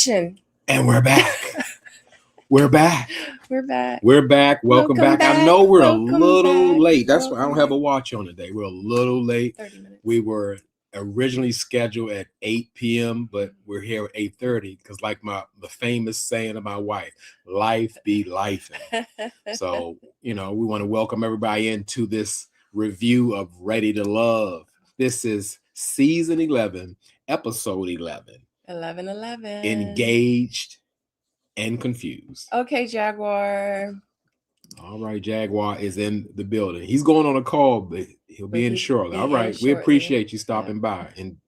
action. And we're back. We're back. We're back. We're back. Welcome back. I know we're a little late. That's why I don't have a watch on today. We're a little late. 30 minutes. We were originally scheduled at 8 p.m., but we're here at 8:30 because, like the famous saying of my wife, life be lifing. So, we want to welcome everybody into this review of Ready to Love. This is season 11, episode 11. 11. Engaged and confused. Okay, Jaguar. All right, Jaguar is in the building. He's going on a call, but he'll be in shortly. All right, we appreciate you stopping by, and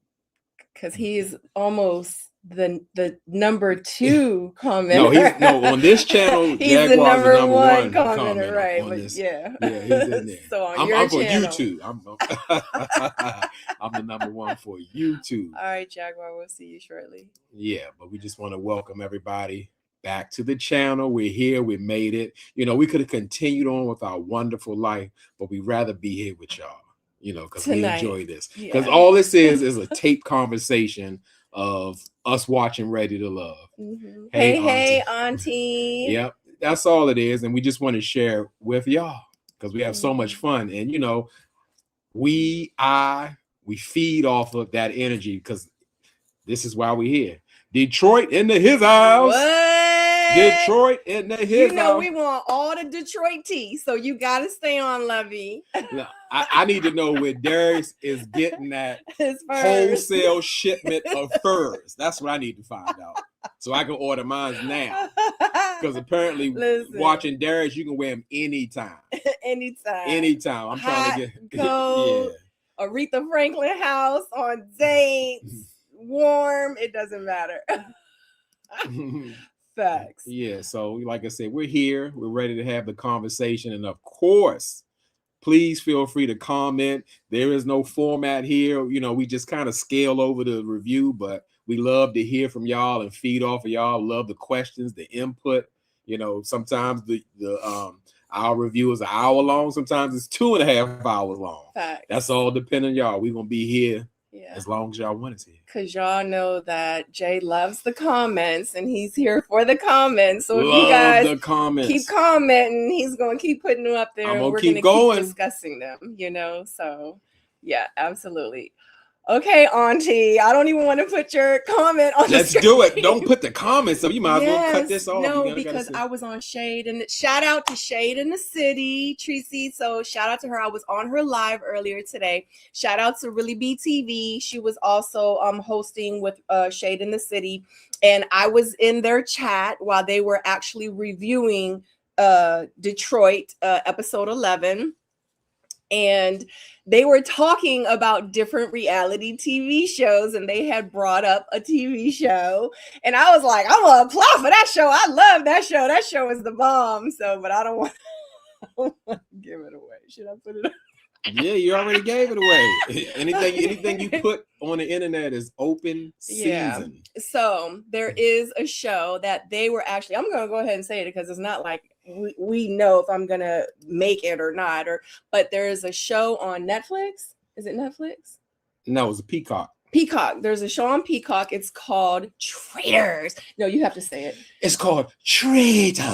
because he's almost the number 2 commenter. No, on this channel, he's Jaguar's the number one commenter, right? On this. Yeah, he's in there. So on I'm your for channel. YouTube. I'm the number 1 for YouTube. All right, Jaguar, we'll see you shortly. Yeah, but we just want to welcome everybody back to the channel. We're here. We made it. We could have continued on with our wonderful life, but we'd rather be here with y'all, because we enjoy this. Because all this is a tape conversation of us watching Ready to Love. Mm-hmm. Hey, Auntie. Yep, that's all it is. And we just want to share with y'all because we have so much fun. And, we feed off of that energy because this is why we're here. Detroit in his house. What? Detroit in his house. We want all the Detroit tea, so you got to stay on, Lovey. No, I need to know where Darius is getting that wholesale shipment of furs. That's what I need to find out, so I can order mine now. Because apparently, watching Darius, you can wear them anytime. Anytime. I'm trying to get cold, Aretha Franklin house on dates. Warm, it doesn't matter. Facts. Yeah, so like I said, we're here. We're ready to have the conversation. And of course, please feel free to comment. There is no format here. We just kind of scale over the review, but we love to hear from y'all and feed off of y'all. Love the questions, the input. Sometimes our review is an hour long. Sometimes it's 2.5 hours long. Facts. That's all depending on y'all. We're going to be here as long as y'all want us here. Because y'all know that Jay loves the comments and he's here for the comments. So if love you guys the comments. Keep commenting, he's going to keep putting them up there. And we're going to keep discussing them, So, yeah, absolutely. Okay, Auntie, I don't even want to put your comment on Let's do it. Don't put the comments up. You might as well cut this off. No, because I was on Shade, and shout out to Shade in the City, Tracy. So shout out to her. I was on her live earlier today. Shout out to Really B TV. She was also hosting with Shade in the City, and I was in their chat while they were actually reviewing Detroit episode 11. And they were talking about different reality TV shows, and they had brought up a TV show. And I was like, I'm going to apply for that show. I love that show. That show is the bomb. So, but I don't want to give it away. Should I put it up? Yeah, you already gave it away. Anything you put on the internet is open season. Yeah. So there is a show that they were actually, I'm going to go ahead and say it because it's not like we know if I'm going to make it or not. But there is a show on Netflix. Is it Netflix? No, it's a Peacock. Peacock. There's a show on Peacock. It's called Traitors. No, you have to say it. It's called Traitors.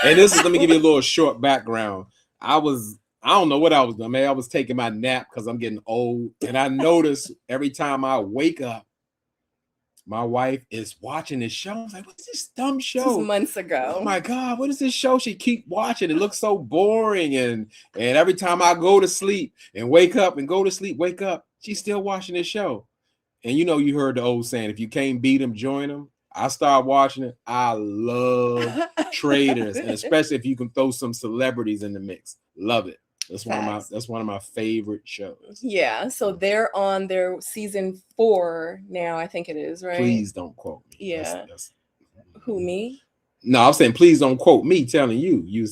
And let me give you a little short background. I don't know what I was doing. Man, I was taking my nap because I'm getting old. And I noticed every time I wake up, my wife is watching this show. I was like, what's this dumb show? This was months ago. Oh my God, what is this show? She keep watching. It looks so boring. And every time I go to sleep and wake up and go to sleep, wake up, she's still watching this show. And you heard the old saying, if you can't beat them, join them. I started watching it. I love Traitors. And especially if you can throw some celebrities in the mix. Love it. That's one of my favorite shows. Yeah, so they're on their season 4 now, I think it is, right? Please don't quote me. Yeah. Who, me? No, I'm saying please don't quote me telling you.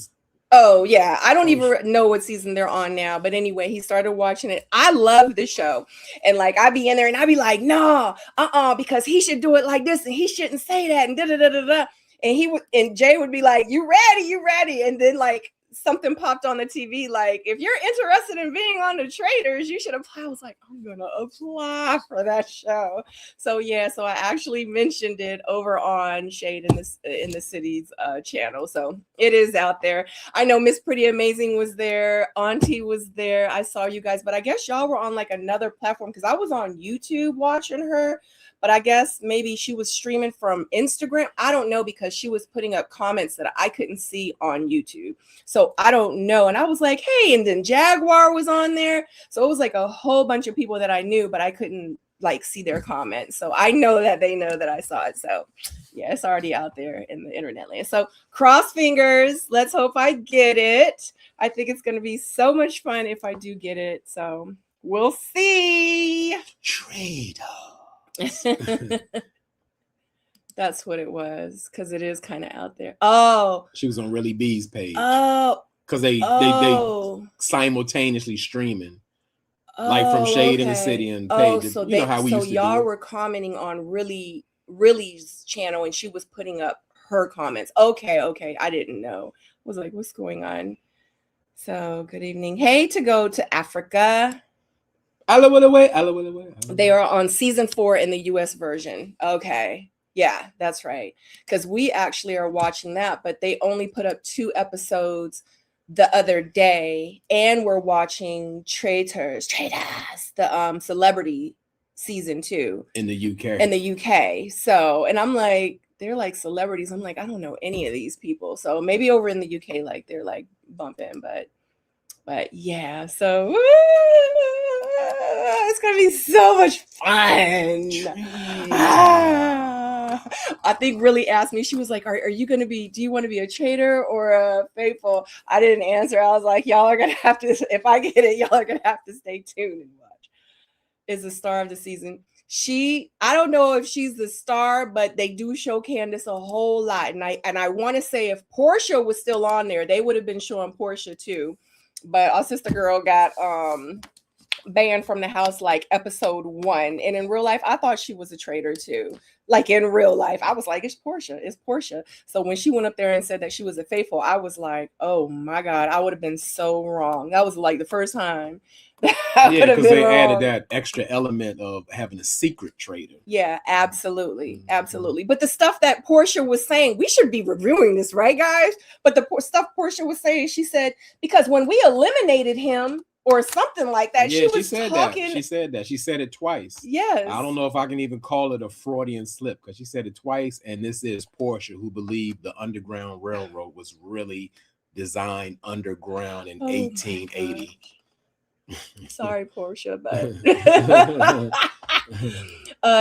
Oh, yeah. I don't even know what season they're on now. But anyway, he started watching it. I love the show. And I'd be in there and I'd be like, no, because he should do it like this and he shouldn't say that and da-da-da-da-da. And Jay would be like, you ready? And then something popped on the TV like, if you're interested in being on the Traders, you should apply. I was like, I'm gonna apply for that show. So yeah, so I actually mentioned it over on Shade in the City's channel. So it is out there. I know Miss Pretty Amazing was there, Auntie was there. I saw you guys, but I guess y'all were on like another platform because I was on YouTube watching her. But I guess maybe she was streaming from Instagram. I don't know, because she was putting up comments that I couldn't see on YouTube. So I don't know. And I was like, hey, and then Jaguar was on there. So it was like a whole bunch of people that I knew, but I couldn't like see their comments. So I know that they know that I saw it. So yeah, it's already out there in the internet land. So cross fingers. Let's hope I get it. I think it's going to be so much fun if I do get it. So we'll see. Trader. That's what it was, because it is kind of out there. Oh, she was on Really B's page. Oh, because they simultaneously streaming, like from Shade in the City and page. So you know how we used to y'all do it. were commenting on Really's channel, and she was putting up her comments. Okay, I didn't know. I was like, what's going on? So good evening. Hey, to go to Africa. They are on season 4 in the US version. Okay. Yeah, that's right. Because we actually are watching that, but they only put up 2 episodes the other day, and we're watching Traitors, the celebrity season 2 in the UK. So, and I'm like, they're like celebrities. I'm like, I don't know any of these people. So maybe over in the UK, like they're like bumping, but yeah, so it's gonna be so much fun. I think Really asked me, she was like, are you gonna be, do you want to be a Trader or a Faithful? I didn't answer. I was like, y'all are gonna have to, if I get it, y'all are gonna have to stay tuned and watch. Is the star of the season. I don't know if she's the star, but they do show Candace a whole lot. And I want to say if Portia was still on there, they would have been showing Portia too. But our sister girl got banned from the house like episode 1. And in real life, I thought she was a Trader too. Like in real life, I was like, it's Portia. So when she went up there and said that she was a Faithful, I was like, oh my God, I would have been so wrong. That was like the first time. Yeah, because they added that extra element of having a secret Trader. Yeah, absolutely. But the stuff that Portia was saying, we should be reviewing this, right, guys? But the stuff Portia was saying, she said, because when we eliminated him or something like that, yeah, she said talking. She said that. She said it twice. Yes. I don't know if I can even call it a Freudian slip, because she said it twice. And this is Portia, who believed the Underground Railroad was really designed underground in 1880. Sorry, Portia, but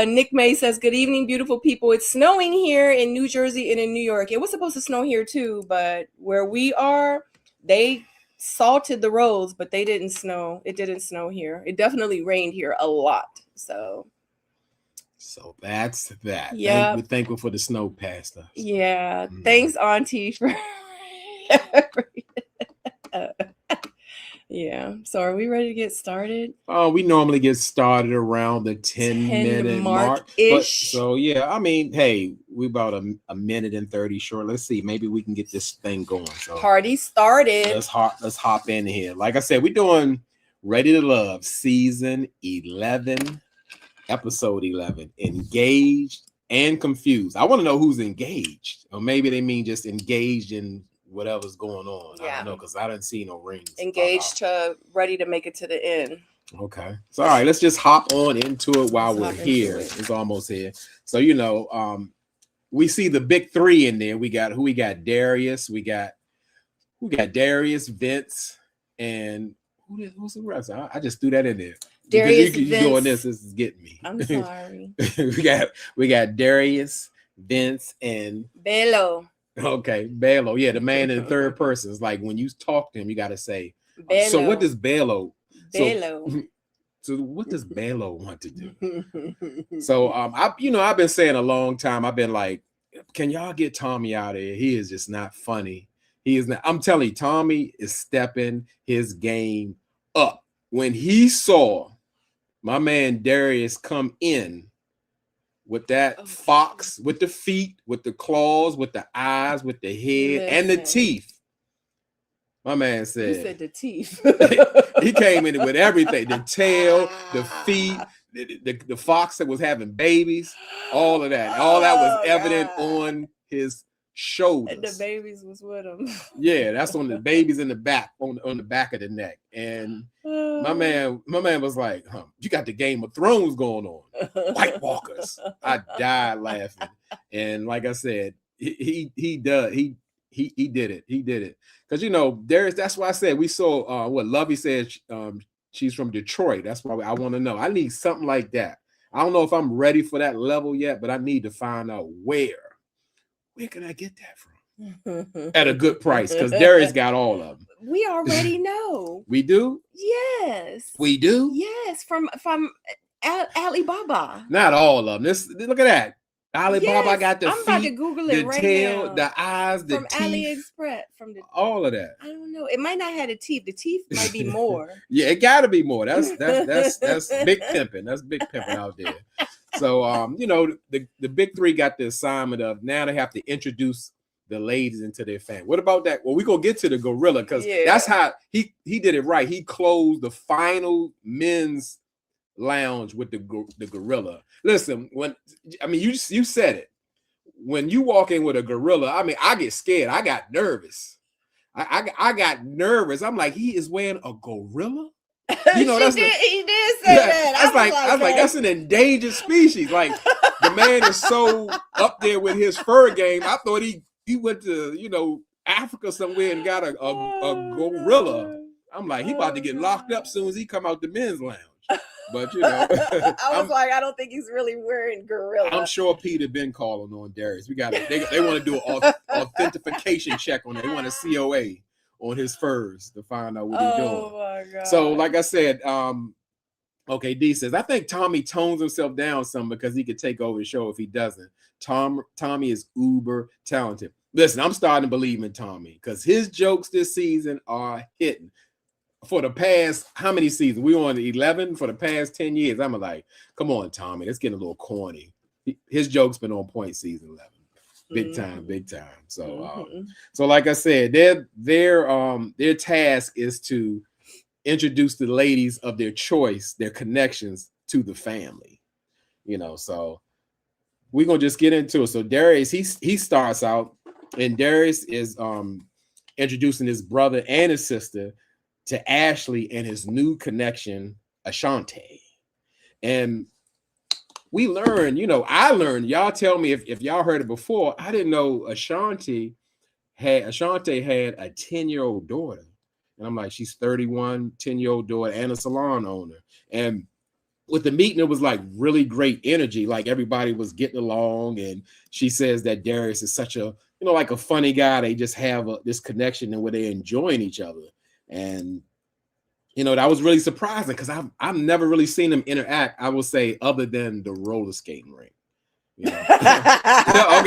Nick May says, good evening, beautiful people. It's snowing here in New Jersey and in New York. It was supposed to snow here too, but where we are, they salted the roads, but they didn't snow. It didn't snow here. It definitely rained here a lot. So that's that. Yeah, we're thankful for the snow past us. Yeah. Thanks, Auntie, for yeah. So are we ready to get started? We normally get started around the 10-minute mark. So yeah, I mean, hey, we about a minute and 30 short. Let's see, maybe we can get this thing going. So party started. Let's hop in here. Like I said, we're doing Ready to Love season 11, episode 11. Engaged and confused. I want to know who's engaged, or maybe they mean just engaged in whatever's going on. Yeah. I don't know, because I didn't see no rings. Engaged to ready to make it to the end. Okay. So all right, let's just hop on into it while we're here. It's almost here. So we see the big 3 in there. We got Darius, we got Darius, Vince, and who's the rest? I just threw that in there. Darius, you doing this is getting me. I'm sorry. we got Darius, Vince, and Bello. Okay, Bello. Yeah, the man in third person. It's like when you talk to him, you got to say. Bello. So what does Bello? Bello. So what does Bello want to do? So I've been saying a long time. I've been like, can y'all get Tommy out of here? He is just not funny. He is not. I'm telling you, Tommy is stepping his game up. When he saw my man Darius come in with that fox, with the feet, with the claws, with the eyes, with the head, and the teeth. My man You said said the teeth. he came in with everything: the tail, the feet, the fox that was having babies, all of that. All that was evident on his shoulders. And the babies was with him. Yeah, that's on the babies in the back, on the back of the neck. And my man was like, you got the Game of Thrones going on. White Walkers. I died laughing. And like I said, he did it. He did it. Because that's why I said we saw what Lovey said, she's from Detroit. That's why I want to know. I need something like that. I don't know if I'm ready for that level yet, but I need to find out where can I get that from at a good price, because Darius got all of them. We already know. We do? Yes. We do? Yes, from Alibaba. Not all of them. Look at that. Alibaba got the I'm feet, about to Google it the right tail, now. the eyes, the from teeth. AliExpress, from the all of that. I don't know. It might not have the teeth. The teeth might be more. Yeah, it got to be more. That's big pimping. That's big pimping out there. So the big three got the assignment of now they have to introduce the ladies into their family. What about that? Well, we're gonna get to the gorilla, because that's how he did it right. He closed the final men's lounge with the gorilla. Listen, you said it. When you walk in with a gorilla, I get scared. I got nervous. I got nervous. I'm like, he is wearing a gorilla? He did say that. I was like, that's an endangered species. Like, the man is so up there with his fur game. I thought he went to Africa somewhere and got a gorilla. I'm like, he about to get locked up soon as he come out the men's lounge. But I was like, I don't think he's really wearing gorilla. I'm sure Peter been calling on Darius. We got they want to do an authentication check on it. They want a COA on his furs to find out what he's doing. Oh my God. So like I said, okay, D says, I think Tommy tones himself down some because he could take over the show if he doesn't. Tommy is uber talented. Listen, I'm starting to believe in Tommy because his jokes this season are hitting. For the past, how many seasons? We on 11 for the past 10 years. I'm like, come on, Tommy, it's getting a little corny. His joke's been on point season 11. Big time. So, so like I said, their task is to introduce the ladies of their choice, their connections to the family. So we're gonna just get into it. So Darius, he starts out, and Darius is introducing his brother and his sister to Ashley and his new connection, Ashante. And we learned, I learned, y'all tell me if y'all heard it before, I didn't know Ashante had a 10-year-old daughter. And I'm like, she's 31, 10-year-old daughter and a salon owner. And with the meeting, it was like really great energy. Like everybody was getting along. And she says that Darius is such a, like a funny guy. They just have this connection and where they're enjoying each other. And, that was really surprising because I've never really seen them interact, I will say, other than the roller skating ring. Okay,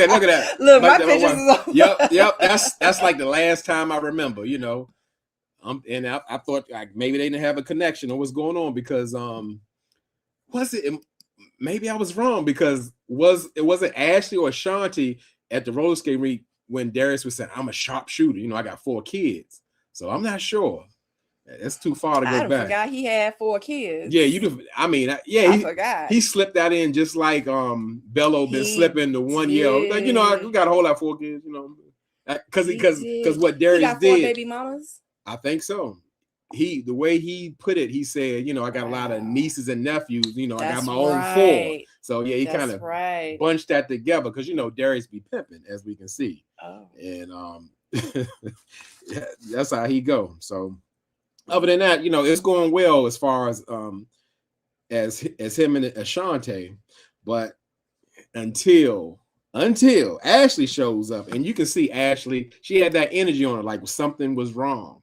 look at that. Look, like my pictures is on. Yep. That's like the last time I remember, and I thought like maybe they didn't have a connection or what's going on because was it? Maybe I was wrong because it wasn't Ashley or Ashanti at the roller skating ring when Darius was saying, I'm a sharpshooter. I got 4 kids. So I'm not sure. That's too far to go back. I forgot he had 4 kids. Yeah, you do. I forgot. He slipped that in just like Bello been slipping the 1 year. Like, we got a whole lot of 4 kids, because what Darius got 4 did. baby mamas? I think so. The way he put it, he said, I got a lot of nieces and nephews. I got my own 4. So yeah, he kind of bunched that together because Darius be pimping, as we can see. Oh. And yeah, that's how he go. So other than that, it's going well as far as him and Ashante, but until Ashley shows up, and you can see Ashley, she had that energy on her, like something was wrong.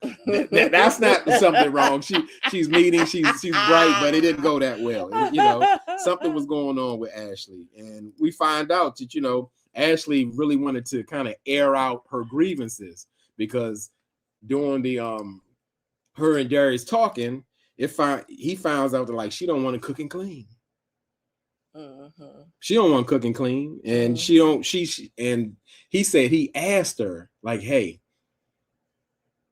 That's not something wrong. She's meeting, she's bright, but it didn't go that well. Something was going on with Ashley, and we find out that Ashley really wanted to kind of air out her grievances because during the her and Darius talking, he finds out that like she don't want to cook and clean. She don't want to cook and clean, and and he said he asked her like, hey,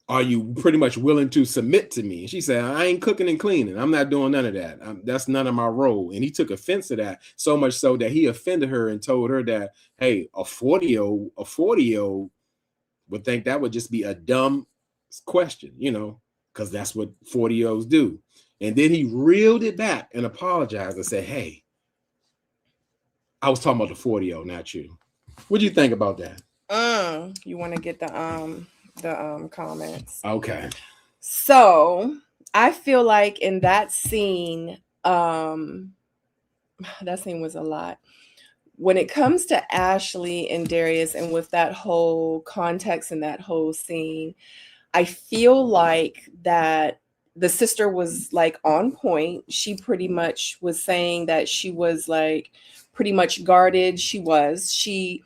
are you pretty much willing to submit to me? And she said, I ain't cooking and cleaning. I'm not doing none of that. That's none of my role. And he took offense to that, so much so that he offended her and told her that, hey, a 40-year-old would think that would just be a dumb question, because that's what 40-year-olds do. And then he reeled it back and apologized and said, hey, I was talking about the 40-year-old, not you. What do you think about that? You want to get the comments. Okay. So I feel like in that scene was a lot. When it comes to Ashley and Darius, and with that whole context and that whole scene, I feel like that the sister was like on point. She pretty much was saying that she was like pretty much guarded. She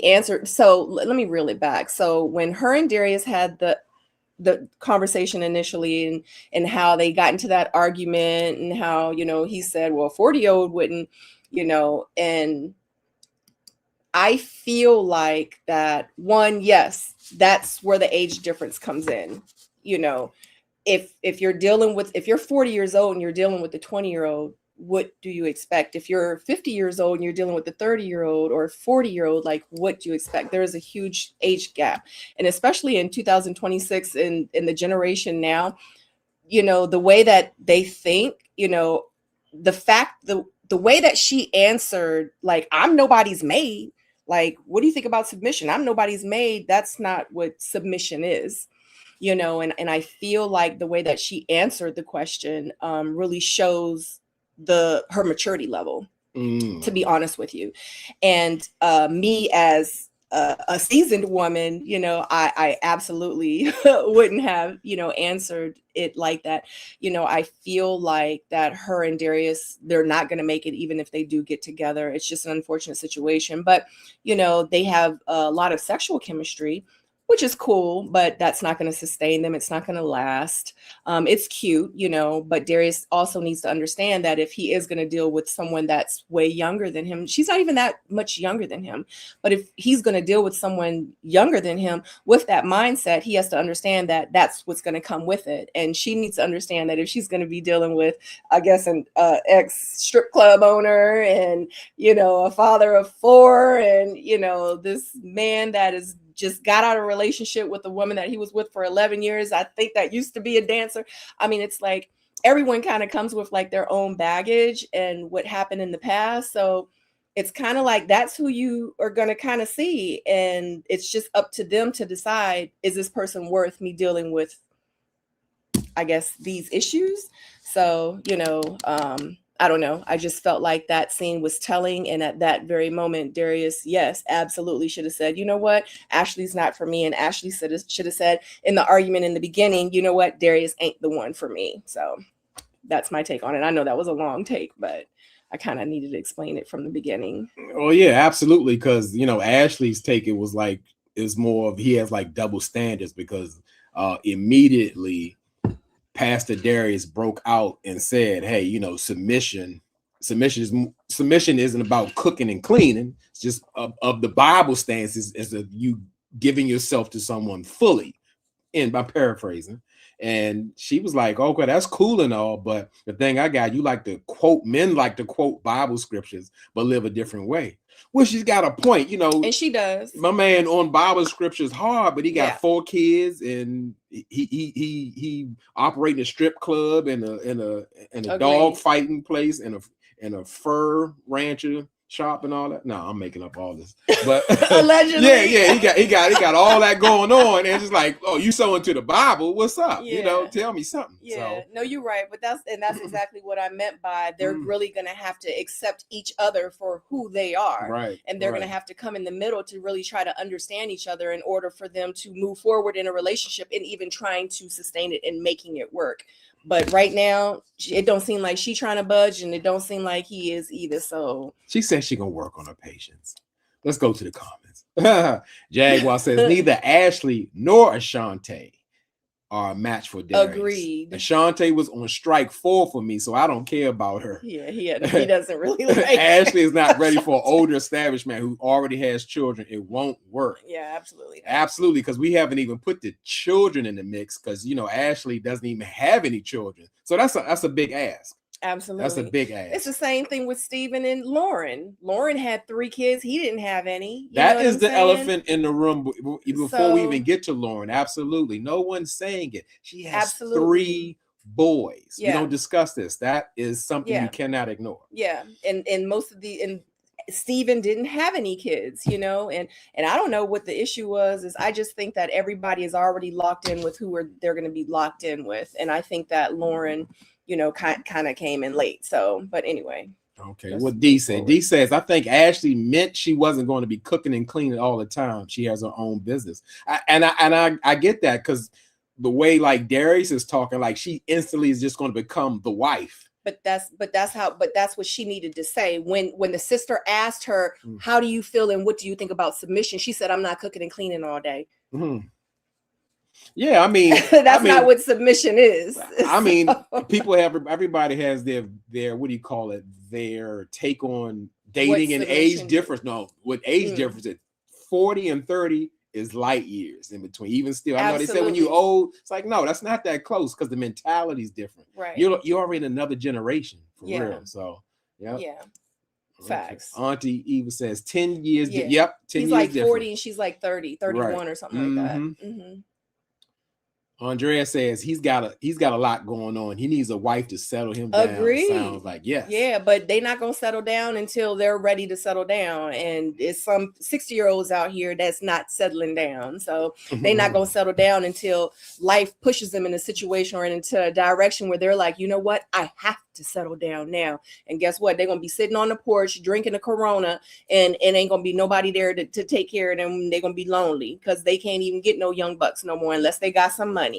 answered. So let me reel it back. So when her and Darius had the conversation initially, and how they got into that argument, and how, he said, well, a 40-year-old wouldn't, and I feel like that one, yes, that's where the age difference comes in. If you're 40 years old and you're dealing with the 20-year-old, what do you expect? If you're 50 years old and you're dealing with the 30-year-old or 40-year-old, like, what do you expect? There is a huge age gap. And especially in 2026 in the generation now, the way that they think, the way that she answered, like, I'm nobody's maid. Like, what do you think about submission? I'm nobody's maid. That's not what submission is, and I feel like the way that she answered the question really shows her maturity level, to be honest with you. And me as a seasoned woman, I absolutely wouldn't have, answered it like that. I feel like that her and Darius, they're not going to make it, even if they do get together. It's just an unfortunate situation. But, they have a lot of sexual chemistry, which is cool, but that's not going to sustain them. It's not going to last. It's cute, but Darius also needs to understand that if he is going to deal with someone that's way younger than him, she's not even that much younger than him. But if he's going to deal with someone younger than him with that mindset, he has to understand that that's what's going to come with it. And she needs to understand that if she's going to be dealing with, I guess, an ex strip club owner, and, a father of 4, and, this man that is just got out of a relationship with a woman that he was with for 11 years. I think that used to be a dancer. I mean, it's like everyone kind of comes with like their own baggage and what happened in the past. So it's kind of like that's who you are going to kind of see. And it's just up to them to decide, is this person worth me dealing with, I guess, these issues? So, I don't know. I just felt like that scene was telling. And at that very moment, Darius, yes, absolutely should have said, you know what? Ashley's not for me. And Ashley should have said in the argument in the beginning, you know what? Darius ain't the one for me. So that's my take on it. I know that was a long take, but I kind of needed to explain it from the beginning. Oh, yeah, absolutely. Because, Ashley's take, it was like, is more of, he has like double standards, because immediately Pastor Darius broke out and said, hey, submission isn't about cooking and cleaning. It's just of the Bible stance is you giving yourself to someone fully, and by paraphrasing. And she was like, okay, that's cool and all, but the thing I got, men like to quote Bible scriptures, but live a different way. Well, she's got a point, and she does. My man on Bible scriptures hard, but he got 4 kids, and he operating a strip club and a dog fighting place and a fur rancher shop and all that. No, I'm making up all this, but allegedly, he got all that going on, and it's just like, oh, you so into the Bible? What's up? Tell me something. Yeah, no, you're right, but that's exactly what I meant by they're really gonna have to accept each other for who they are, right? And they're gonna have to come in the middle to really try to understand each other in order for them to move forward in a relationship and even trying to sustain it and making it work. But right now, it don't seem like she's trying to budge, and it don't seem like he is either. So she says she gonna work on her patience. Let's go to the comments. Jaguar says neither Ashley nor Ashante are a match for Darius. Agreed. Ashante was on strike 4 for me, so I don't care about her. Yeah, he doesn't really like Ashley is not ready for an older established man who already has children. It won't work. Yeah, absolutely. Absolutely, because we haven't even put the children in the mix, because Ashley doesn't even have any children. So that's a big ask. Absolutely. That's a big ask. It's the same thing with Steven and Lauren. Lauren had 3 kids. He didn't have any. That is the elephant in the room before we even get to Lauren. Absolutely. No one's saying it. She has 3 boys. Yeah. We don't discuss this. That is something you cannot ignore. Yeah. And Steven didn't have any kids, and I don't know what the issue was. I just think that everybody is already locked in with who they're going to be locked in with. And I think that Lauren, kind of came in late. So, but anyway. Okay. What D said. D says, I think Ashley meant she wasn't going to be cooking and cleaning all the time. She has her own business. I get that, because the way like Darius is talking, like she instantly is just going to become the wife. But that's what she needed to say when the sister asked her, how do you feel and what do you think about submission? She said, I'm not cooking and cleaning all day. Mm-hmm. Yeah, I mean, that's not what submission is. I mean, everybody has their what do you call it? Their take on dating and age difference. No, with age difference, 40 and 30 is light years in between. Even still, I know they say when you're old, it's like, no, that's not that close, because the mentality is different. Right. You're already in another generation for real. So yeah. Facts. Auntie Eva says 10 years. Yeah. Yep. 10 He's years like 40 different. and she's like 30, 31 or something like that. Mm-hmm. Andrea says he's got a lot going on. He needs a wife to settle him down. Agreed. Sounds like yes. Yeah, but they're not gonna settle down until they're ready to settle down. And it's some 60-year-olds out here that's not settling down. So they're not gonna settle down until life pushes them in a situation or into a direction where they're like, you know what, I have to settle down now. And guess what? They're gonna be sitting on the porch drinking a Corona, and it ain't gonna be nobody there to take care of them. They're gonna be lonely because they can't even get no young bucks no more unless they got some money.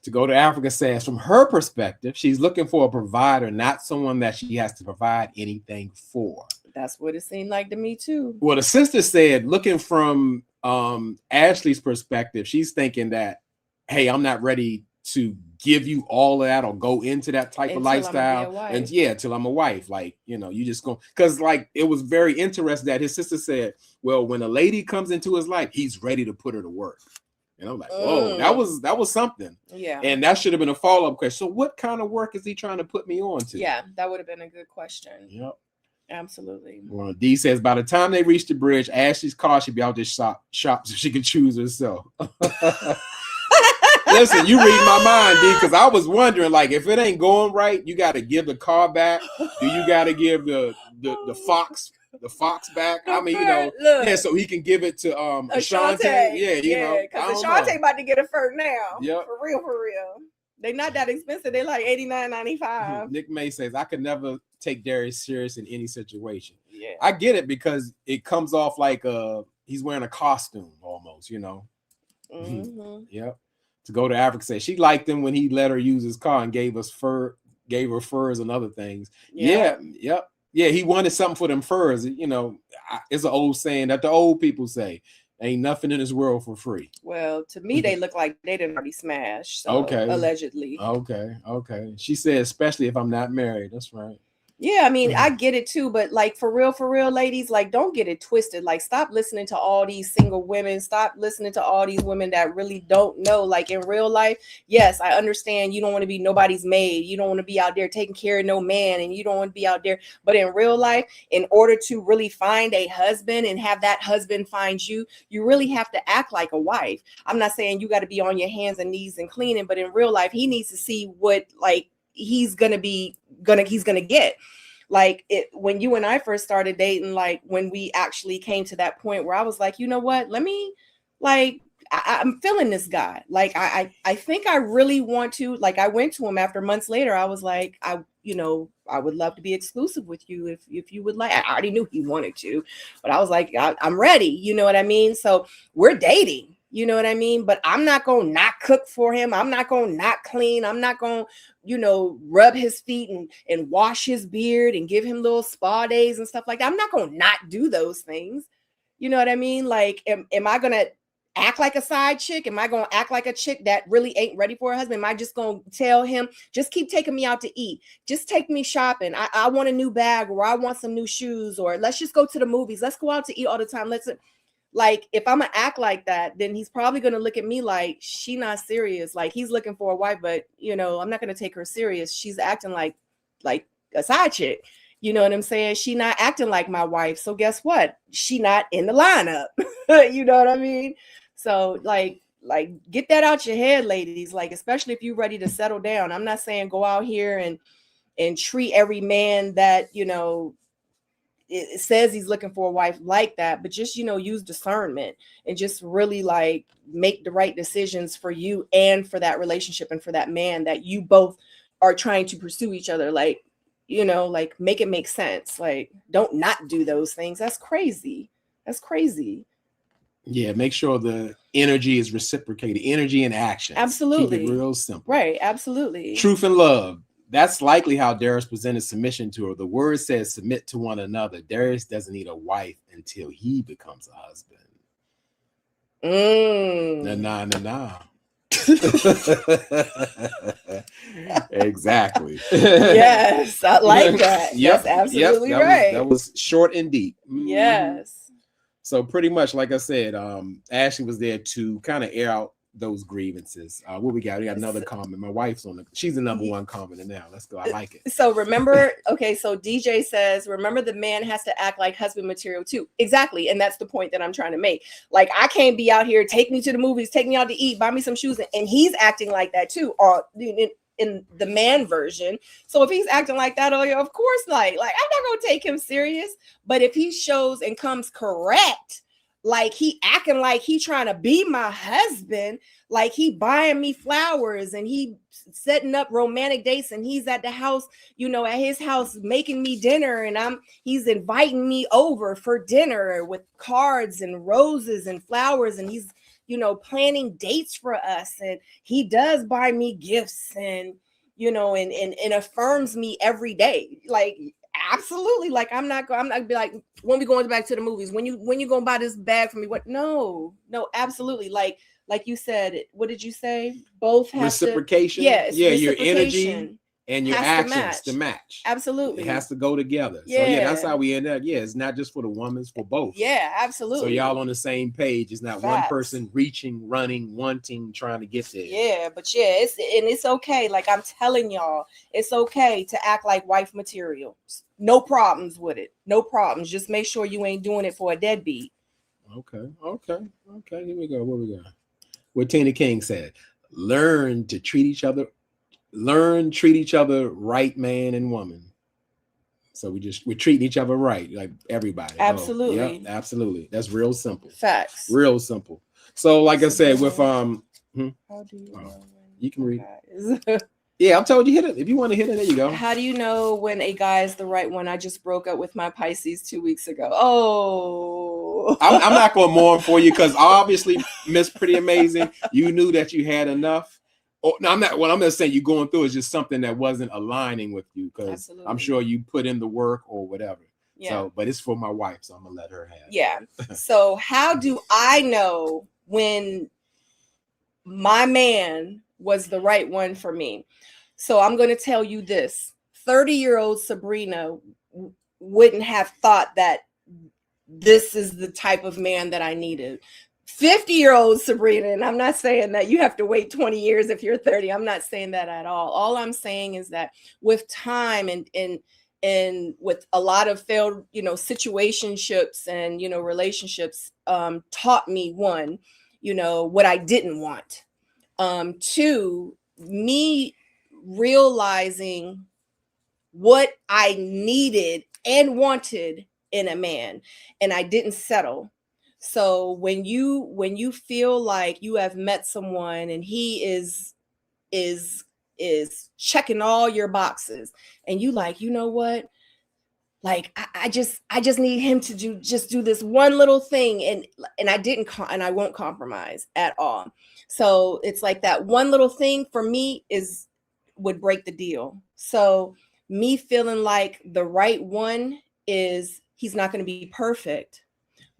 To go to Africa says, from her perspective, she's looking for a provider, not someone that she has to provide anything for. That's what it seemed like to me too. Well, the sister said, looking from Ashley's perspective, she's thinking that, hey, I'm not ready to give you all of that or go into that type of lifestyle. And till I'm a wife. Like, you just go, because like it was very interesting that his sister said, well, when a lady comes into his life, he's ready to put her to work. And I'm like, whoa, that was something. Yeah. And that should have been a follow-up question. So what kind of work is he trying to put me on to? Yeah, that would have been a good question. Yep. Absolutely. Well, D says by the time they reach the bridge, Ashley's car should be out this shop so she can choose herself. Listen, you read my mind, D, because I was wondering, like, if it ain't going right, you got to give the car back. Do you got to give the fox back? I mean, so he can give it to Ashante. Yeah, because Ashante about to get a fur now. Yeah, for real. They not that expensive. They're like $89.95. Nick May says, I could never take Darius serious in any situation. Yeah, I get it, because it comes off like he's wearing a costume almost, Mm-hmm. Yep. To go to Africa, say she liked him when he let her use his car and gave her furs and other things. Yeah. Yep. Yeah, he wanted something for them furs. It's an old saying that the old people say, ain't nothing in this world for free. Well, to me, they look like they didn't already smash. So, okay. Allegedly. Okay. She said, especially if I'm not married. That's right. Yeah, I mean, I get it too, but like for real, ladies, like don't get it twisted. Like stop listening to all these single women. Stop listening to all these women that really don't know. Like in real life, yes, I understand you don't want to be nobody's maid. You don't want to be out there taking care of no man, and you don't want to be out there. But in real life, in order to really find a husband and have that husband find you, you really have to act like a wife. I'm not saying you got to be on your hands and knees and cleaning, but in real life, he needs to see what like he's gonna get. Like it when you and I first started dating, like when we actually came to that point where I was like, you know what, let me like I'm feeling this guy. Like I think I really want to. Like I went to him after months later. I was like, I would love to be exclusive with you if you would like. I already knew he wanted to, but I was like, I'm ready. You know what I mean? So we're dating. You know what I mean? But I'm not going to not cook for him. I'm not going to not clean. I'm not going to, rub his feet and wash his beard and give him little spa days and stuff like that. I'm not going to not do those things. You know what I mean? Like, am I going to act like a side chick? Am I going to act like a chick that really ain't ready for a husband? Am I just going to tell him, just keep taking me out to eat? Just take me shopping. I want a new bag, or I want some new shoes, or let's just go to the movies. Let's go out to eat all the time. Like, if I'm going to act like that, then he's probably going to look at me like she not serious. Like, he's looking for a wife, but, you know, I'm not going to take her serious. She's acting like a side chick. You know what I'm saying? She not acting like my wife. So guess what? She not in the lineup. You know what I mean? So like get that out your head, ladies. Like, especially if you're ready to settle down. I'm not saying go out here and treat every man that, you know, it says he's looking for a wife like that, but just, you know, use discernment and just really like make the right decisions for you and for that relationship and for that man that you both are trying to pursue each other. Like, you know, like make it make sense. Like, don't not do those things. That's crazy. That's crazy. Yeah, make sure the energy is reciprocated, energy and action. Absolutely. Keep it real simple. Right, absolutely. Truth and love. That's likely how Darius presented submission to her. The word says submit to one another. Darius doesn't need a wife until he becomes a husband. Nah. Exactly. Yes, I like that. Yep, that's absolutely right. That was short and deep. Yes. So pretty much, like I said, Ashley was there to kind of air out those grievances. What we got? We got another comment. My wife's on she's the number one commenter now. Let's go. I like it. So remember, okay, so DJ says, remember the man has to act like husband material too. Exactly. And that's the point that I'm trying to make. Like, I can't be out here, take me to the movies, take me out to eat, buy me some shoes. And he's acting like that too. In the man version. So if he's acting like that, of course, like I'm not going to take him serious. But if he shows and comes correct, like he acting like he trying to be my husband, like he buying me flowers and he setting up romantic dates and he's at the house, you know, at his house making me dinner and he's inviting me over for dinner with cards and roses and flowers and he's, you know, planning dates for us and he does buy me gifts and, you know, and affirms me every day. Like, absolutely. Like, I'm not gonna be like, when we going back to the movies, when you gonna buy this bag for me? What? No, absolutely. Like you said, what did you say? Both have reciprocation. Yes. Yeah. Your energy and your actions to match. Absolutely. It has to go together. Yeah. So yeah, that's how we end up. Yeah. It's not just for the woman, it's for both. Yeah, absolutely. So y'all on the same page. It's not one person reaching, running, wanting, trying to get there. Yeah, but yeah, it's okay. Like, I'm telling y'all, it's okay to act like wife material. No problems with it. No problems. Just make sure you ain't doing it for a deadbeat. Okay. Here we go. What we got? What Tina King said. Treat each other right, man and woman. So we're treating each other right, like everybody. Absolutely. Oh, yep, absolutely. That's real simple. Facts. Real simple. So like I said, with How do you know you can read. Yeah, I told you hit it. If you want to hit it, there you go. How do you know when a guy is the right one? I just broke up with my Pisces 2 weeks ago. Oh, I'm not going to mourn for you because obviously, Miss Pretty Amazing, you knew that you had enough. Oh, no, I'm not. What I'm not saying you're going through is just something that wasn't aligning with you because I'm sure you put in the work or whatever. Yeah. So, but it's for my wife, so I'm gonna let her have it. Yeah. So how do I know when my man was the right one for me? So I'm going to tell you this. 30-year-old Sabrina wouldn't have thought that this is the type of man that I needed. 50-year-old Sabrina, and I'm not saying that you have to wait 20 years if you're 30. I'm not saying that at all. All I'm saying is that with time and with a lot of failed, you know, situationships and, you know, relationships taught me, one, you know, what I didn't want. Two, me realizing what I needed and wanted in a man, and I didn't settle. So when you feel like you have met someone and he is checking all your boxes and you like, you know what? Like, I just need him to do this one little thing. And I won't compromise at all. So it's like that one little thing for me would break the deal. So me feeling like the right one is, he's not going to be perfect,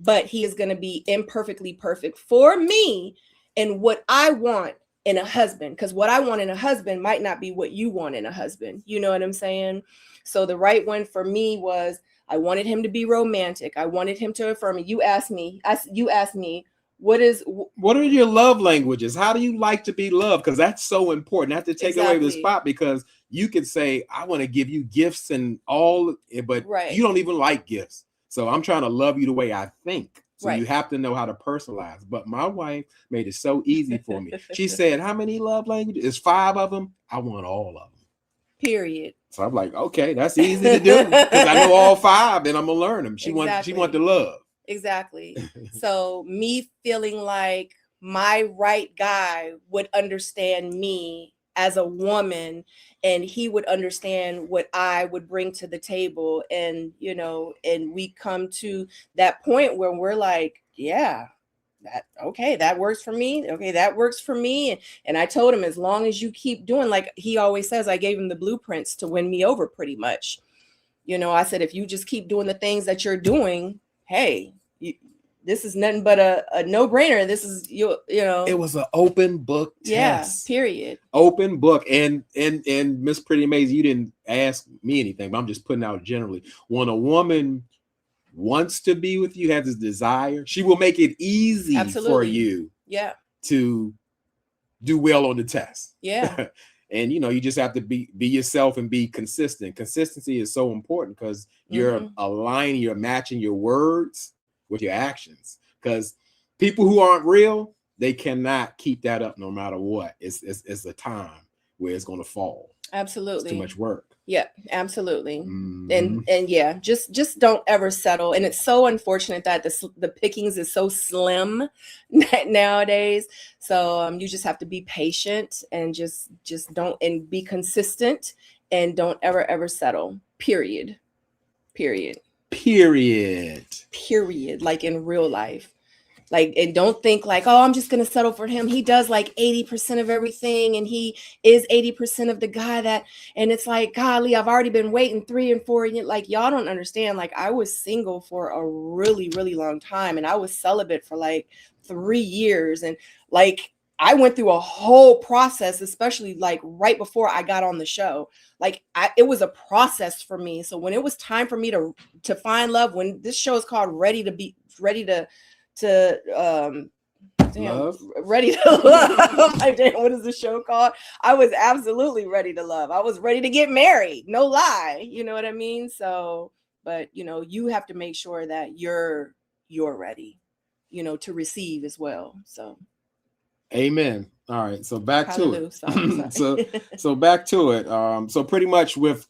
but he is going to be imperfectly perfect for me and what I want in a husband, because what I want in a husband might not be what you want in a husband. You know what I'm saying? So the right one for me was, I wanted him to be romantic. I wanted him to affirm me. You asked me, what are your love languages? How do you like to be loved? Because that's so important. I have to take away the spot, because you can say, I want to give you gifts and all, but you don't even like gifts. So I'm trying to love you the way I think. So you have to know how to personalize. But my wife made it so easy for me. She said, how many love languages? It's 5 of them. I want all of them. Period. So I'm like, okay, that's easy to do, because I know all 5 and I'm gonna learn them. She want the love. Exactly. So me feeling like my right guy would understand me as a woman, and he would understand what I would bring to the table. And, you know, and we come to that point where we're like, yeah, that works for me. Okay, that works for me. And I told him, as long as you keep doing, like he always says, I gave him the blueprints to win me over pretty much. You know, I said, if you just keep doing the things that you're doing, hey, this is nothing but a no-brainer. This is you know. It was an open book test. Yeah, period. Open book. And Miss Pretty Amazing, you didn't ask me anything, but I'm just putting out generally. When a woman wants to be with you, has this desire, she will make it easy for you to do well on the test. Yeah. And you know, you just have to be yourself and be consistent. Consistency is so important, because you're aligning, you're matching your words with your actions. Because people who aren't real, they cannot keep that up no matter what. It's a time where it's going to fall. Absolutely. It's too much work. Yeah, absolutely. And yeah, just don't ever settle. And it's so unfortunate that the pickings is so slim nowadays. So you just have to be patient and just don't, and be consistent, and don't ever settle. Period. Like in real life. Like, and don't think like, oh, I'm just going to settle for him. He does like 80% of everything, and he is 80% of the guy that, and it's like, golly, I've already been waiting 3 and 4 years. Like, y'all don't understand. Like, I was single for a really, really long time, and I was celibate for like 3 years. And like, I went through a whole process, especially like right before I got on the show. Like it was a process for me. So when it was time for me to find love, when this show is called Ready to love. Like, damn, what is the show called? I was absolutely ready to love. I was ready to get married. No lie. You know what I mean? So, but you know, you have to make sure that you're ready, you know, to receive as well. So amen. All right. So back to it. So back to it. So pretty much with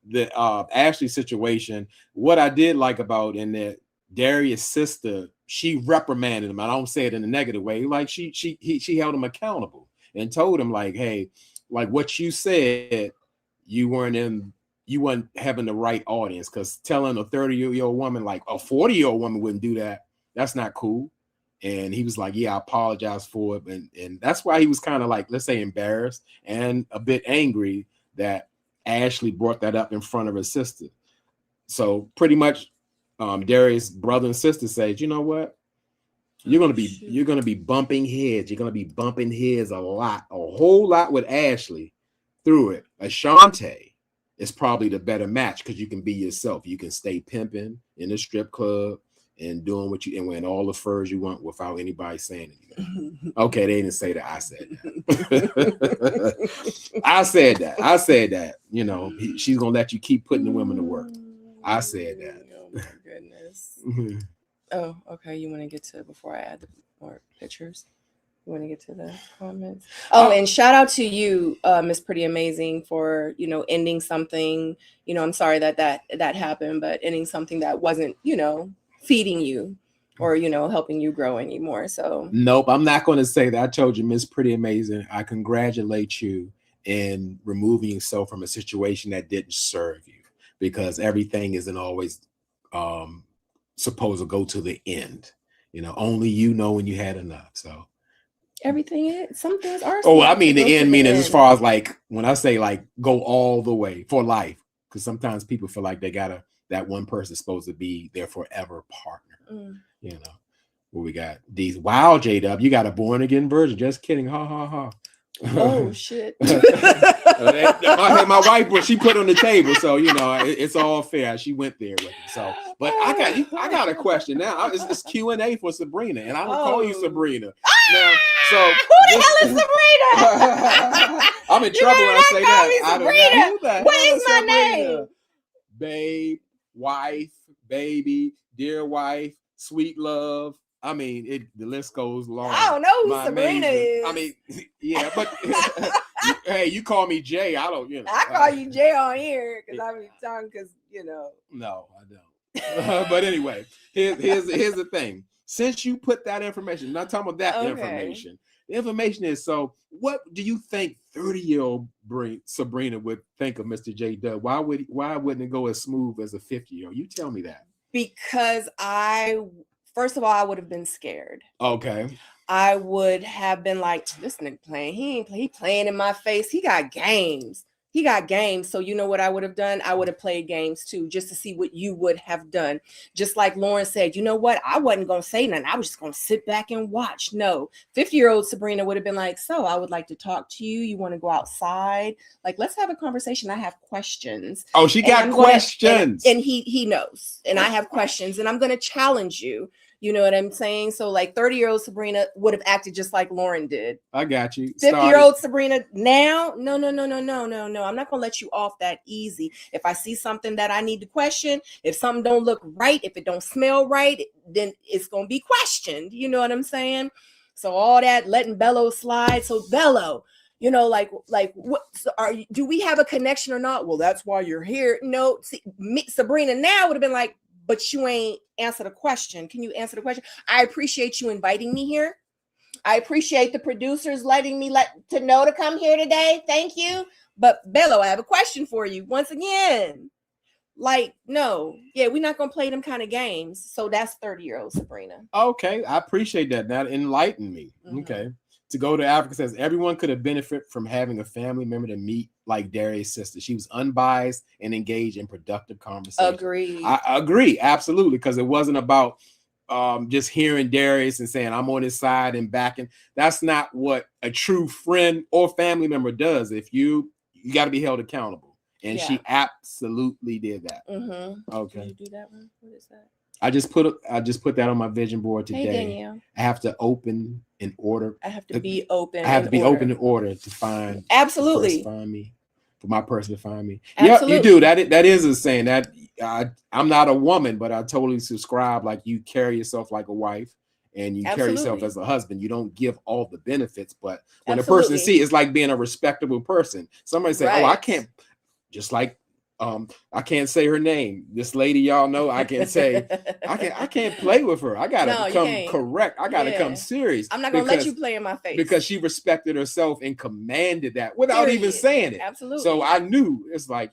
the Ashley situation, what I did like about in that, Darius' sister, she reprimanded him. I don't say it in a negative way. Like she held him accountable and told him like, hey, like what you said, you weren't having the right audience, because telling a 30-year-old woman, like a 40-year-old woman wouldn't do that. That's not cool. And he was like, yeah, I apologize for it. And that's why he was kind of like, let's say, embarrassed and a bit angry that Ashley brought that up in front of her sister. So pretty much Darius' brother and sister said, you know what? You're gonna be bumping heads. You're gonna be bumping heads a whole lot with Ashley through it. Ashante is probably the better match, because you can be yourself. You can stay pimping in the strip club and doing what you and wearing all the furs you want without anybody saying anything. Okay, they didn't say that. I said that. I said that. You know, she's gonna let you keep putting the women to work. I said that. Oh my goodness. Oh, okay. You want to get to before I add the more pictures? You want to get to the comments? Oh, and shout out to you, Miss Pretty Amazing, for, you know, ending something. You know, I'm sorry that happened, but ending something that wasn't, you know, feeding you or, you know, helping you grow anymore. So nope, I'm not going to say that. I told you, Miss Pretty Amazing, I congratulate you in removing yourself from a situation that didn't serve you, because everything isn't always supposed to go to the end. You know, only you know when you had enough. So everything is, some things are. Oh, I mean the end, meaning as far as like when I say like go all the way for life, because sometimes people feel like they gotta, that one person's supposed to be their forever partner. You know, what we got? These wow, J-Dub, you got a born again version. Just kidding. Ha ha ha. Oh shit. My wife, she put on the table, so you know it's all fair. She went there with it. So, but I got a question now. It's Q&A for Sabrina, and I don't call you Sabrina. Now, so who the hell is Sabrina? I'm in trouble when I say that. I don't know. What is my name? Babe, wife, baby, dear wife, sweet love. I mean, the list goes long. I don't know who Sabrina is. I mean, yeah, but hey, you call me Jay. I don't, you know. I call you Jay on here because I be talking because, you know. No, I don't. But anyway, here's the thing. Since you put that information, not talking about that information. The information is, so what do you think 30-year-old Sabrina would think of Mr. J-Dub? Why wouldn't it go as smooth as a 50-year-old? You tell me that. Because first of all, I would have been scared. Okay. I would have been like, this nigga playing. He playing in my face. He got games. So you know what I would have done? I would have played games too, just to see what you would have done. Just like Lauren said, you know what? I wasn't going to say nothing. I was just going to sit back and watch. No, 50-year-old Sabrina would have been like, so I would like to talk to you. You want to go outside? Like, let's have a conversation. I have questions. Oh, she got questions. And he knows. And I have questions and I'm going to challenge you. You know what I'm saying? So like 30-year-old Sabrina would have acted just like Lauren did. I got you. 50-year-old Sabrina now, no. I'm not gonna let you off that easy. If I see something that I need to question, if something don't look right, if it don't smell right, then it's gonna be questioned. You know what I'm saying? So all that letting Bello slide. So Bello, you know, like what do we have a connection or not? Well, that's why you're here. No, see, Sabrina now would have been like, but you ain't answered the question. Can you answer the question? I appreciate you inviting me here. I appreciate the producers letting me know to come here today. Thank you. But Bello, I have a question for you. Once again, like, no. Yeah, we're not going to play them kind of games. So that's 30-year-old Sabrina. Okay, I appreciate that. That enlightened me. Mm-hmm. Okay. To go to Africa says everyone could have benefited from having a family member to meet like Darius' sister. She was unbiased and engaged in productive conversation. Agreed. I agree, absolutely, because it wasn't about just hearing Darius and saying I'm on his side and backing. That's not what a true friend or family member does. If you got to be held accountable, and she absolutely did that. Mm-hmm. Okay. Did you do that one? What is that? I just put that on my vision board today. Hey, Danielle. I have to open in order. I have to be open. I have to be open in order to find. Absolutely. Find me. For my person to find me. Absolutely. Yeah, you do. That is a saying that I'm not a woman, but I totally subscribe. Like you carry yourself like a wife, and you carry yourself as a husband. You don't give all the benefits, but when a person see, it's like being a respectable person. Somebody say, "Oh, I can't," just like. I can't say her name. This lady, y'all know, I can say I can't play with her. I gotta come correct. I gotta come serious. I'm not gonna let you play in my face because she respected herself and commanded that without even saying it. Absolutely. So I knew it's like,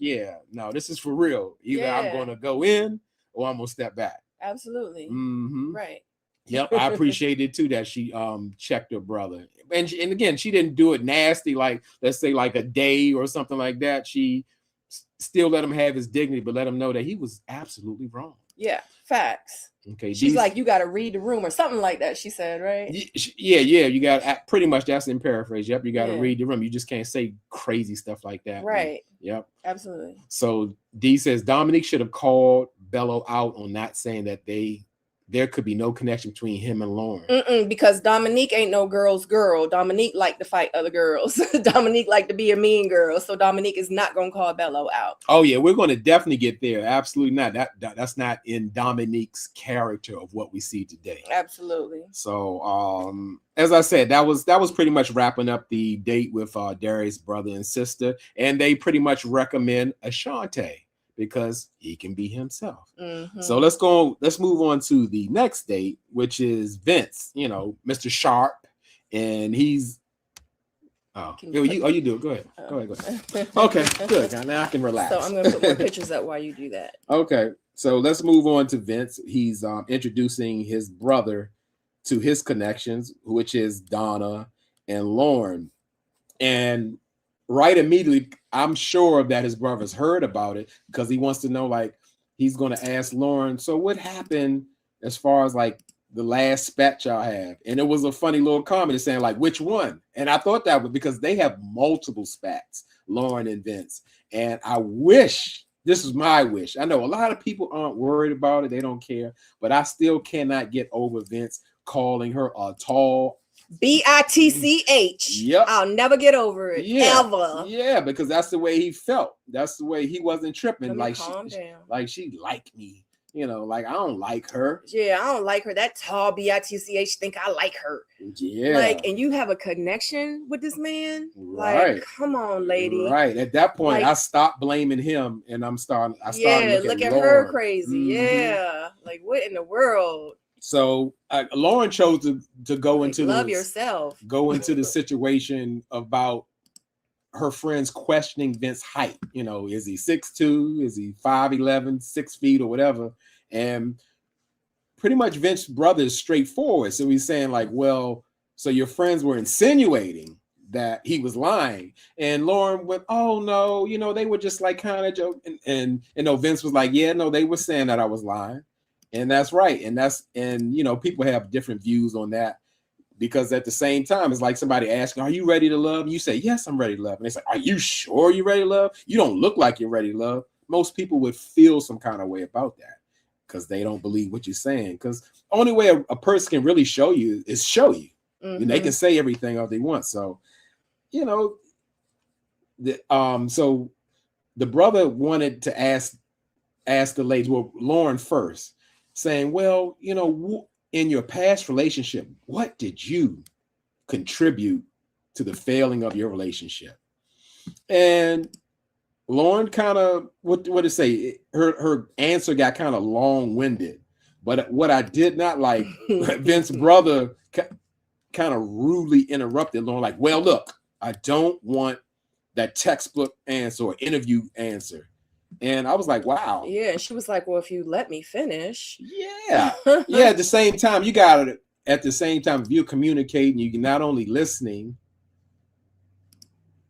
no, this is for real. Either I'm gonna go in or I'm gonna step back. Absolutely. Mm-hmm. Right. Yep, I appreciated too that she checked her brother, and again, she didn't do it nasty, like let's say like a day or something like that. She still let him have his dignity, but let him know that he was absolutely wrong. Yeah, facts. Okay, she's like, you got to read the room or something like that. She said, right? Yeah. You got pretty much. That's in paraphrase. Yep, you got to read the room. You just can't say crazy stuff like that. Right. Yep. Absolutely. So D says Dominique should have called Bello out on not saying that there could be no connection between him and Lauren. Because Dominique ain't no girl's girl. Dominique like to fight other girls. Dominique like to be a mean girl. So Dominique is not going to call Bello out. Oh, yeah. We're going to definitely get there. Absolutely not. That's not in Dominique's character of what we see today. Absolutely. So, as I said, that was pretty much wrapping up the date with Darius' brother and sister. And they pretty much recommend Ashante, because he can be himself. Mm-hmm. So let's move on to the next date, which is Vince, Mr. Sharp. And he's you do it. Go ahead. Go ahead. Okay, good. Now I can relax. So I'm gonna put more pictures up while you do that. Okay. So let's move on to Vince. He's introducing his brother to his connections, which is Donna and Lauren. And right immediately, I'm sure that his brother's heard about it because he wants to know, like, he's going to ask Lauren, so what happened as far as like the last spat y'all have. And it was a funny little comment saying like, which one? And I thought that was because they have multiple spats, Lauren and Vince. And I wish, this is my wish. I know a lot of people aren't worried about it. They don't care, but I still cannot get over Vince calling her a tall bitch. Yep. I'll never get over it. Ever. Yeah, because that's the way he felt. That's the way he wasn't tripping. Like she liked me. You know, like I don't like her. Yeah, I don't like her. That tall bitch think I like her. Yeah. Like, and you have a connection with this man? Right. Like, come on, lady. Right. At that point, like, I stopped blaming him and I started look at her crazy. Mm-hmm. Yeah. Like, what in the world? So Lauren chose to go into love yourself. Go into the situation about her friends questioning Vince's height. You know, is he 6'2"? Is he 5'11", 6 feet or whatever? And pretty much Vince's brother is straightforward. So he's saying like, well, so your friends were insinuating that he was lying. And Lauren went, oh no, you know, they were just like kind of joking. And you know, Vince was like, yeah, no, they were saying that I was lying. And that's right. And you know, people have different views on that. Because at the same time, it's like somebody asking, are you ready to love? And you say, yes, I'm ready to love. And they say, are you sure you're ready to love? You don't look like you're ready to love. Most people would feel some kind of way about that because they don't believe what you're saying. Because the only way a person can really show you is show you. Mm-hmm. And they can say everything else they want. So, you know, so the brother wanted to ask the ladies, well, Lauren first, saying, well, you know, in your past relationship, what did you contribute to the failing of your relationship? And Lauren kind of, what did it say? Her answer got kind of long-winded. But what I did not like, Vince's brother kind of rudely interrupted Lauren, like, well, look, I don't want that textbook answer or interview answer. And I was like, wow. Yeah. And she was like, well, if you let me finish. Yeah. Yeah. At the same time, you got it. At the same time, if you're communicating, you're not only listening,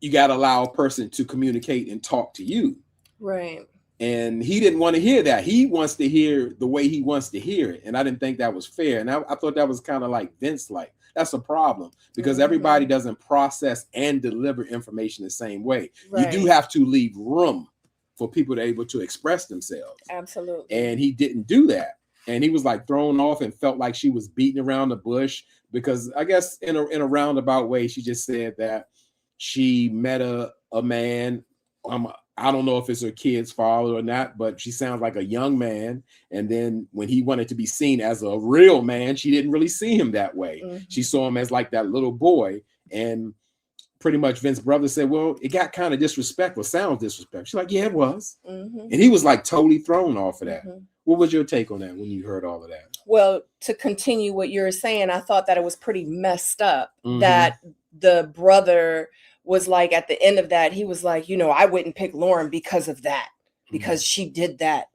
you got to allow a person to communicate and talk to you. Right. And he didn't want to hear that. He wants to hear the way he wants to hear it. And I didn't think that was fair. And I thought that was kind of like Vince-like. That's a problem because everybody doesn't process and deliver information the same way. Right. You do have to leave room for people to be able to express themselves. Absolutely. And he didn't do that. And he was like thrown off and felt like she was beating around the bush because I guess in a roundabout way, she just said that she met a man. I don't know if it's her kid's father or not, but she sounds like a young man. And then when he wanted to be seen as a real man, she didn't really see him that way. Mm-hmm. She saw him as like that little boy. And pretty much Vince's brother said, well, it got kind of disrespectful, sounds disrespectful. She's like, yeah, it was. Mm-hmm. And he was like totally thrown off of that. Mm-hmm. What was your take on that when you heard all of that? Well, to continue what you're saying, I thought that it was pretty messed up that the brother was like, at the end of that, he was like, you know, I wouldn't pick Lauren because of that, because she did that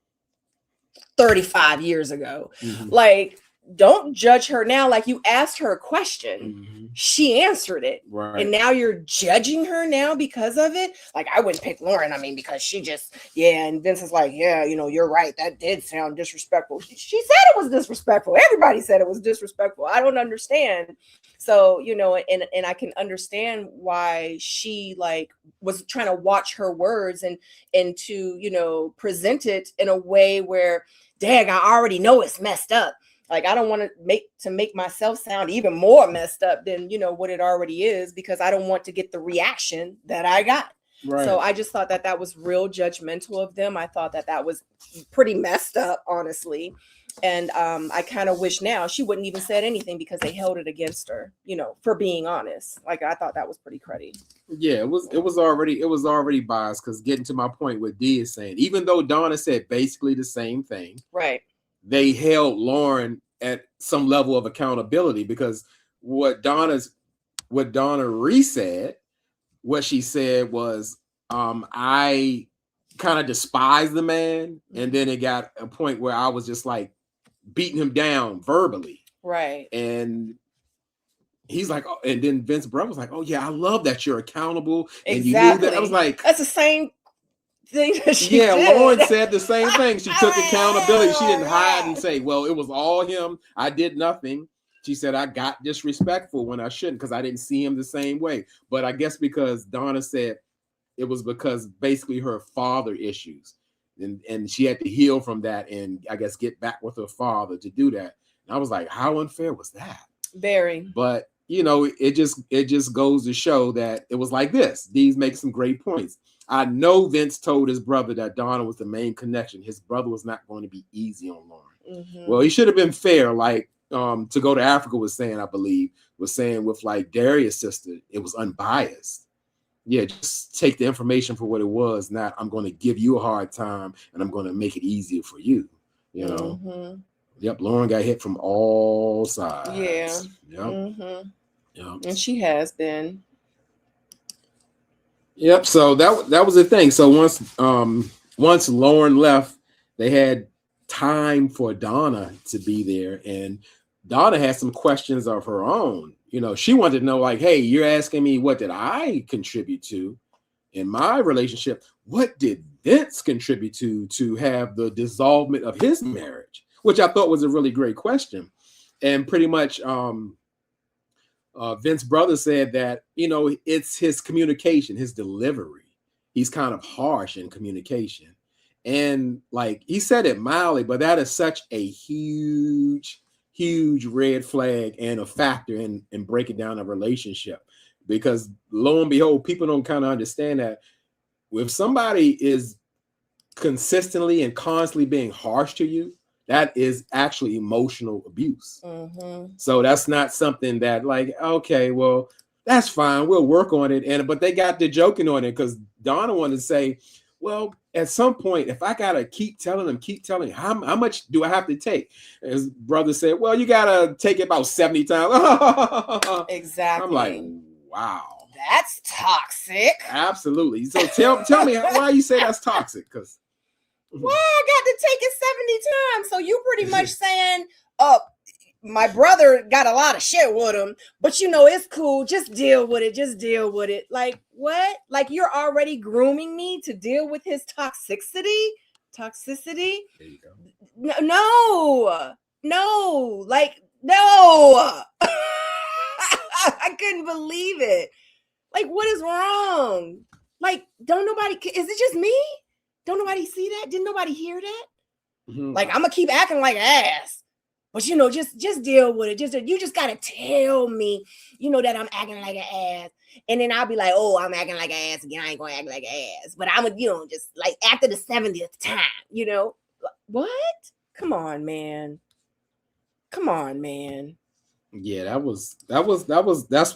35 years ago. Like, don't judge her now. Like, you asked her a question. She answered it. Right. And now you're judging her now because of it. Like, I wouldn't pick Lauren. I mean, because she just, yeah. And Vince is like, yeah, you know, you're right. That did sound disrespectful. She said it was disrespectful. Everybody said it was disrespectful. I don't understand. So, you know, and I can understand why she like was trying to watch her words and to, you know, present it in a way where, dang, I already know it's messed up. Like, I don't want to make myself sound even more messed up than, you know, what it already is, because I don't want to get the reaction that I got. Right. So I just thought that was real judgmental of them. I thought that was pretty messed up, honestly. And I kind of wish now she wouldn't even said anything because they held it against her, you know, for being honest. Like, I thought that was pretty cruddy. Yeah, it was already biased, because getting to my point, what Dee is saying, even though Donna said basically the same thing. Right. They held Lauren at some level of accountability, because what Donna said, what she said was, I kind of despise the man. And then it got a point where I was just like beating him down verbally. Right. And he's like, oh, and then Vince Brown was like, oh yeah, I love that you're accountable. And you knew that. I was like, that's the same thing that she did. Lauren said the same thing. She took accountability. She didn't hide and say, well, it was all him. I did nothing. She said, I got disrespectful when I shouldn't because I didn't see him the same way. But I guess because Donna said it was because basically her father issues. And she had to heal from that and I guess get back with her father to do that. And I was like, how unfair was that? Very. But it just goes to show that it was like this. These make some great points. I know Vince told his brother that Donna was the main connection. His brother was not going to be easy on Lauren. Mm-hmm. Well, he should have been fair, like To Go to Africa was saying, I believe, was saying with like Darius' sister, it was unbiased. Yeah, just take the information for what it was. Not I'm going to give you a hard time and I'm going to make it easier for you. Mm-hmm. Yep, Lauren got hit from all sides. Yeah. Yep. Mm-hmm. Yep. And she has been. Yep. So that was the thing. So once Lauren left, they had time for Donna to be there, and Donna had some questions of her own. She wanted to know, like, hey, you're asking me what did I contribute to in my relationship? What did Vince contribute to have the dissolvement of his marriage? Which I thought was a really great question. And pretty much Vince's brother said that, it's his communication, his delivery. He's kind of harsh in communication. And like he said it mildly, but that is such a huge red flag and a factor in breaking down a relationship. Because lo and behold, people don't kind of understand that if somebody is consistently and constantly being harsh to you, that is actually emotional abuse. Mm-hmm. So that's not something that like, okay, well, that's fine. We'll work on it. But they got the joking on it because Donna wanted to say, well, at some point, if I got to keep telling him, how much do I have to take? His brother said, well, you got to take it about 70 times. Exactly. I'm like, wow. That's toxic. Absolutely. So tell me why you say that's toxic. Because well, I got to take it 70 times. So you pretty much saying, my brother got a lot of shit with him, but it's cool. Just deal with it. Like, what? Like, you're already grooming me to deal with his toxicity? There you go. No. Like, no. I couldn't believe it. Like, what is wrong? Like, is it just me? Don't nobody see that? Didn't nobody hear that? Mm-hmm. Like, I'm gonna keep acting like ass, but just deal with it. You just gotta tell me, that I'm acting like an ass, and then I'll be like, oh, I'm acting like an ass again. I ain't gonna act like an ass, but I'm just like after the 70th time, what? Come on, man. Yeah, that's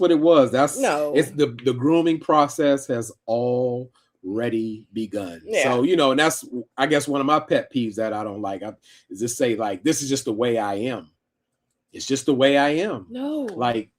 what it was. It's the grooming process has already begun. Yeah. So, and that's, I guess, one of my pet peeves that I don't like is just say like, this is just the way I am. It's just the way I am. No. Like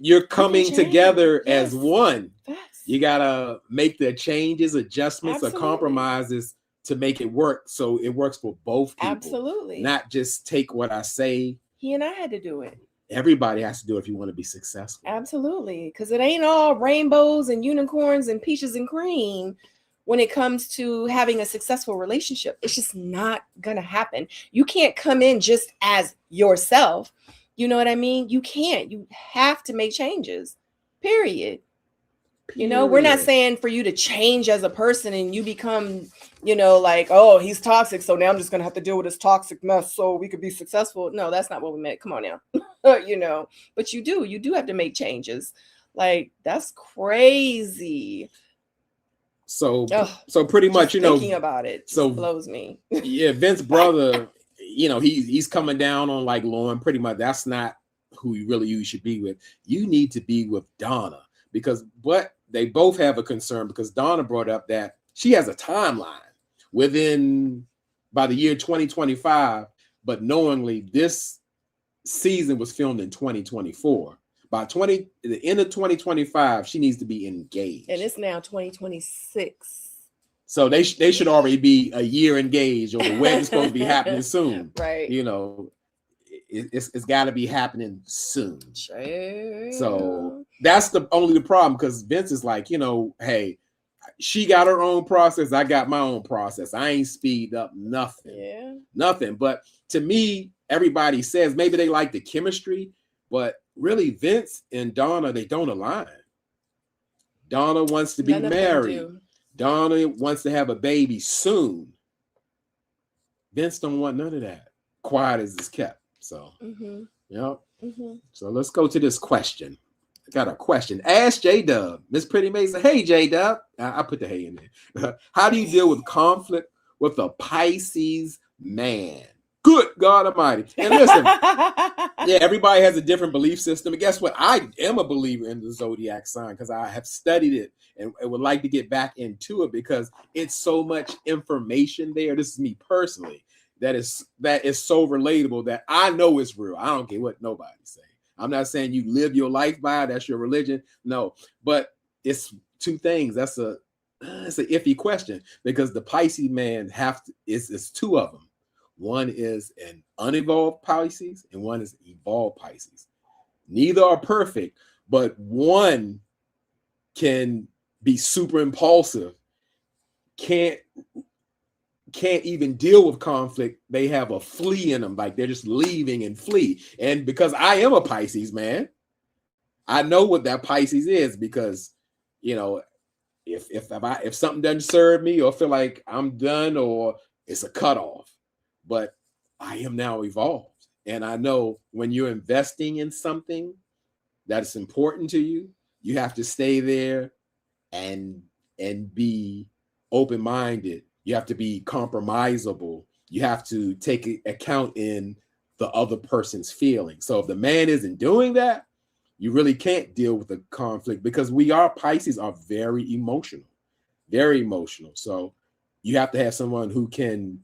you're coming together as one. Yes. You got to make the changes, adjustments, Absolutely. or compromises to make it work. So it works for both people. Absolutely. Not just take what I say. He and I had to do it. Everybody has to do it if you want to be successful. Absolutely. Because it ain't all rainbows and unicorns and peaches and cream when it comes to having a successful relationship. It's just not going to happen. You can't come in just as yourself. You know what I mean? You can't. You have to make changes. Period. We're not saying for you to change as a person and you become, like, oh, he's toxic, so now I'm just going to have to deal with this toxic mess so we could be successful. No, that's not what we meant. Come on now. But you do have to make changes. Like, that's crazy. So pretty much, thinking about it so blows me. Yeah, Vince's brother, he's coming down on like Lauren. Pretty much, that's not who you should be with. You need to be with Donna but they both have a concern because Donna brought up that she has a timeline by the year 2025, but knowingly this season was filmed in 2024. By the end of 2025, she needs to be engaged. And it's now 2026. So they should already be a year engaged, or the wedding's supposed to be happening soon. Right. It's got to be happening soon. Sure. So that's the problem because Vince is like, hey, she got her own process. I got my own process. I ain't speed up nothing. Yeah. Nothing. But to me, everybody says maybe they like the chemistry, but really Vince and Donna, they don't align. Donna wants to be married. Donna wants to have a baby soon. Vince don't want none of that. Quiet as it's kept. So, So let's go to this question. I got a question. Ask J-Dub. Miss Pretty Mason. Hey, J-Dub. I put the hey in there. How do you deal with conflict with a Pisces man? Good God Almighty. And listen, yeah, everybody has a different belief system. And guess what? I am a believer in the zodiac sign because I have studied it and I would like to get back into it because it's so much information there. This is me personally. That is so relatable that I know it's real. I don't care what nobody say. I'm not saying you live your life by it, that's your religion. No, but it's two things. It's an iffy question because the Pisces man it's two of them. One is an unevolved Pisces and one is evolved Pisces. Neither are perfect, but one can be super impulsive, can't even deal with conflict. They have a flee in them, like they're just leaving and flee. And because I am a Pisces man, I know what that Pisces is because, if something doesn't serve me or feel like I'm done or it's a cutoff, but I am now evolved. And I know when you're investing in something that's important to you, you have to stay there and be open-minded. You have to be compromisable. You have to take account in the other person's feelings. So if the man isn't doing that, you really can't deal with the conflict because Pisces are very emotional. So you have to have someone who can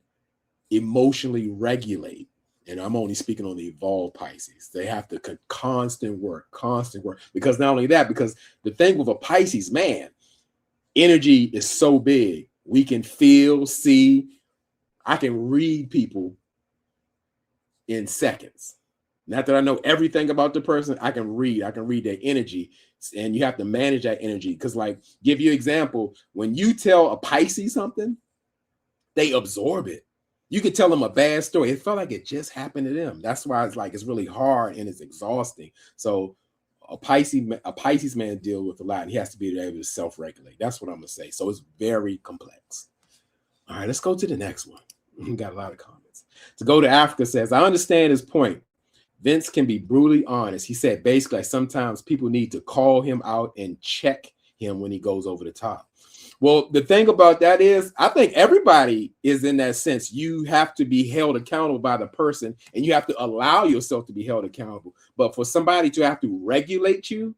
emotionally regulate. And I'm only speaking on the evolved Pisces. They have to constant work. Because not only that, because the thing with a Pisces man, energy is so big. We can feel, see. I can read people in seconds. Not that I know everything about the person. I can read their energy. And you have to manage that energy. Because give you an example. When you tell a Pisces something, they absorb it. You could tell them a bad story. It felt like it just happened to them. That's why it's really hard and it's exhausting. So a Pisces man deals with a lot. And he has to be able to self-regulate. That's what I'm gonna say. So it's very complex. All right, let's go to the next one. We got a lot of comments. To go to Africa says, I understand his point. Vince can be brutally honest. He said basically sometimes people need to call him out and check him when he goes over the top. Well, the thing about that is, I think everybody is in that sense. You have to be held accountable by the person, and you have to allow yourself to be held accountable. But for somebody to have to regulate you,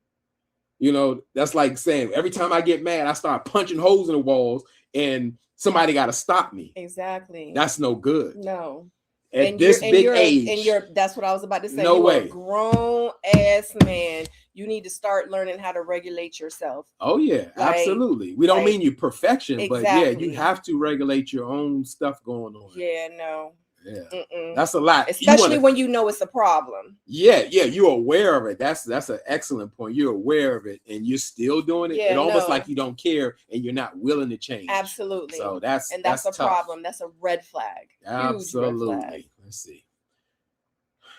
that's like saying every time I get mad, I start punching holes in the walls, and somebody got to stop me. Exactly. That's no good. No. At this big age. And that's what I was about to say. No way. A grown ass man. You need to start learning how to regulate yourself. Oh, yeah, absolutely. We don't mean you perfection, exactly. But yeah, you have to regulate your own stuff going on. Yeah, no. Yeah. That's a lot. Especially when you know it's a problem. Yeah, you're aware of it. That's an excellent point. You're aware of it and you're still doing it. It's almost like you don't care and you're not willing to change. Absolutely. So that's a tough. problem. That's a red flag. Absolutely. Red flag. Let's see.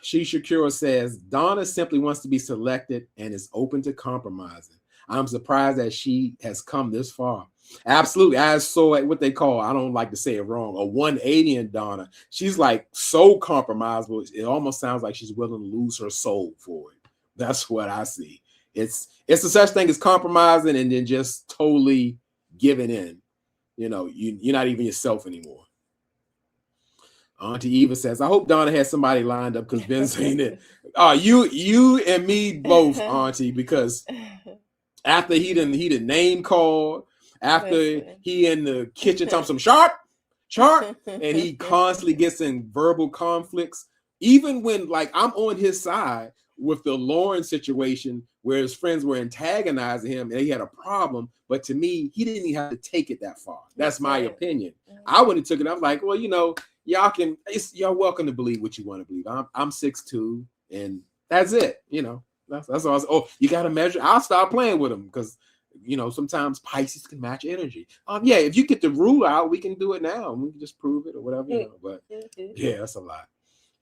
She Shakira says, Donna simply wants to be selected and is open to compromising. I'm surprised that she has come this far. Absolutely. I saw what they call, I don't like to say it wrong, a 180 in Donna. She's so compromisable. It almost sounds like she's willing to lose her soul for it. That's what I see. It's a such thing as compromising and then just totally giving in. You're not even yourself anymore. Auntie Eva says, I hope Donna has somebody lined up because Vince ain't it. Oh, you and me both, Auntie, because after he done name called, after he in the kitchen talking some sharp, and he constantly gets in verbal conflicts, even when I'm on his side with the Lauren situation where his friends were antagonizing him and he had a problem, but to me, he didn't even have to take it that far. That's my opinion. I wouldn't have took it. I'm like, well, y'all welcome to believe what you want to believe. I'm 6'2", and that's it. That's all. You got to measure. I'll start playing with him because sometimes Pisces can match energy. Yeah, if you get the rule out, we can do it now. We can just prove it or whatever, but yeah, that's a lot.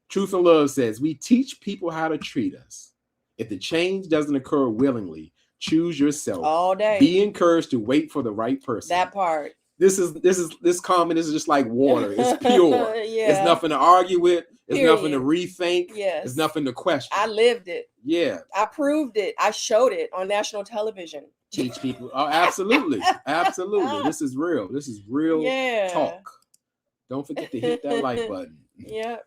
Truth and Love says, we teach people how to treat us. If the change doesn't occur willingly, choose yourself. All day. Be encouraged to wait for the right person. That part. This comment is just like water. It's pure. Yeah. It's nothing to argue with. It's Period. nothing to rethink. Yes. It's nothing to question. I lived it. Yeah. I proved it. I showed it on national television. Teach people. Oh, absolutely. Absolutely. This is real. This is real talk. Don't forget to hit that like button. Yeah.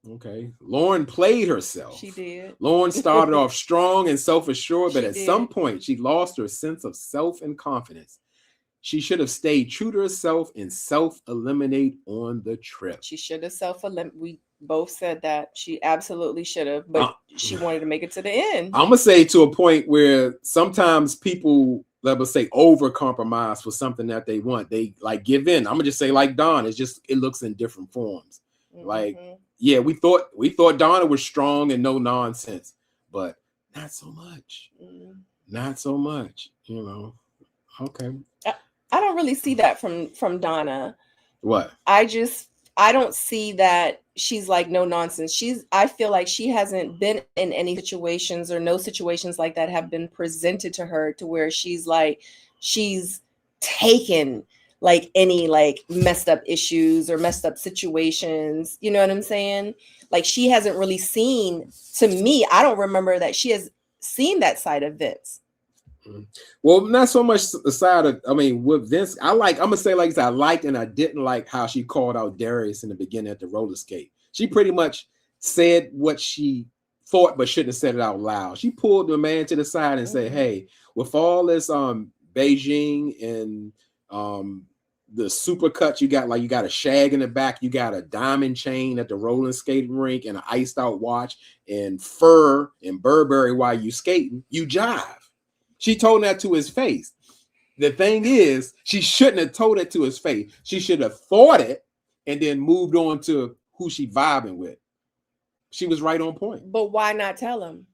Okay. Lauren played herself. She did. Lauren started off strong and self-assured, but at did. some point she lost her sense of self and confidence. She should have stayed true to herself and self-eliminate on the trip. She should have self-eliminated. We both said that. She absolutely should have, but she wanted to make it to the end. I'm going to say to a point where sometimes people, let us say, over-compromise for something that they want. They like give in. I'm going to just say like Dawn. It looks in different forms. Mm-hmm. Like, yeah, we thought Donna was strong and no nonsense, but not so much. Not so much, Okay. I don't really see that from Donna. What? I don't see that she's like no nonsense. I feel like she hasn't been in any situations or no situations like that have been presented to her to where she's taken like any like messed up issues or messed up situations. You know what I'm saying? Like she hasn't really seen, to me, I don't remember that she has seen that side of Vince. Well, not so much the side of, with Vince, I'm gonna say like this, I liked and I didn't like how she called out Darius in the beginning at the roller skate. She pretty much said what she thought but shouldn't have said it out loud. She pulled the man to the side and said, hey, with all this Beijing and the super cuts, you got a shag in the back, you got a diamond chain at the roller skating rink and an iced out watch and fur and Burberry while you skating, you jive. She told that to his face. The thing is, she shouldn't have told it to his face. She should have thought it and then moved on to who she vibing with. She was right on point. But why not tell him?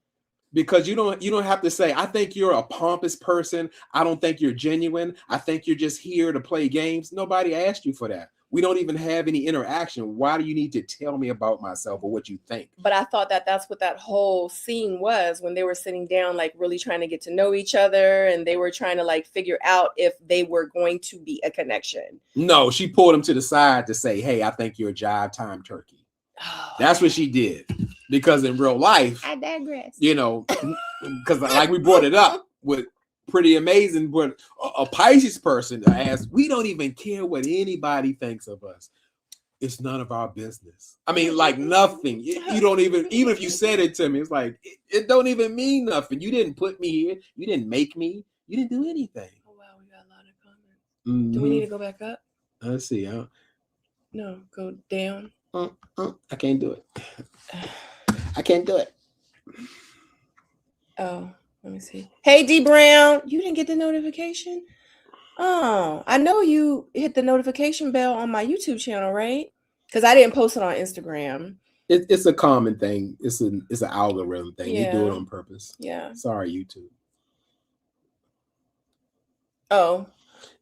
Because you don't have to say, I think you're a pompous person. I don't think you're genuine. I think you're just here to play games. Nobody asked you for that. We don't even have any interaction. Why do you need to tell me about myself or what you think? But I thought that that's what that whole scene was, when they were sitting down, like really trying to get to know each other. And they were trying to like figure out if they were going to be a connection. No, she pulled him to the side to say, hey, I think you're a jive time turkey. Oh, that's what she did. Because in real life, I digress. Because like we brought it up with Pretty Amazing, but a Pisces person asked, we don't even care what anybody thinks of us. It's none of our business. Like nothing. You don't even if you said it to me, it's like, it don't even mean nothing. You didn't put me here. You didn't make me. You didn't do anything. Oh, wow. We got a lot of comments. Mm-hmm. Do we need to go back up? Let's see. No, go down. I can't do it. I can't do it. Oh. Let me see. Hey, D Brown, you didn't get the notification? Oh, I know you hit the notification bell on my YouTube channel, right? Because I didn't post it on Instagram. It's a common thing. It's an algorithm thing. Yeah. They do it on purpose. Yeah. Sorry, YouTube. Oh.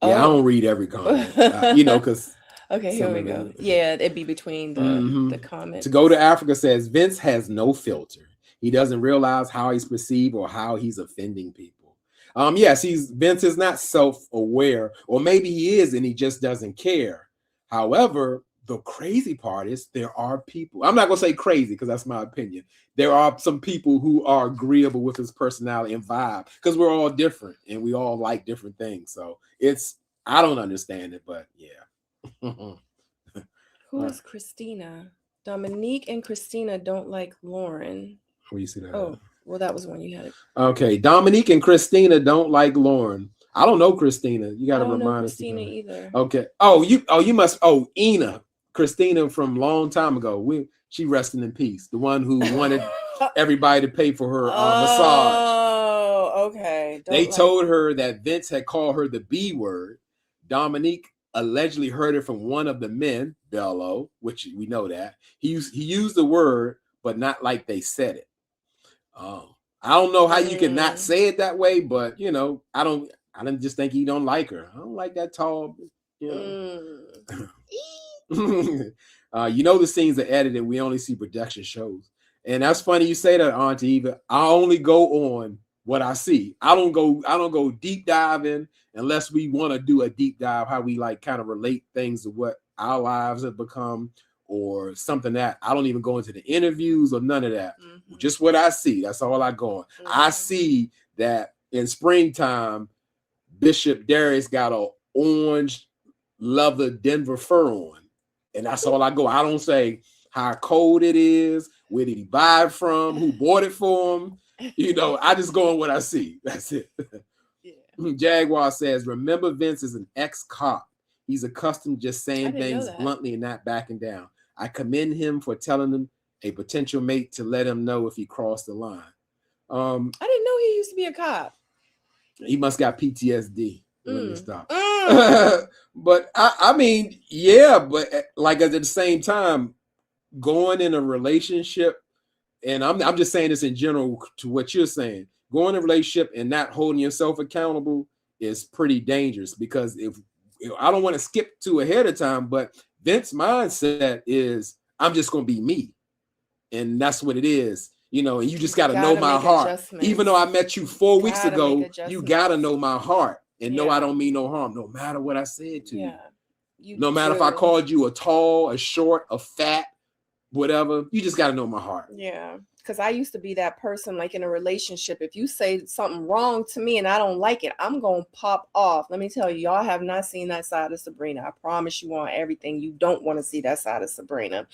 Yeah, I don't read every comment. Because. Okay, here we go. Yeah, it'd be between the comments. To Go to Africa says Vince has no filter. He doesn't realize how he's perceived or how he's offending people. Yes, Vince is not self-aware, or maybe he is and he just doesn't care. However, the crazy part is there are people, I'm not going to say crazy because that's my opinion. There are some people who are agreeable with his personality and vibe because we're all different and we all like different things. So I don't understand it, but yeah. Who is Christina? Dominique and Christina don't like Lauren. Where you see that? Oh, well, that was when you had it. Okay, Dominique and Christina don't like Lauren. I don't know Christina. You got to remind us. Christina either. Okay. You must. Oh, Ina, Christina from long time ago. She resting in peace. The one who wanted everybody to pay for her massage. Oh, okay. They told her that Vince had called her the B word. Dominique allegedly heard it from one of the men, Bello, which we know that he used the word, but not like they said it. Oh, I don't know how you can not say it that way, but you know, I don't just think he don't like her. I don't like that tall, you know. You know, the scenes are edited. We only see production shows. And that's funny you say that, Auntie Eva. I only go on what I see. I don't go deep diving unless we want to do a deep dive, how we like kind of relate things to what our lives have become or something that I don't even go into the interviews or none of that. Just what I see. That's all I go on. I see that in springtime, Bishop Darius got a orange leather Denver fur on. And that's all I go. I don't say how cold it is, where did he buy it from, who bought it for him. You know, I just go on what I see. That's it. Yeah. Jaguar says, remember Vince is an ex-cop. He's accustomed to just saying things bluntly and not backing down. I commend him for telling him a potential mate to let him know if he crossed the line. I didn't know he used to be a cop. He must got PTSD. Let me stop. But I mean, yeah, but like at the same time, going in a relationship, and I'm just saying this in general to what you're saying, going in a relationship and not holding yourself accountable is pretty dangerous, because if I don't want to skip to ahead of time, but Vince's mindset is I'm just going to be me. And that's what it is. You know, and you just got to know my heart. Even though I met you 4 weeks ago, you got to know my heart and know I don't mean no harm, no matter what I said to you. No matter if I called you a tall, a short, a fat, whatever, you just got to know my heart. Yeah. Because I used to be that person, like in a relationship, if you say something wrong to me and I don't like it, I'm going to pop off. Let me tell you, y'all have not seen that side of Sabrina. I promise you on everything. You don't want to see that side of Sabrina.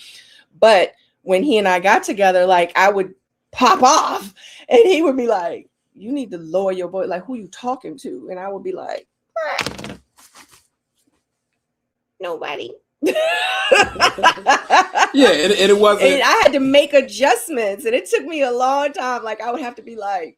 But when he and I got together, like I would pop off and he would be like, you need to lower your voice. Like, who you talking to? And I would be like, nobody. Yeah, and it wasn't. And I had to make adjustments, and it took me a long time. Like I would have to be like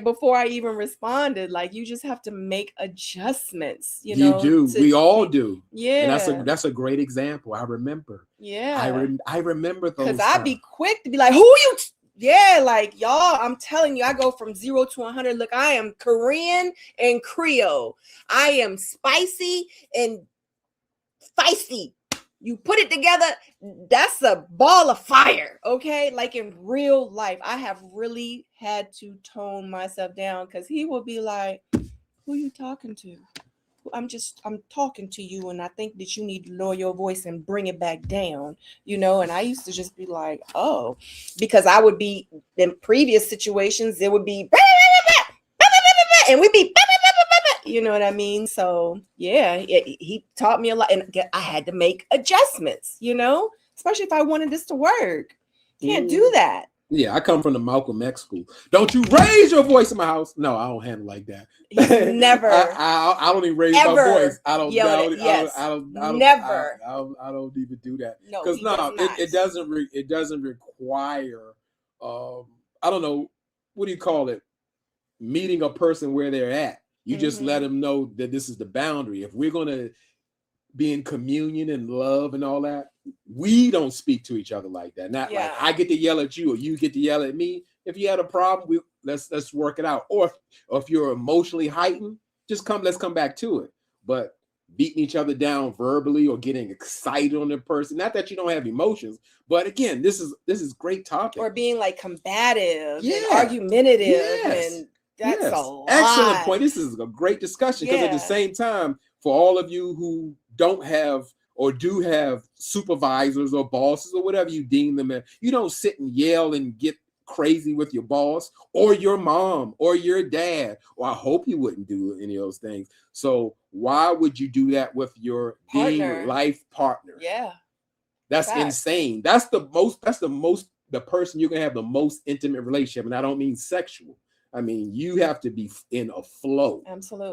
before I even responded, like you just have to make adjustments. You know, you do. We all do. Yeah, and that's a great example. I remember. Yeah, I remember those. Because I'd be quick to be like, who you? Yeah, like y'all, I'm telling you, I go from 0 to 100. Look, I am Korean and Creole. I am spicy and feisty. You put it together, that's a ball of fire. Okay, like in real life, I have really had to tone myself down, because he will be like, who you talking to? I'm talking to you, and I think that you need to lower your voice and bring it back down, you know. And I used to just be like, oh, because I would be in previous situations, it would be and we'd be, you know what I mean? So yeah, he taught me a lot, and I had to make adjustments, you know, especially if I wanted this to work. Can't do that. Yeah, I come from the Malcolm X school. Don't you raise your voice in my house? No, I don't handle like that. Never. I don't even raise my voice. I don't even do that. No, because it doesn't require. I don't know, what do you call it? Meeting a person where they're at. You just let them know that this is the boundary. If we're going to be in communion and love and all that, we don't speak to each other like that. Not like I get to yell at you or you get to yell at me. If you had a problem, let's work it out. Or if you're emotionally heightened, let's come back to it. But beating each other down verbally or getting excited on the person, not that you don't have emotions, but again, this is great topic. Or being like combative and argumentative and that's a lot. Excellent point. This is a great discussion, because at the same time, for all of you who don't have or do have supervisors or bosses or whatever you deem them as, you don't sit and yell and get crazy with your boss or your mom or your dad, or I hope you wouldn't do any of those things. So why would you do that with your life partner? Yeah. That's insane. That's the person you're going to have the most intimate relationship. And I don't mean sexual. I mean, you have to be in a flow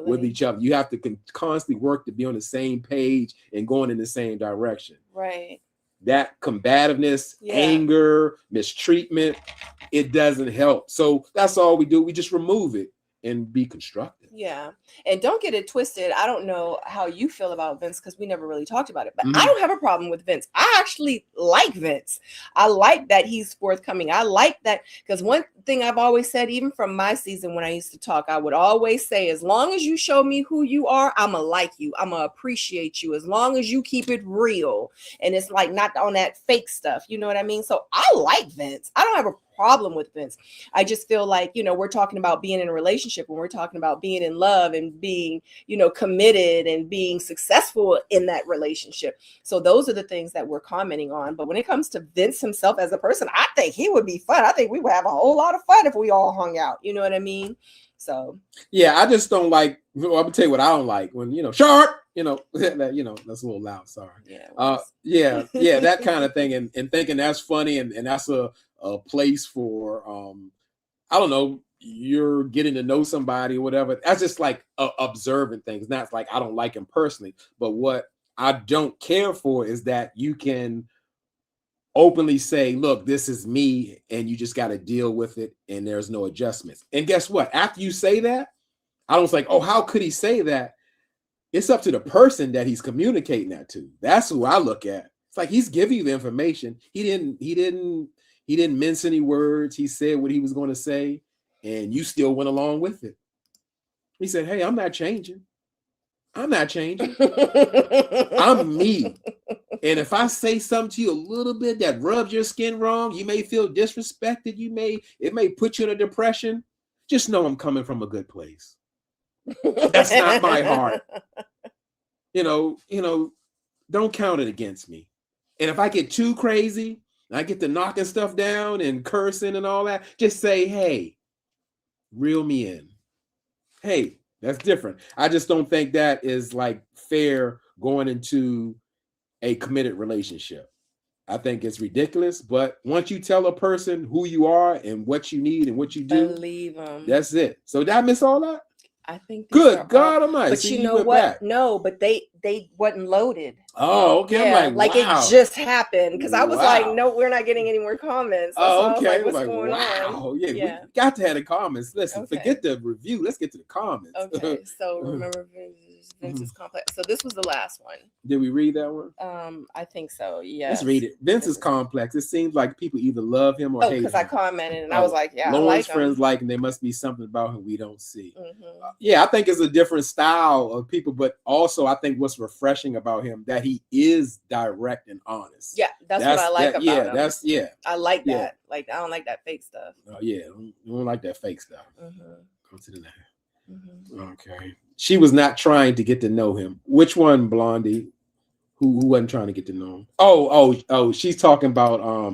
with each other. You have to constantly work to be on the same page and going in the same direction. Right. That combativeness, anger, mistreatment, it doesn't help. So that's all we do. We just remove it and be constructive. Yeah. And don't get it twisted. I don't know how you feel about Vince because we never really talked about it, but I don't have a problem with Vince. I actually like Vince. I like that he's forthcoming. I like that because one thing I've always said, even from my season when I used to talk, I would always say, as long as you show me who you are, I'm going to like you. I'm going to appreciate you as long as you keep it real. And it's like not on that fake stuff. You know what I mean? So I like Vince. I don't have a problem with Vince. I just feel like, we're talking about being in a relationship, and we're talking about being in love and being, committed and being successful in that relationship. So those are the things that we're commenting on. But when it comes to Vince himself as a person, I think he would be fun. I think we would have a whole lot of fun if we all hung out. You know what I mean? So yeah, I just don't like. Well, I'm gonna tell you what I don't like when sharp. That's a little loud. Sorry. Yeah. That kind of thing, and thinking that's funny, and that's a place for I don't know, you're getting to know somebody or whatever. That's just like observing things. Not like I don't like him personally, but what I don't care for is that you can openly say, look, this is me, and you just got to deal with it, and there's no adjustments. And guess what? After you say that, I don't think, oh, how could he say that? It's up to the person that he's communicating that to. That's who I look at. It's like he's giving you the information. He didn't mince any words. He said what he was going to say, and you still went along with it. He said, hey, I'm not changing. I'm me. And if I say something to you a little bit that rubs your skin wrong, you may feel disrespected. It may put you in a depression. Just know I'm coming from a good place. That's not my heart. Don't count it against me. And if I get too crazy, I get to knocking stuff down and cursing and all that, just say, hey, reel me in. Hey, that's different. I just don't think that is like fair going into a committed relationship. I think it's ridiculous, but once you tell a person who you are and what you need and what you do, believe them. That's it. So did I miss all that? I think good God Almighty. But you know what? Back. No, but they wasn't loaded. Oh, okay. Yeah, I'm like wow. It just happened because I was like, no, we're not getting any more comments. Oh, okay. So what's going wow. on? Yeah, we got to have the comments. Listen, forget the review. Let's get to the comments. Okay. So remember Vince's complex. So this was the last one. Did we read that one? I think so. Yeah. Let's read it. Vince's complex. It seems like people either love him or hate him. Because I commented and I was like, yeah, Lauren's I like friends him. like him. There must be something about him we don't see. Yeah, I think it's a different style of people, but also I think what's refreshing about him that he is direct and honest. Yeah, that's what I like about him. I like that. Like I don't like that fake stuff. Oh yeah, you don't like that fake stuff. Go to the next. Okay. She was not trying to get to know him. Which one, Blondie? Who wasn't trying to get to know him? Oh, she's talking about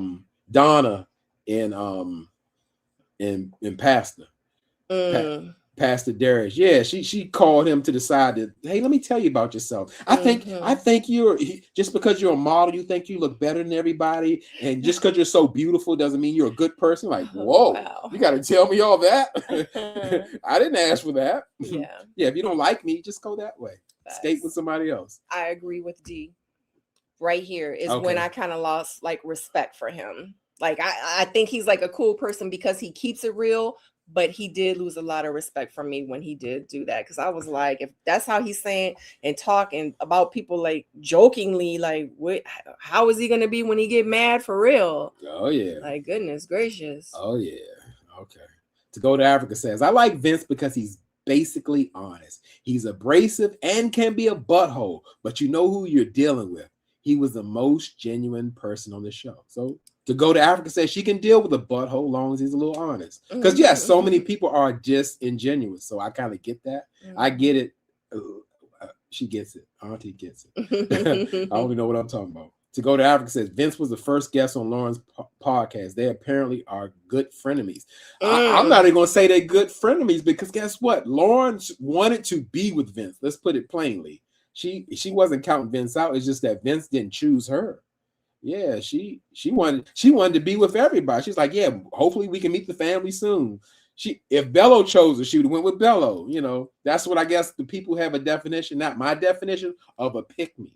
Donna in Pastor. Pastor Darius. Yeah, she called him to the side to, hey, let me tell you about yourself. I think you're just because you're a model, you think you look better than everybody, and just because you're so beautiful doesn't mean you're a good person. Like, whoa, wow. You got to tell me all that. I didn't ask for that. Yeah, if you don't like me, just go that way. Skate with somebody else. I agree with D. Right here is when I kind of lost like respect for him. Like I think he's like a cool person because he keeps it real. But he did lose a lot of respect from me when he did do that. Because I was like, if that's how he's saying and talking about people like jokingly, like, how is he going to be when he get mad for real? Oh, yeah. Like, goodness gracious. Oh, yeah. Okay. To Go to Africa says, I like Vince because he's basically honest. He's abrasive and can be a butthole, but you know who you're dealing with. He was the most genuine person on the show. So To Go to Africa says she can deal with a butthole as long as he's a little honest. Because yes, so many people are disingenuous. So I kind of get that. I get it. She gets it. Auntie gets it. I don't even know what I'm talking about. To Go to Africa says Vince was the first guest on Lauren's podcast. They apparently are good frenemies. I'm not even going to say they're good frenemies because guess what? Lauren wanted to be with Vince. Let's put it plainly. She wasn't counting Vince out. It's just that Vince didn't choose her. Yeah, she wanted to be with everybody. She's like, yeah, hopefully we can meet the family soon. If Bello chose her, she would have went with Bello. You know, that's what I guess the people have a definition, not my definition, of a pick-me.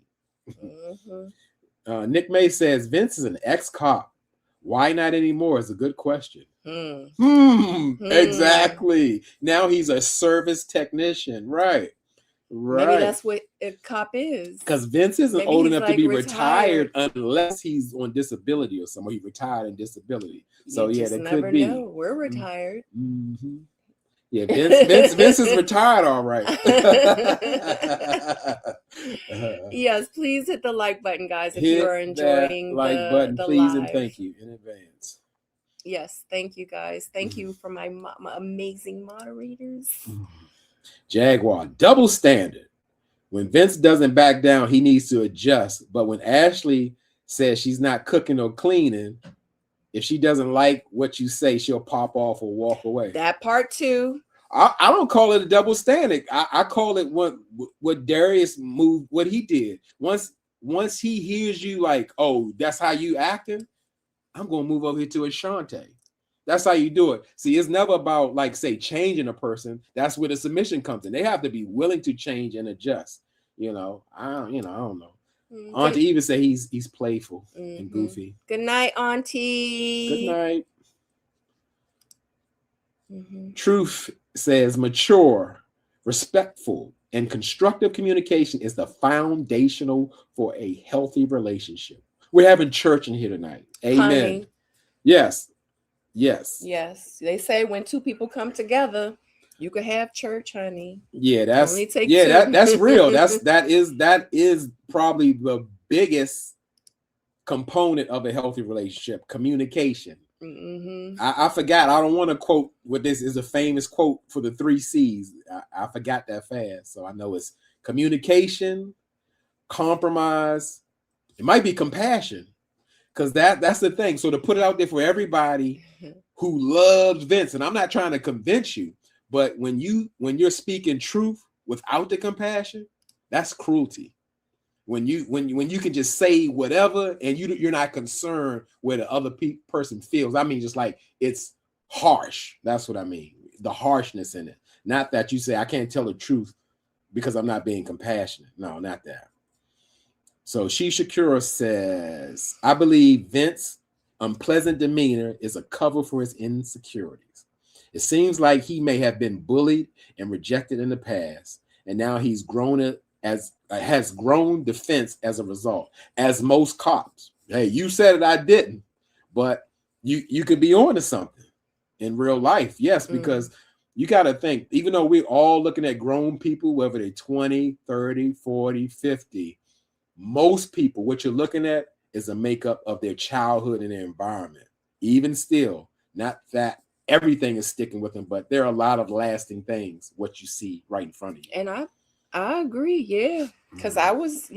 Nick May says Vince is an ex-cop. Why not anymore is a good question. Exactly. Now he's a service technician. Right. Maybe that's what a cop is. Because Vince isn't Maybe old he's, enough to be retired unless he's on disability or somewhere. He retired in disability. So you yeah, just that never could be. know. We're retired. Mm-hmm. Yeah, Vince is retired, all right. Yes, please hit the like button, guys, if you are enjoying that like button, please, live. and thank you in advance. Yes, thank you, guys. Thank you for my amazing moderators. Jaguar, double standard. When Vince doesn't back down, he needs to adjust. But when Ashley says she's not cooking or cleaning, if she doesn't like what you say, she'll pop off or walk away. That part too. I don't call it a double standard. I call it what Darius moved, what he did. Once he hears you like, oh, that's how you acting, I'm gonna move over here to Ashante. That's how you do it. See, it's never about like say changing a person. That's where the submission comes in. They have to be willing to change and adjust. I don't know. Auntie even say he's playful and goofy. Good night, Auntie. Good night. Truth says mature, respectful, and constructive communication is the foundational for a healthy relationship. We're having church in here tonight. Amen. Honey. Yes. They say when two people come together, you could have church, honey. Yeah, that's real. that is probably the biggest component of a healthy relationship, communication. I forgot. I don't want to quote what this is a famous quote for the 3 C's. I forgot that fast. So I know it's communication, compromise. It might be compassion. Because that's the thing. So to put it out there for everybody who loves Vince, and I'm not trying to convince you, but when you're speaking truth without the compassion, that's cruelty. When you can just say whatever and you're not concerned where the other person feels. I mean, just like it's harsh. That's what I mean. The harshness in it. Not that you say I can't tell the truth because I'm not being compassionate. No, not that. So Shakura says, I believe Vince's unpleasant demeanor is a cover for his insecurities. It seems like he may have been bullied and rejected in the past, and now he's has grown defense as a result, as most cops. Hey, you said it, I didn't, but you could be on to something in real life. Yes, because you got to think, even though we're all looking at grown people, whether they're 20, 30, 40, 50, most people, what you're looking at is a makeup of their childhood and their environment. Even still, not that everything is sticking with them, but there are a lot of lasting things, what you see right in front of you. And I agree, yeah. Because I was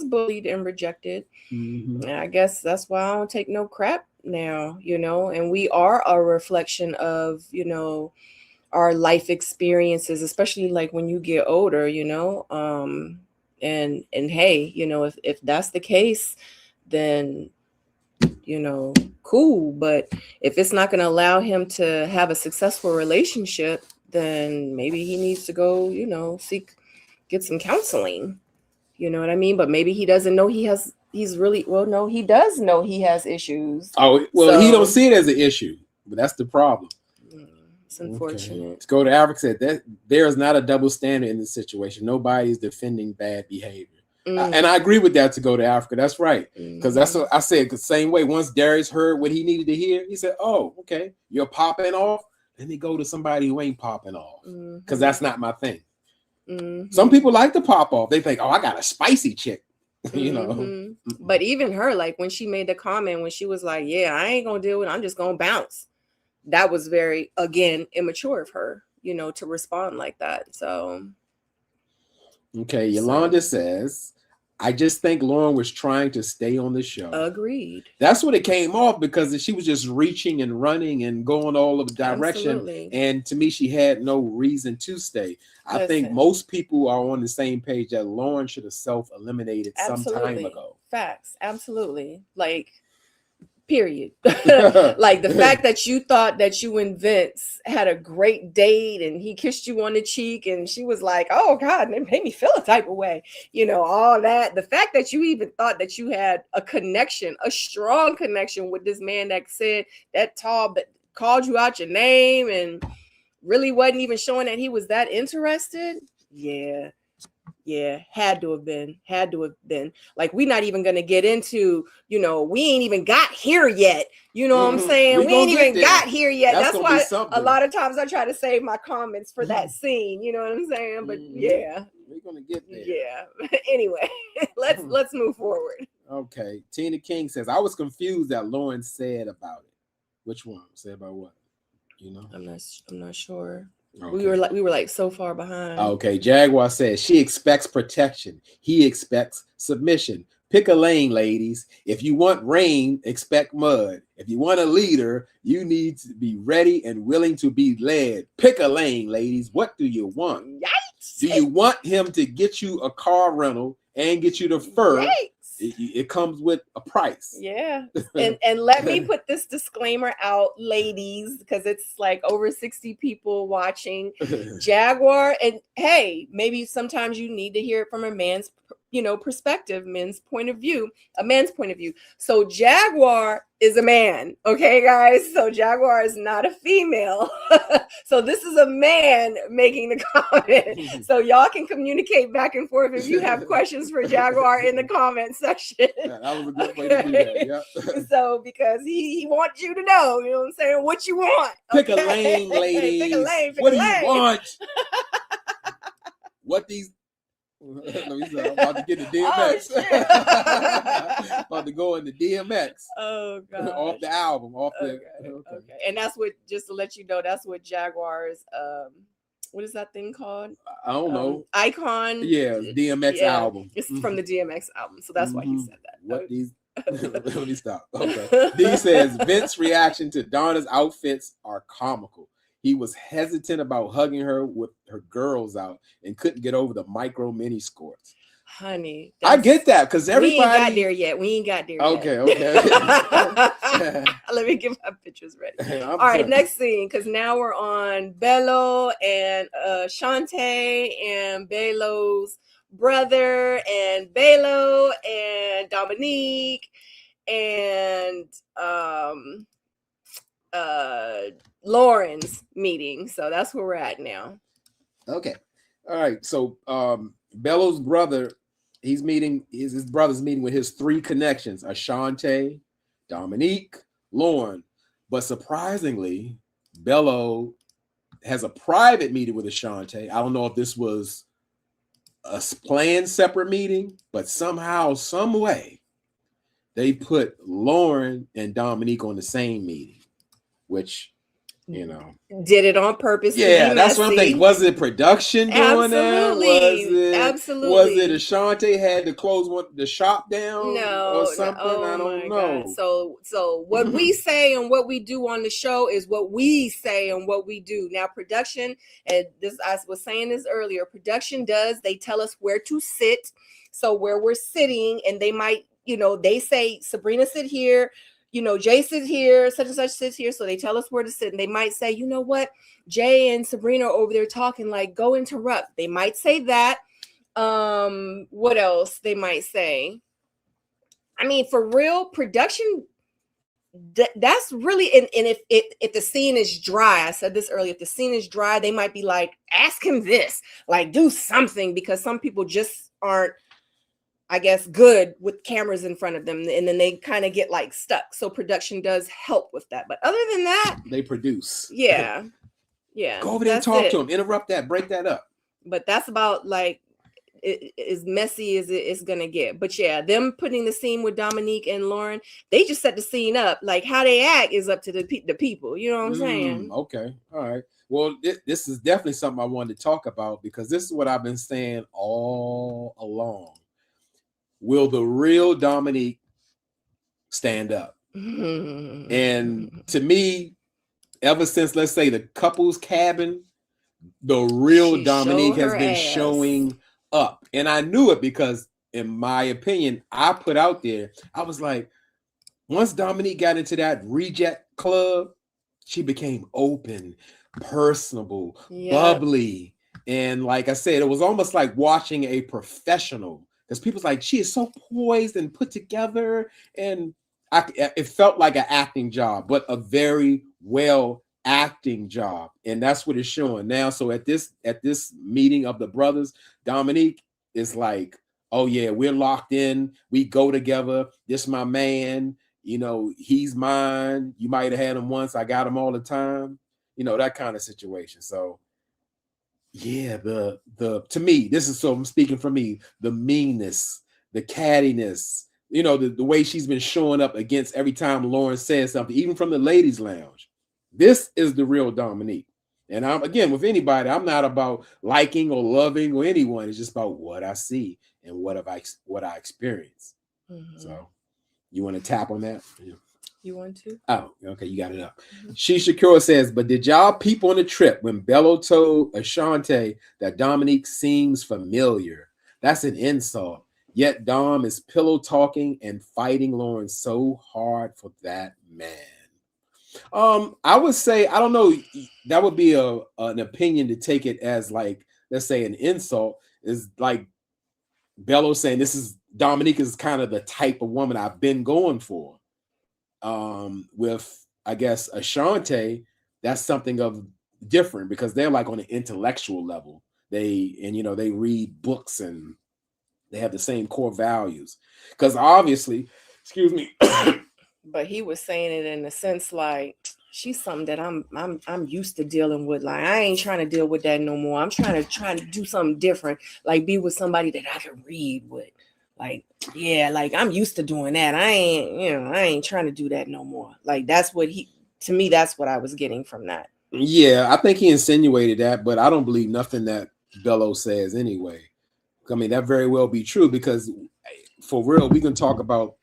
bullied and rejected. And I guess that's why I don't take no crap now, and we are a reflection of, our life experiences, especially like when you get older, and hey, if that's the case, then cool. But if it's not going to allow him to have a successful relationship, then maybe he needs to go, get some counseling. You know what I mean? But maybe he doesn't know he does know he has issues. Oh, well, so he don't see it as an issue, but that's the problem. It's unfortunate. Okay. Let's go to Africa. Said that there is not a double standard in this situation. Nobody is defending bad behavior. And I agree with that, to go to Africa. That's right. Because that's what I said. The same way, once Darius heard what he needed to hear, he said, oh, okay, you're popping off. Let me go to somebody who ain't popping off. Because that's not my thing. Some people like to pop off. They think, oh, I got a spicy chick. But even her, like when she made the comment, when she was like, yeah, I ain't going to deal with it, I'm just going to bounce. That was very, again, immature of her, to respond like that. So. Okay. Yolanda says, I just think Lauren was trying to stay on the show. Agreed. That's what it came off, because she was just reaching and running and going all of the direction. Absolutely. And to me, she had no reason to stay. I think most people are on the same page that Lauren should have self-eliminated some time ago. Facts. Absolutely. Like, period. Like the fact that you thought that you and Vince had a great date and he kissed you on the cheek and she was like, oh God, it made me feel a type of way, all that. The fact that you even thought that you had a connection, a strong connection with this man that said that tall, but called you out your name and really wasn't even showing that he was that interested. Yeah, had to have been. Like, we're not even gonna get into, we ain't even got here yet. You know what I'm saying? We ain't even got here yet. That's why a lot of times I try to save my comments for that scene. You know what I'm saying? But yeah, we're gonna get there. Yeah. Anyway, let's move forward. Okay. Tina King says, I was confused that Lauren said about it. Which one? Say about what? I'm not sure. Okay. We were like so far behind. Okay. Jaguar says she expects protection. He expects submission. Pick a lane, ladies. If you want rain, expect mud. If you want a leader, you need to be ready and willing to be led. Pick a lane, ladies. What do you want? Yikes. Do you want him to get you a car rental and get you the fur? Yikes. It comes with a price. Yeah. And let me put this disclaimer out, ladies, because it's like over 60 people watching. Jaguar, and hey, maybe sometimes you need to hear it from a man's perspective, a man's point of view. So Jaguar is a man, okay, guys? So Jaguar is not a female. So this is a man making the comment. So y'all can communicate back and forth if you have questions for Jaguar in the comment section. Yeah, that was a good way to do that. Yeah. So because he wants you to know, you know what I'm saying, what you want. Pick a lane, ladies. Pick a lane. What do you want? What these? I'm about to get the DMX. Oh, about to go into DMX. Oh god! Off the album. Okay. And that's what, just to let you know, that's what Jaguar's what is that thing called? I don't know. Icon. Yeah, DMX album. It's from the DMX album, so that's why he said that. What these? Let me stop. Okay. D says Vince's reaction to Donna's outfits are comical. He was hesitant about hugging her with her girls out and couldn't get over the micro mini skirts. Honey, I get that because everybody we ain't got there yet. Okay. Let me get my pictures ready. All right, next scene, because now we're on Bello and Shantae and Bello's brother and Bello and Dominique and Lauren's meeting. So that's where we're at now. Okay. All right. So Bello's brother, his brother's meeting with his three connections: Ashante, Dominique, Lauren. But surprisingly, Bello has a private meeting with Ashante. I don't know if this was a planned separate meeting, but somehow, some way, they put Lauren and Dominique on the same meeting, which, did it on purpose. Yeah, that's what I'm thinking. Was it production doing that? Absolutely. Was it Ashante had to close the shop down? No, or something? I don't know. God. So what we say and what we do on the show is what we say and what we do. Now, production, and this, I was saying this earlier, production they tell us where to sit. So where we're sitting, and they might, they say, Sabrina, sit here. Jay sits here, such and such sits here. So they tell us where to sit. And they might say, you know what? Jay and Sabrina are over there talking, like, go interrupt. They might say that. What else they might say? I mean, for real, production, that's really, and if the scene is dry, I said this earlier, if the scene is dry, they might be like, ask him this, like, do something, because some people just aren't, I guess, good with cameras in front of them, and then they kind of get like stuck. So production does help with that. But other than that, they produce. Yeah. Go over there and talk to them. Interrupt that. Break that up. But that's about like as messy as it's gonna get. But yeah, them putting the scene with Dominique and Lauren, they just set the scene up. Like how they act is up to the people. You know what I'm saying? Okay. All right. Well, this is definitely something I wanted to talk about, because this is what I've been saying all along. Will the real Dominique stand up? And to me, ever since, let's say, the couple's cabin, the real Dominique has been showing up. And I knew it because, in my opinion, I put out there, I was like, once Dominique got into that reject club, she became open, personable, bubbly. And like I said, it was almost like watching a professional. Because people's like, she is so poised and put together. And it felt like an acting job, but a very well acting job, and that's what it's showing now. So at this meeting of the brothers, Dominique is like, oh yeah, we're locked in, we go together, this my man, he's mine, you might have had him once, I got him all the time, that kind of situation. So yeah, the to me, this is, so I'm speaking for me, the meanness, the cattiness, the way she's been showing up against every time Lauren says something, even from the ladies' lounge. This is the real Dominique. And I'm, again, with anybody, I'm not about liking or loving or anyone. It's just about what I see and what I experience. Mm-hmm. So you want to tap on that? Yeah. You want to? Oh, okay, you got it up. Mm-hmm. She Shakira says, but did y'all peep on the trip when Bello told Ashante that Dominique seems familiar? That's an insult. Yet Dom is pillow talking and fighting Lauren so hard for that man. I would say, I don't know, that would be an opinion to take it as, like, let's say an insult, is like Bello saying this is Dominique is kind of the type of woman I've been going for. With, I guess, Ashante, that's something of different, because they're like on an intellectual level. They read books and they have the same core values. Because obviously, excuse me. But he was saying it in the sense like, she's something that I'm used to dealing with. Like, I ain't trying to deal with that no more. I'm trying to do something different. Like, be with somebody that I can read with. Like, yeah, like, I'm used to doing that. I ain't trying to do that no more. Like, that's what that's what I was getting from that. Yeah, I think he insinuated that, but I don't believe nothing that Bello says anyway. I mean, that very well be true, because for real, we can talk about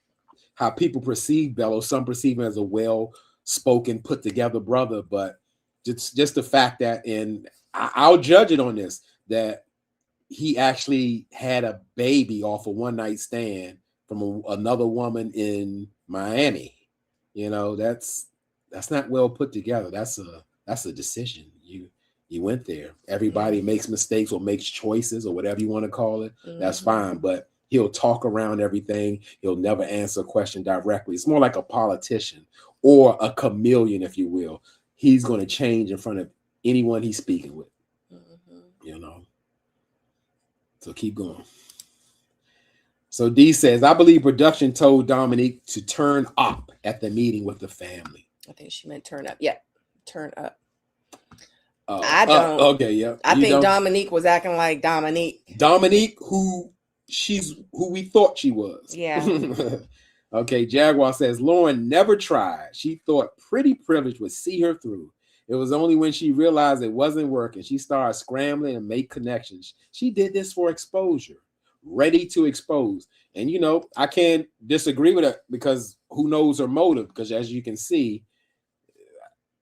how people perceive Bello. Some perceive him as a well-spoken, put-together brother, but just the fact that, and I'll judge it on this, that he actually had a baby off a one-night stand from another woman in Miami. That's not well put together. That's a decision. You went there. Everybody makes mistakes or makes choices or whatever you want to call it. Mm-hmm. That's fine, but he'll talk around everything. He'll never answer a question directly. It's more like a politician or a chameleon, if you will. He's going to change in front of anyone he's speaking with. Mm-hmm. So keep going. So D says, I believe production told Dominique to turn up at the meeting with the family. I think she meant turn up. Yeah, turn up. I don't. Okay, yeah. I think Dominique was acting like Dominique. Dominique, who we thought she was. Yeah. Okay, Jaguar says, Lauren never tried. She thought pretty privilege would see her through. It was only when she realized it wasn't working, she started scrambling and make connections. She did this for exposure, ready to expose. And, I can't disagree with her, because who knows her motive? Because as you can see,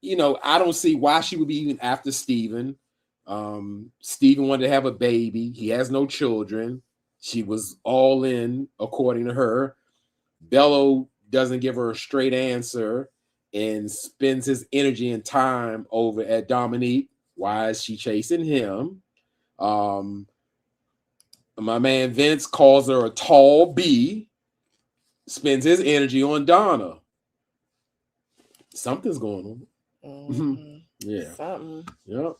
I don't see why she would be even after Steven. Steven wanted to have a baby. He has no children. She was all in, according to her. Bello doesn't give her a straight answer and spends his energy and time over at Dominique. Why is she chasing him? My man Vince calls her a tall B, spends his energy on Donna. Something's going on. Mm-hmm. Yeah. Something. Yep.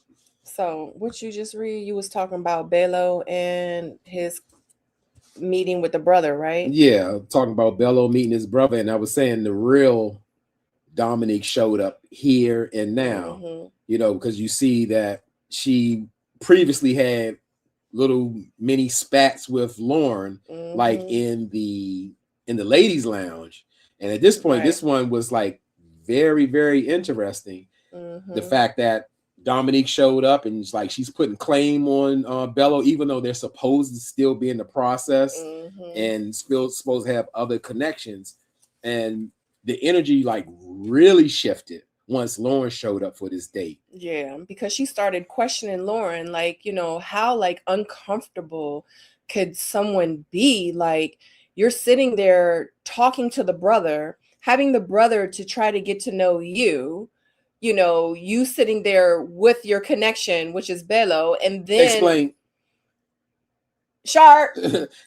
So what you just read, you was talking about Bello and his meeting with the brother, right? Yeah, talking about Bello meeting his brother, and I was saying the real Dominique showed up here and now. Mm-hmm. Because you see that she previously had little mini spats with Lauren, mm-hmm. like in the ladies' lounge, and at this point, This one was like very, very interesting. Mm-hmm. The fact that Dominique showed up and it's like she's putting claim on Bello, even though they're supposed to still be in the process, mm-hmm. and still supposed to have other connections. And the energy like really shifted once Lauren showed up for this date. Yeah, because she started questioning Lauren, like, how like uncomfortable could someone be? Like, you're sitting there talking to the brother, having the brother to try to get to know you. You sitting there with your connection, which is Bello, and then explain. Sharp.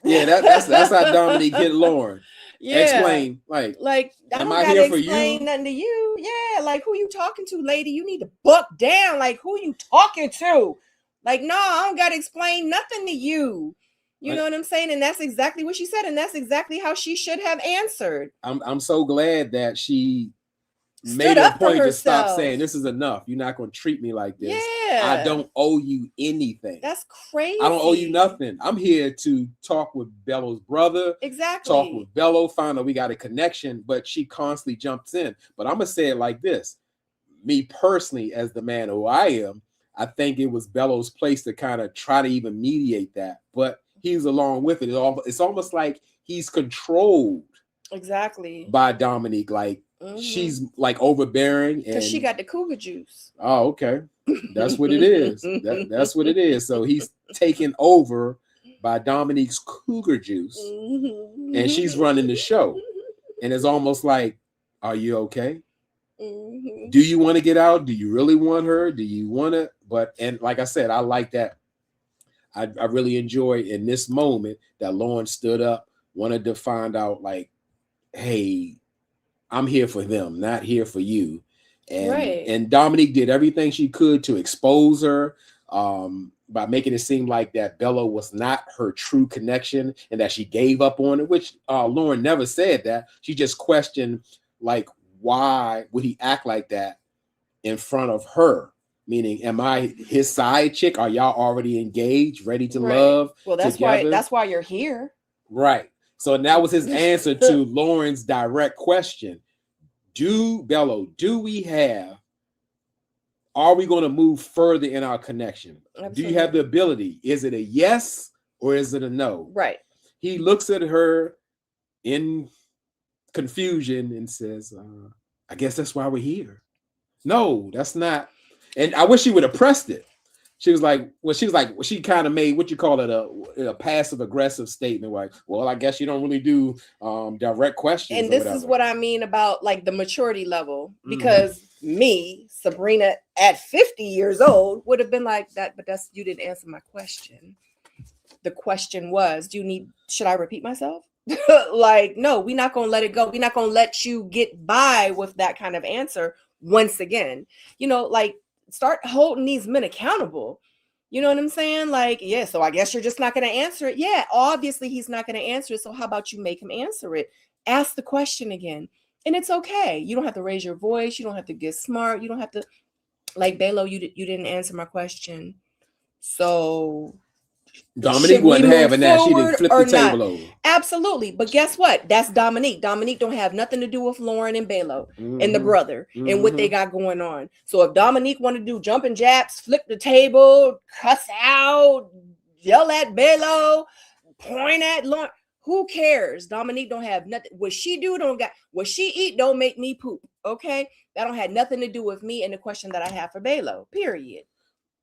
Yeah, that's how Dominique hit Lauren. Yeah. Explain, Like I am don't I gotta here for explain you? nothing to you. Yeah, like who you talking to, lady? You need to buck down. Like who you talking to? Like, no, I don't gotta explain nothing to you. You know what I'm saying? And that's exactly what she said, and that's exactly how she should have answered. I'm so glad that she Stood made it a up for point to stop herself. saying this is enough. You're not going to treat me like this. Yeah. I don't owe you anything. That's crazy. I don't owe you nothing. I'm here to talk with Bello's brother. Exactly. Talk with Bello, find out we got a connection, but she constantly jumps in. But I'm going to say it like this. Me personally, as the man who I am, I think it was Bello's place to kind of try to even mediate that. But he's along with it. It's almost like he's controlled. Exactly. By Dominique. Like, she's like overbearing. Because she got the cougar juice. Oh, okay. That's what it is. That's what it is. So he's taken over by Dominique's cougar juice. And she's running the show. And it's almost like, are you okay? Do you want to get out? Do you really want her? Do you want to? And like I said, I like that. I really enjoy in this moment that Lauren stood up, wanted to find out, like, hey, I'm here for them, not here for you. And Dominique did everything she could to expose her by making it seem like that Bello was not her true connection and that she gave up on it, which Lauren never said that. She just questioned, like, why would he act like that in front of her? Meaning, am I his side chick? Are y'all already engaged, ready to love? Well, that's together? That's why you're here. Right. So that was his answer to Lauren's direct question. Bello, are we going to move further in our connection? Absolutely. Do you have the ability? Is it a yes or is it a no? Right. He looks at her in confusion and says, I guess that's why we're here. No, that's not. And I wish she would have pressed it. She kind of made what you call it a passive aggressive statement, like, well, I guess you don't really do direct questions. And this is what I mean about like the maturity level, because me, Sabrina, at 50 years old, would have been like that, but you didn't answer my question. The question was, should I repeat myself? Like, no, we're not gonna let it go. We're not gonna let you get by with that kind of answer once again. Like, start holding these men accountable. You know what I'm saying? Like, yeah, so I guess you're just not going to answer it. Yeah, obviously he's not going to answer it. So how about you make him answer it? Ask the question again. And it's okay. You don't have to raise your voice. You don't have to get smart. You don't have to, like, Bello, you didn't answer my question. So Dominique wasn't having that. She didn't flip the table over. Absolutely. But guess what? That's Dominique. Dominique don't have nothing to do with Lauren and Bello and the brother and what they got going on. So if Dominique want to do jumping jacks, flip the table, cuss out, yell at Bello, point at Lauren, who cares? Dominique don't have nothing. What she do what she eat don't make me poop. Okay? That don't have nothing to do with me and the question that I have for Bello. Period.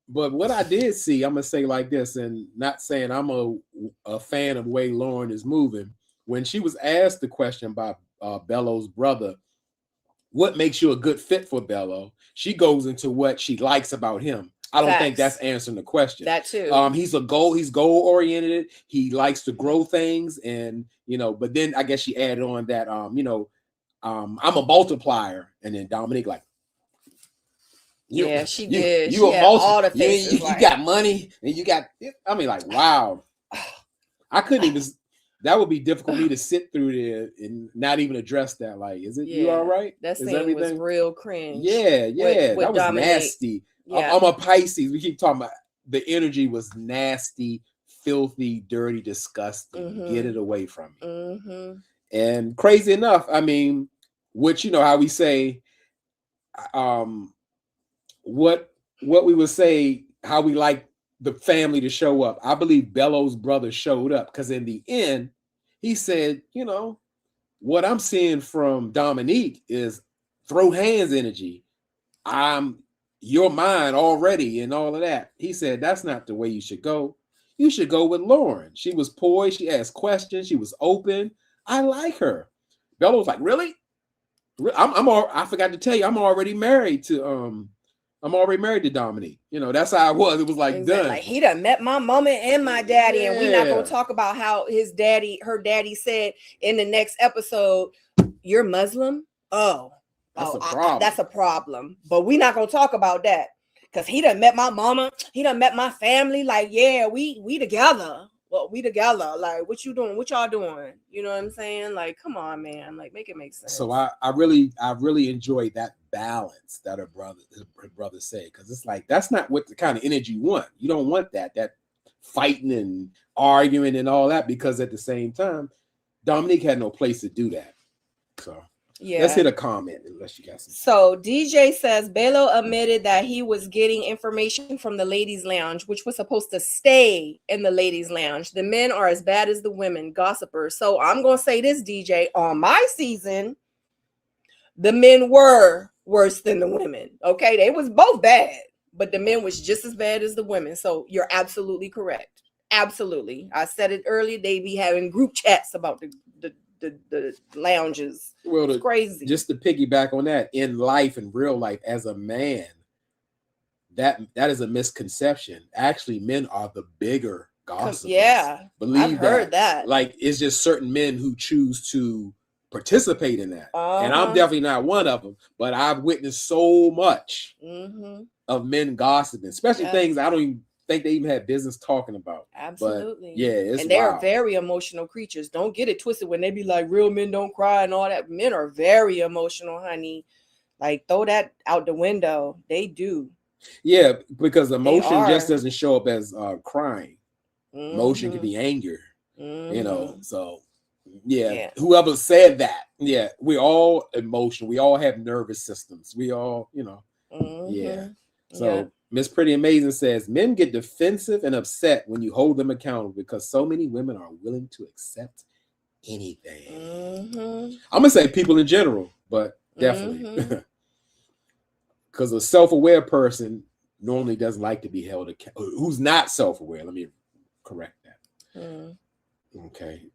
But what I did see, I'm going to say like this, and not saying I'm a fan of the way Lauren is moving. When she was asked the question by Bello's brother, what makes you a good fit for Bello? She goes into what she likes about him. I don't think that's answering the question. That too. He's goal oriented. He likes to grow things, and but then I guess she added on that I'm a multiplier, and then Dominique like, she did. You all the faces, you got money and you got. I mean, like, wow. I couldn't even. That would be difficult for me to sit through there and not even address that. Like, is it you all right? That scene was real cringe. Yeah, that was Dominique. Nasty. Yeah. I'm a Pisces. We keep talking about the energy was nasty, filthy, dirty, disgusting. Get it away from me. And crazy enough, I mean, which how we say, what we would say, how we like the family to show up. I believe Bello's brother showed up because in the end, he said, what I'm seeing from Dominique is throw hands energy. You're mine already and all of that. He said, that's not the way you should go. You should go with Lauren. She was poised. She asked questions. She was open. I like her. Bello was like, really? I forgot to tell you, I'm already married to I'm already married to Dominique. You know, that's how it was. It was like done. Like, he done met my mama and my daddy, and we not Yeah. gonna talk about how her daddy said in the next episode, "You're Muslim." That's a problem. That's a problem. But we not gonna talk about that because he done met my mama. He done met my family. Like, yeah, we together. Well, we together. Like, what you doing? What y'all doing? You know what I'm saying? Like, come on, man. Like, make it make sense. So I really enjoyed that balance that her brother said, because it's like that's not what the kind of energy you want. You don't want that fighting and arguing and all that, because at the same time, Dominique had no place to do that. So yeah, let's hit a comment unless you got some. So DJ says Belo admitted that he was getting information from the ladies' lounge, which was supposed to stay in the ladies' lounge. The men are as bad as the women, gossipers. So I'm gonna say this, DJ, on my season, the men were worse than the women. Okay, they was both bad, but the men was just as bad as the women. So you're absolutely correct. Absolutely, I said it earlier. They be having group chats about the lounges. Well, it's crazy. Just to piggyback on that, in life, in real life, as a man, that is a misconception. Actually, men are the bigger gossipers. Yeah, I've heard that. Like, it's just certain men who choose to participate in that, and I'm definitely not one of them. But I've witnessed so much of men gossiping, especially things I don't even think they even had business talking about. Absolutely. But yeah, and they're very emotional creatures. Don't get it twisted when they be like, real men don't cry and all that. Men are very emotional, honey. Like, throw that out the window. They do. Yeah, because emotion just doesn't show up as crying. Emotion can be anger. You know, so yeah, whoever said that, yeah, we're all emotional. We all have nervous systems. We all, you know, yeah. So Miss Pretty Amazing says men get defensive and upset when you hold them accountable because so many women are willing to accept anything. I'm gonna say people in general, but definitely because a self-aware person normally doesn't like to be held accountable. Who's not self-aware? Let me correct that. Okay.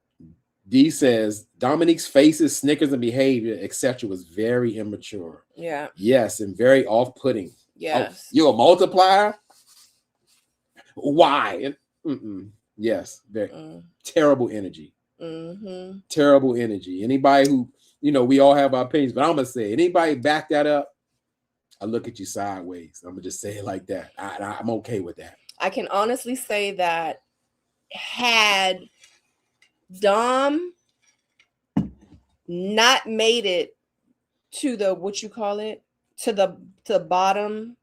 D says Dominique's faces, snickers, and behavior, etc., was very immature. Yeah. Yes, and very off-putting. Yes. Oh, you're a multiplier? Why? Yes. Very terrible energy. Terrible energy. Anybody who, you know, we all have our opinions, but I'm going to say, anybody back that up, I look at you sideways. I'm going to just say it like that. I'm okay with that. I can honestly say that had Dom not made it to the, what you call it, to the bottom,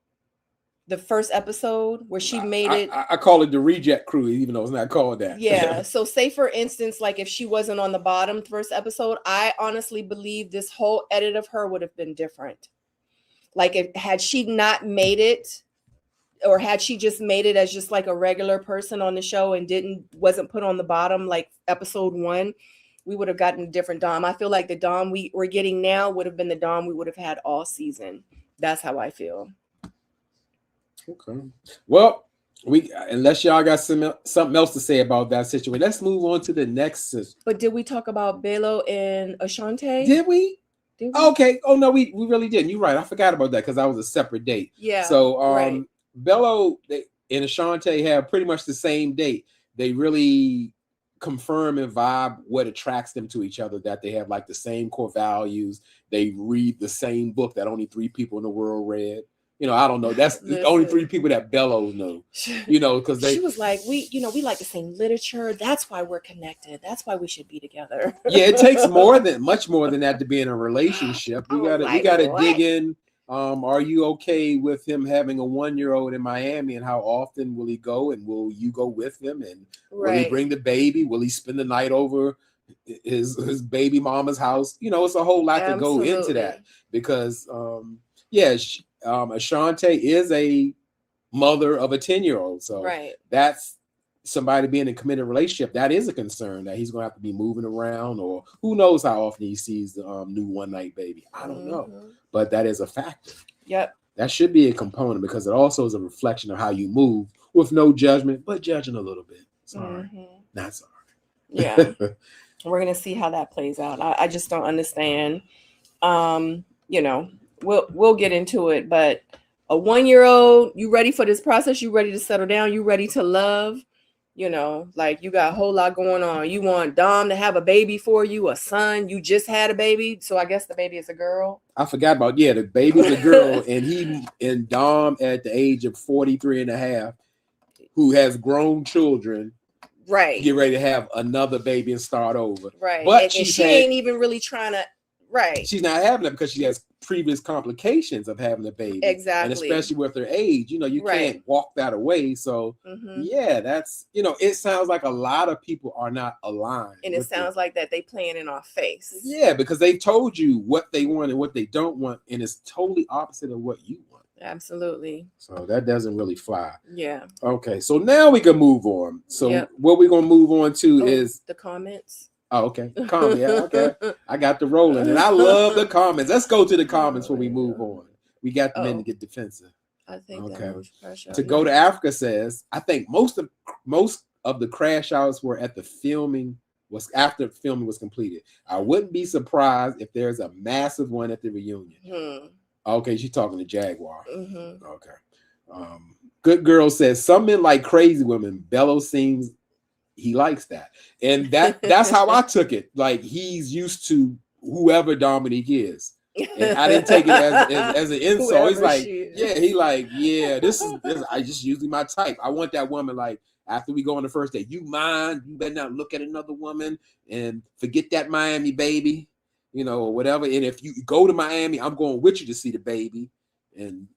the first episode where she made it. I call it the reject crew, even though it's not called that. Yeah. So say for instance, like if she wasn't on the bottom first episode, I honestly believe this whole edit of her would have been different. Like had she not made it, or had she just made it as just like a regular person on the show and wasn't put on the bottom like episode 1, we would have gotten a different Dom. I feel like the Dom we're getting now would have been the Dom we would have had all season. That's how I feel. Okay. Well, unless y'all got something else to say about that situation, let's move on to the next. But did we talk about Belo and Ashante? Did we? Okay. Oh no, we really didn't. You're right. I forgot about that because that was a separate date. Yeah. So Belo and Ashante have pretty much the same date. They really confirm and vibe what attracts them to each other, that they have like the same core values. They read the same book that only 3 people in the world read. You know, I don't know. That's the only 3 people that Bello know. You know, because she was like, we like the same literature. That's why we're connected. That's why we should be together. Yeah, it takes much more than that to be in a relationship. We gotta dig in. Are you okay with him having a 1-year-old in Miami, and how often will he go, and will you go with him, and will he bring the baby? Will he spend the night over his baby mama's house? You know, it's a whole lot to go into that because Ashante is a mother of a 10-year-old, so that's somebody being in a committed relationship. That is a concern that he's going to have to be moving around, or who knows how often he sees the new one-night baby. I don't know, but that is a factor. Yep, that should be a component because it also is a reflection of how you move, with no judgment, but judging a little bit. Sorry, not sorry. Yeah, we're gonna see how that plays out. I just don't understand. You know. We'll get into it, but a 1-year-old, you ready for this process? You ready to settle down? You ready to love? You know, like you got a whole lot going on. You want Dom to have a baby for you, a son. You just had a baby, so I guess the baby is a girl. I forgot about, the baby's a girl, and Dom at the age of 43 and a half, who has grown children, right, get ready to have another baby and start over. Right. But and she ain't even really trying to, right. She's not having it because she has previous complications of having a baby. Exactly. And especially with her age, you can't walk that away. So that's, it sounds like a lot of people are not aligned. And it sounds like that they playing in our face. Yeah, because they told you what they want and what they don't want, and it's totally opposite of what you want. Absolutely. So that doesn't really fly. Yeah. Okay, so now we can move on. So what we're gonna move on to is the comments. Oh, okay. Comment. Yeah, okay. I got the rolling, and I love the comments. Let's go to the comments when we move on. We got the men to get defensive. I think that was pressure. To go to Africa says, I think most of the crash outs were at the filming was after filming was completed. I wouldn't be surprised if there's a massive one at the reunion. Okay, she's talking to Jaguar. Okay. Good Girl says, some men like crazy women. Bello seems he likes that, and that's how I took it. Like, he's used to whoever Dominique is, and I didn't take it as an insult. Whoever he's like, this is I just usually my type. I want that woman, like, after we go on the first date, you better not look at another woman and forget that Miami baby, or whatever. And if you go to Miami, I'm going with you to see the baby, and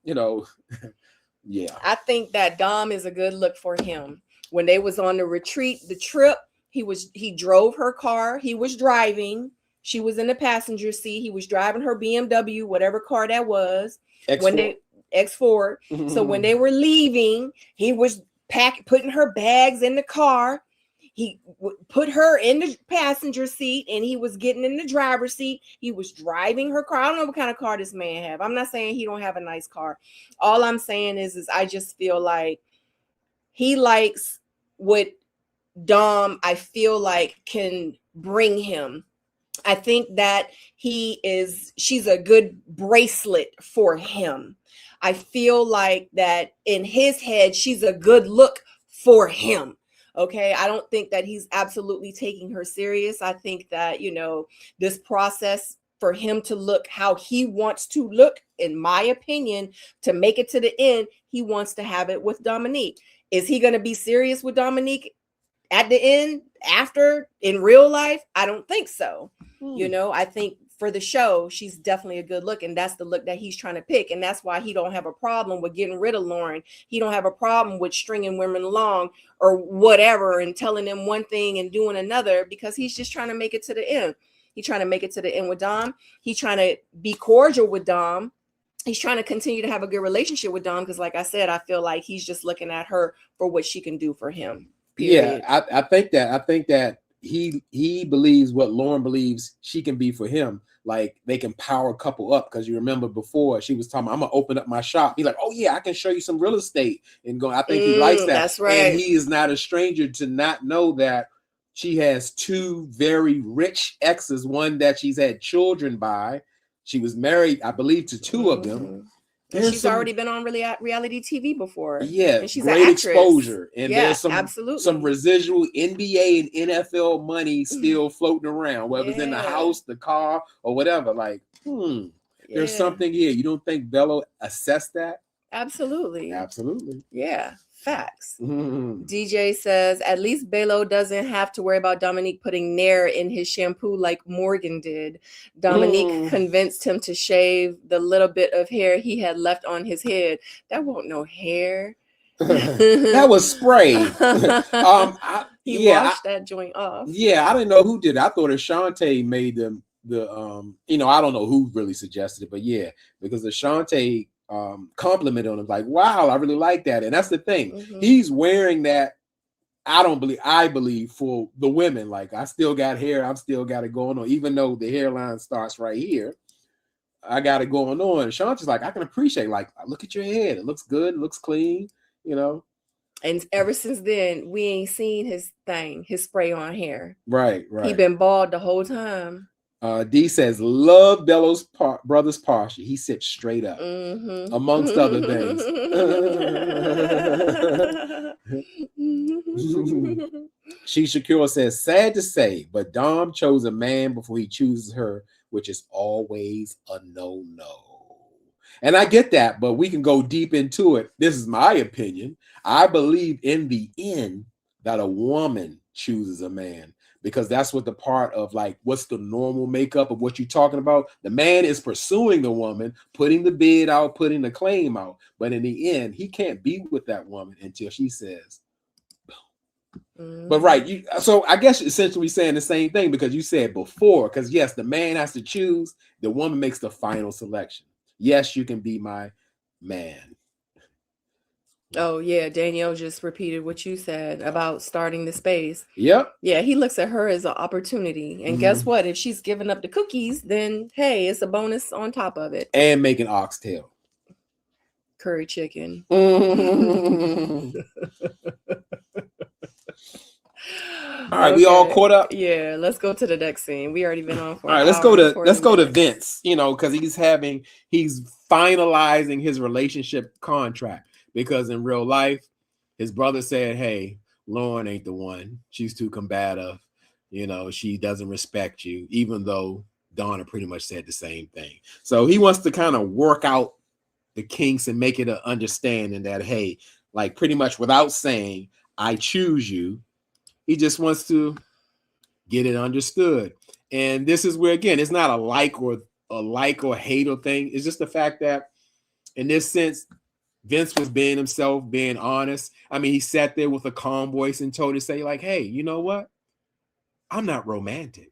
I think that Dom is a good look for him. When they was on the trip, he drove her car. He was driving. She was in the passenger seat. He was driving her BMW, whatever car that was. X4. So when they were leaving, he was putting her bags in the car. He put her in the passenger seat, and he was getting in the driver's seat. He was driving her car. I don't know what kind of car this man have. I'm not saying he don't have a nice car. All I'm saying is I just feel like he likes what Dom, I feel like, can bring him. I think that she's a good bracelet for him. I feel like that in his head, she's a good look for him. Okay. I don't think that he's absolutely taking her serious. I think that, this process for him to look how he wants to look, in my opinion, to make it to the end, he wants to have it with Dominique. Is he going to be serious with Dominique at the end, after, in real life? I don't think so. I think for the show, she's definitely a good look, and that's the look that he's trying to pick. And that's why he don't have a problem with getting rid of Lauren. He don't have a problem with stringing women along or whatever and telling them one thing and doing another, because he's just trying to make it to the end. He's trying to make it to the end with Dom. He's trying to be cordial with Dom. He's trying to continue to have a good relationship with Dom, because like I said, I feel like he's just looking at her for what she can do for him. Period. Yeah, I think that he believes what Lauren believes she can be for him. Like, they can power couple up, because you remember before she was talking about, I'm gonna open up my shop. He's like, oh yeah, I can show you some real estate and go. I think he likes that. That's right. And he is not a stranger to not know that she has two very rich exes, one that she's had children by. She was married, I believe, to two of them. And she's already been on reality TV before. Yeah, and she's great exposure. And there's absolutely some residual NBA and NFL money still floating around, whether it's in the house, the car, or whatever. Like, there's something here. You don't think Bello assessed that? Absolutely. Yeah. Facts. Mm-hmm. DJ says, at least Bello doesn't have to worry about Dominique putting Nair in his shampoo like Morgan did. Dominique convinced him to shave the little bit of hair he had left on his head. That wasn't no hair. That was spray. He washed that joint off. Yeah, I didn't know who did it. I thought Ashante made them I don't know who really suggested it, but yeah, because Ashante complimented on him, like, wow, I really like that. And that's the thing. He's wearing that. I believe for the women, like, I still got hair, I'm still got it going on, even though the hairline starts right here. I got it going on. And Shanta's like, I can appreciate, like, look at your head. It looks good, it looks clean, And ever since then, we ain't seen his spray on hair. Right. He been bald the whole time. D says, love Bellows brothers partial. He sits straight up, amongst other things. She Shakira says, sad to say, but Dom chose a man before he chooses her, which is always a no-no. And I get that, but we can go deep into it. This is my opinion. I believe in the end that a woman chooses a man, because that's what the part of like, what's the normal makeup of what you're talking about? The man is pursuing the woman, putting the bid out, putting the claim out. But in the end, he can't be with that woman until she says, But right, so I guess you're essentially saying the same thing, because you said before, because yes, the man has to choose, the woman makes the final selection. Yes, you can be my man. Oh yeah, Danielle just repeated what you said about starting the space. Yep. Yeah, he looks at her as an opportunity. And guess what? If she's giving up the cookies, then hey, it's a bonus on top of it. And making oxtail. Curry chicken. All right, we all caught up. Yeah, let's go to the next scene. We already been on for. All right, let's go to Vince. You know, because he's finalizing his relationship contract, because in real life, his brother said, "Hey, Lauren ain't the one. She's too combative. You know, she doesn't respect you." Even though Donna pretty much said the same thing. So he wants to kind of work out the kinks and make it an understanding that, hey, like pretty much without saying, "I choose you." He just wants to get it understood. And this is where, again, it's not a like or hate or thing. It's just the fact that in this sense, Vince was being himself, being honest. I mean, he sat there with a calm voice and told her, say like, hey, you know what? I'm not romantic.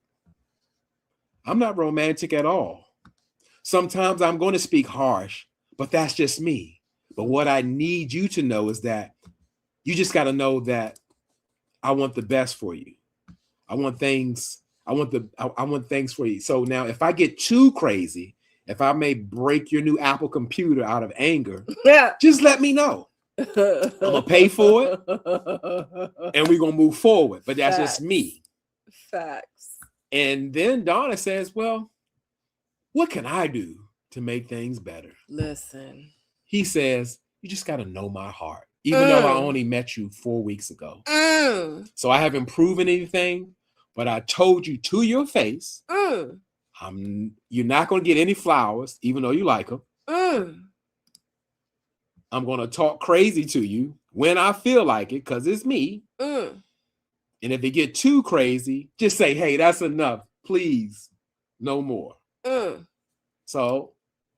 I'm not romantic at all. Sometimes I'm going to speak harsh, but that's just me. But what I need you to know is that you just got to know that I want the best for you. I want things for you. So now if I get too crazy, if I may break your new Apple computer out of anger, just let me know. I'm gonna pay for it and we're gonna move forward. But that's just me. Facts. And then Donna says, well, what can I do to make things better? Listen. He says, you just gotta know my heart. Even though I only met you 4 weeks ago. So I haven't proven anything, but I told you to your face, you're not going to get any flowers, even though you like them. I'm going to talk crazy to you when I feel like it, because it's me. And if it get too crazy, just say, hey, that's enough. Please, no more. So,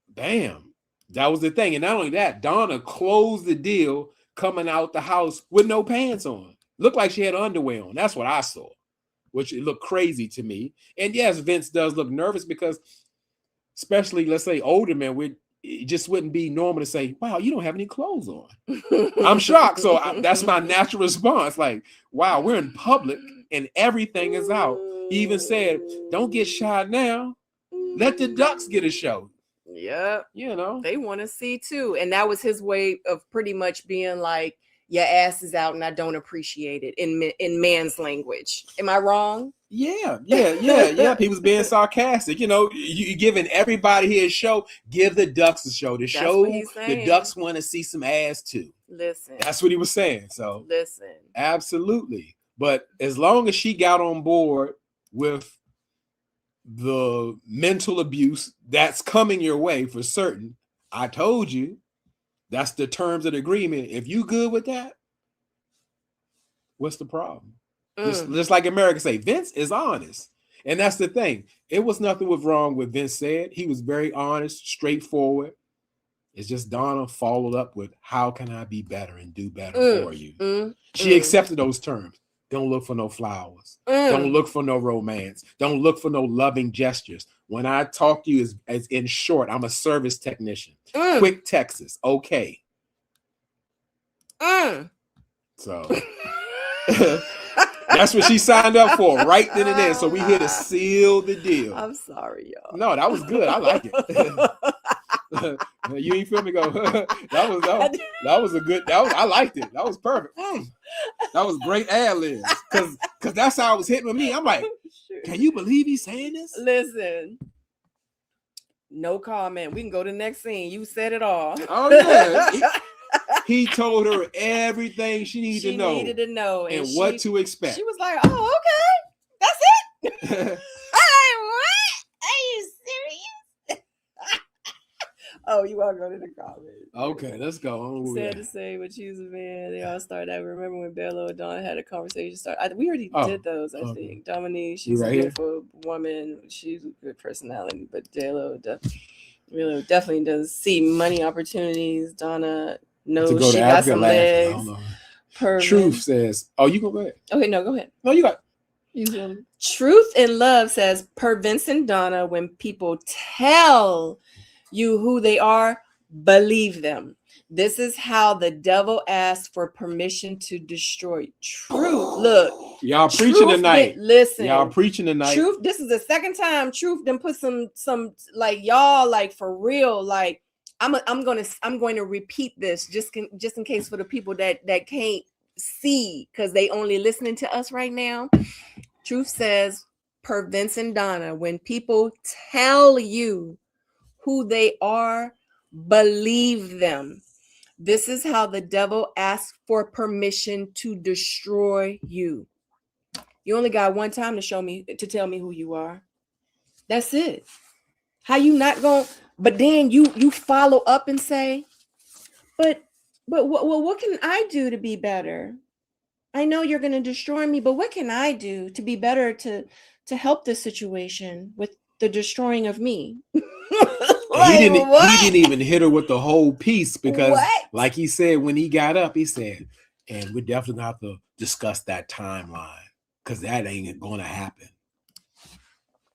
bam, that was the thing. And not only that, Donna closed the deal coming out the house with no pants on. Looked like she had underwear on. That's what I saw, which it looked crazy to me. And yes, Vince does look nervous, because especially, let's say, older men, it just wouldn't be normal to say, wow, you don't have any clothes on. I'm shocked. So that's my natural response. Like, wow, we're in public and everything is out. He even said, don't get shy now. Let the ducks get a show. Yeah, you know, they want to see too. And that was his way of pretty much being like, your ass is out and I don't appreciate it in man's language. Am I wrong? Yeah. He was being sarcastic. You know, you giving everybody here a show. Give the ducks a show. The ducks want to see some ass too. Listen. That's what he was saying. So listen. Absolutely. But as long as she got on board with the mental abuse that's coming your way for certain, I told you, that's the terms of the agreement. If you good with that, what's the problem? Just like America say, Vince is honest. And that's the thing. It was nothing was wrong with Vince said. He was very honest, straightforward. It's just Donna followed up with, how can I be better and do better for you? She accepted those terms. Don't look for no flowers. Don't look for no romance. Don't look for no loving gestures. When I talk to you, as in short, I'm a service technician. Quick Texas. Okay. So that's what she signed up for right then and there. So we here to seal the deal. I'm sorry, y'all. No, that was good. I like it. You ain't feel me go. that was a good. I liked it. That was perfect. That was great ad libs, because that's how it was hitting with me. I'm like, Can you believe he's saying this? Listen. No comment. We can go to the next scene. You said it all. Oh yeah. He told her everything she needed to know. And what to expect. She was like, "Oh, okay. That's it." I'm like, what? Are you serious? Oh, you want to go to the comments? Okay, let's go. Sad to say, but she's a man. They all started. I remember when Bello and Dawn had a conversation. We already did those. I think Dominique. She's a beautiful woman. She's a good personality, but Bello definitely does see money opportunities. Donna knows she got some legs. Truth says, "Oh, you go ahead." Okay, no, go ahead. No, you got. Truth and Love says, per Vincent Donna, when people tell you who they are, believe them. This is how the devil asks for permission to destroy. Truth. Look. Y'all preaching tonight. Listen. Y'all preaching tonight. Truth. This is the second time Truth done put some like y'all like for real. Like I'm going to repeat this just in case for the people that can't see because they only listening to us right now. Truth says, per Vincent Donna, when people tell you who they are, believe them. This is how the devil asks for permission to destroy you. You only got one time to tell me who you are. That's it. How you not going? But then you follow up and say, but what can I do to be better? I know you're going to destroy me, but what can I do to be better to help this situation with the destroying of me? He didn't even hit her with the whole piece because, like he said, when he got up, he said, and we definitely have to discuss that timeline because that ain't going to happen.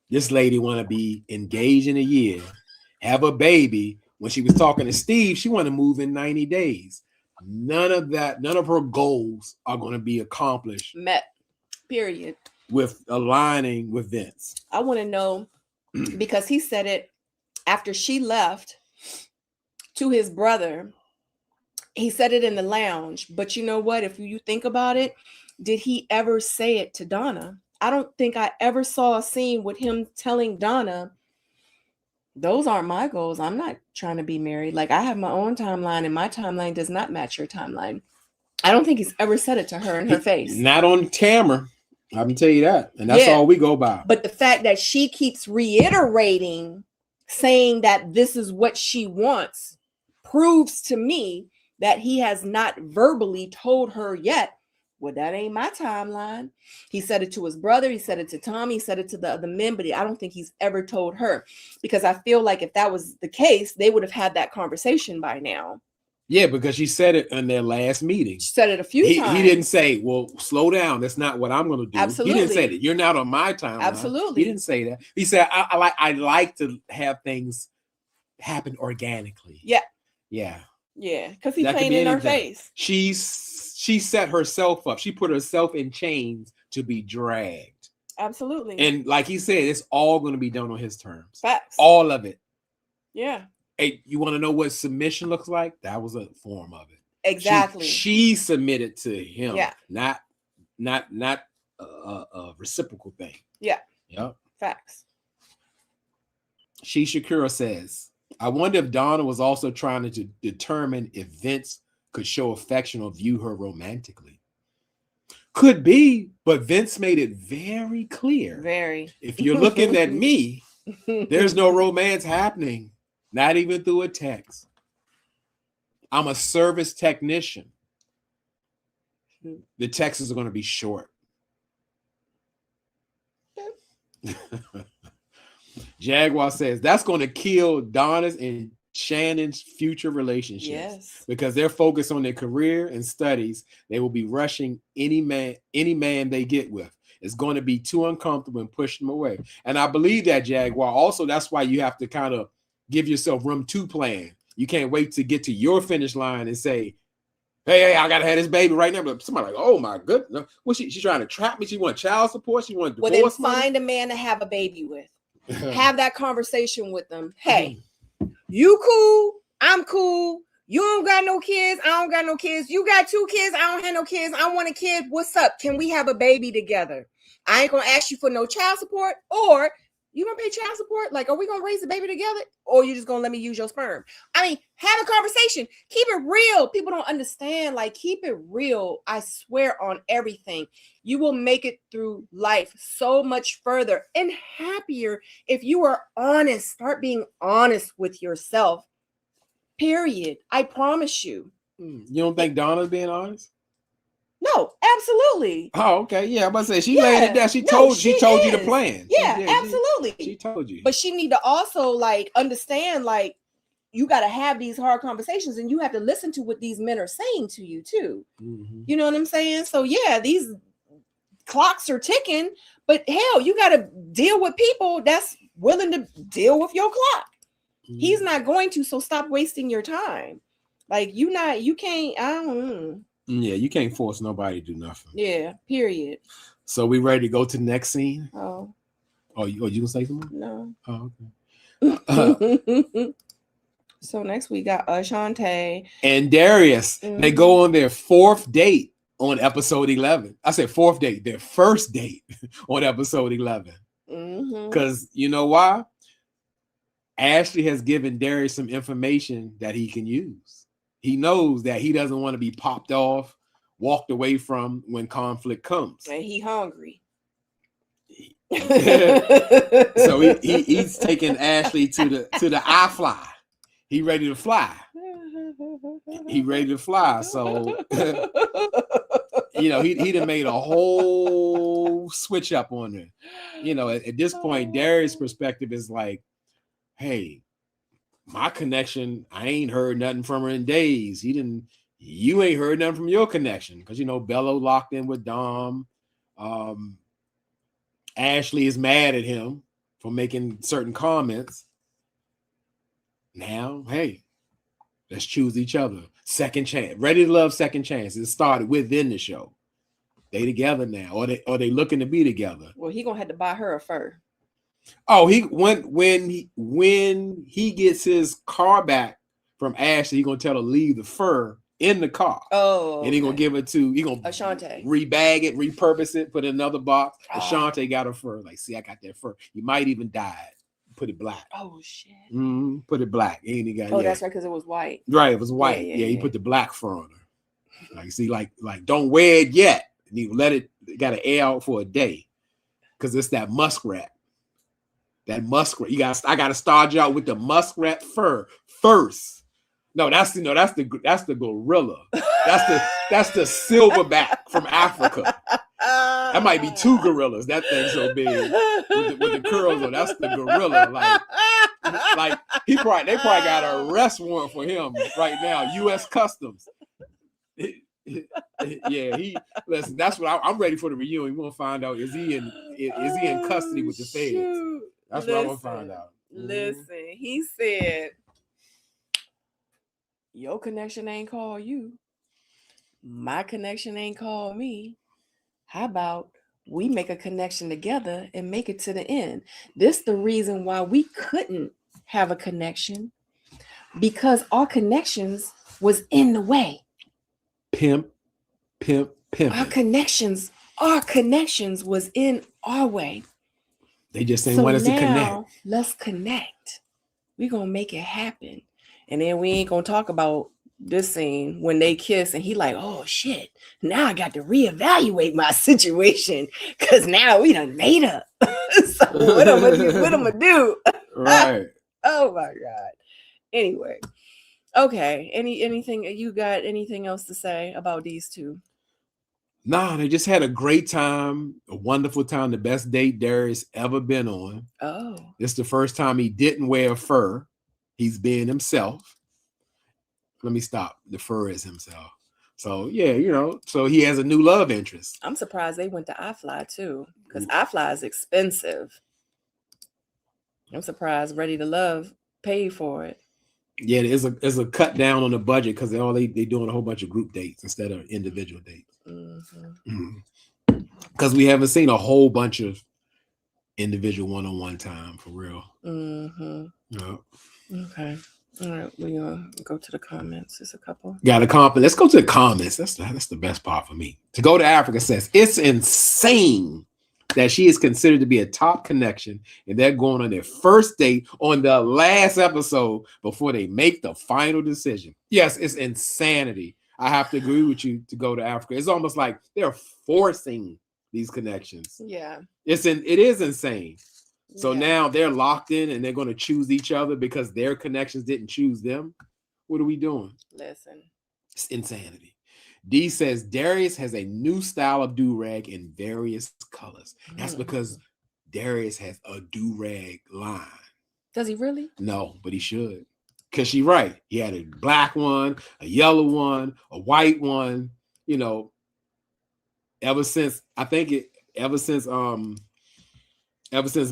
This lady want to be engaged in a year, have a baby. When she was talking to Steve, she want to move in 90 days. None of her goals are going to be accomplished. Met. Period. With aligning with Vince. I want to know because he said it after she left to his brother. He said it in the lounge. But you know what? If you think about it, did he ever say it to Donna? I don't think I ever saw a scene with him telling Donna, those aren't my goals. I'm not trying to be married. Like, I have my own timeline, and my timeline does not match your timeline. I don't think he's ever said it to her in her face. Not on camera. I can tell you that. And that's all we go by. But the fact that she keeps reiterating, saying that this is what she wants, proves to me that he has not verbally told her yet, well, that ain't my timeline. He said it to his brother. He said it to Tommy. He said it to the other men, but I don't think he's ever told her, because I feel like if that was the case, they would have had that conversation by now. Yeah, because she said it in their last meeting. She said it a few times. He didn't say, well, slow down. That's not what I'm going to do. Absolutely. He didn't say that. You're not on my timeline. Absolutely. He didn't say that. He said, I like to have things happen organically. Yeah. Yeah. Yeah, because he's playing in her face. She set herself up. She put herself in chains to be dragged. Absolutely. And like he said, it's all going to be done on his terms. Facts. All of it. Yeah. Hey, you want to know what submission looks like? That was a form of it. Exactly. She submitted to him. Yeah. Not a reciprocal thing. Yeah. Yep. Facts. Shakira says, I wonder if Donna was also trying to determine if Vince could show affection or view her romantically. Could be, but Vince made it very clear. Very. If you're looking at me, there's no romance happening, not even through a text. I'm a service technician. The texts are going to be short. Jaguar says that's going to kill Donna's and Shannon's future relationships. Yes. Because they're focused on their career and studies. They will be rushing any man they get with. It's going to be too uncomfortable and push them away. And I believe that, Jaguar. Also, that's why you have to kind of give yourself room to plan. You can't wait to get to your finish line and say, hey, I gotta have this baby right now. But somebody like, oh my goodness, what she's trying to trap me? She want child support? She want divorce? Well, then find a man to have a baby with. Have that conversation with them. Hey, you cool? I'm cool. You don't got no kids. I don't got no kids. You got 2 kids. I don't have no kids. I want a kid. What's up? Can we have a baby together? I ain't gonna ask you for no child support, or you gonna pay child support? Like, are we gonna raise the baby together, or you just gonna let me use your sperm? I mean, have a conversation. Keep it real. People don't understand. Like, keep it real. I swear on everything. You will make it through life so much further and happier if you are honest. Start being honest with yourself. Period. I promise you. You don't think Donna's being honest? No, absolutely. Oh, okay. Yeah, I'm about to say she laid it down. She told you the plan. Yeah, absolutely. She told you. But she need to also like understand, like, you got to have these hard conversations, and you have to listen to what these men are saying to you too. You know what I'm saying? So yeah, these clocks are ticking, but hell, you got to deal with people that's willing to deal with your clock. He's not going to, so stop wasting your time. Like, you can't, I don't know. Yeah, you can't force nobody to do nothing. Yeah, period. So we ready to go to the next scene? Oh. Oh, you gonna say something? No. Oh, okay. So next we got Ashante and Darius. They go on their fourth date on episode 11. I said fourth date, their first date on episode 11. Because you know why? Ashley has given Darius some information that he can use. He knows that he doesn't want to be popped off, walked away from when conflict comes. And he hungry. So he's taking Ashley to the iFly. He ready to fly. He ready to fly. So you know, he done made a whole switch up on her. You know, at this point, Darius' perspective is like, hey, my connection, I ain't heard nothing from her in days. You ain't heard nothing from your connection. Because, you know, Bello locked in with Dom. Ashley is mad at him for making certain comments. Now, hey, let's choose each other. Second chance. Ready to Love, second chance. It started within the show. They together now. Or they looking to be together. Well, he gonna have to buy her a fur. Oh, when he gets his car back from Ashley, he gonna tell her to leave the fur in the car. Oh, and he gonna give it to Ashante. Rebag it, repurpose it, put it in another box. Ashante got her fur. Like, see, I got that fur. You might even dye it. Put it black. Oh shit. Put it black. Ain't he got? Oh, that's right, because it was white. Right, it was white. Yeah, he put the black fur on her. Like, see, like don't wear it yet. And you let it got to air out for a day, because it's that muskrat. That muskrat. I gotta start you out with the muskrat fur first. No, that's the gorilla. That's the silverback from Africa. That might be two gorillas. That thing's so big with the curls on. That's the gorilla. Like they probably got an arrest warrant for him right now. U.S. Customs. Yeah, listen. That's what I'm ready for the reunion. We're gonna find out, is he in custody with the feds? That's what I'm gonna find out. Listen, he said, your connection ain't called you. My connection ain't called me. How about we make a connection together and make it to the end? This is the reason why we couldn't have a connection, because our connections was in the way. Pimp. Our connections was in our way. They just didn't want us to connect. Let's connect. We're gonna make it happen. And then we ain't gonna talk about this scene when they kiss and he like, oh shit, now I got to reevaluate my situation because now we done made up. So what I'm gonna do? Right. Oh my God. Anyway. Okay. Anything you got anything else to say about these two? Nah, they just had a great time, a wonderful time, the best date Darius ever been on. Oh. It's the first time he didn't wear fur. He's being himself. Let me stop. The fur is himself. So yeah, you know, so he has a new love interest. I'm surprised they went to iFly too, because iFly is expensive. I'm surprised Ready to Love paid for it. Yeah, there's a cut down on the budget because they doing a whole bunch of group dates instead of individual dates. Because we haven't seen a whole bunch of individual one-on-one time for real. Yeah. Okay. All right, we're gonna go to the comments. There's a couple. Got a comment. Let's go to the comments. That's the best part for me. To Go to Africa says, it's insane that she is considered to be a top connection, and they're going on their first date on the last episode before they make the final decision. Yes, it's insanity. I have to agree with you to go to Africa. It's almost like they're forcing these connections. Yeah. It is insane. So Yeah. now they're locked in and they're going to choose each other because their connections didn't choose them. What are we doing? Listen. It's insanity. D says Darius has a new style of do-rag in various colors. That's because Darius has a do-rag line. Does he really? No, but he should. Because she's right. He had a black one, a yellow one, a white one. You know, ever since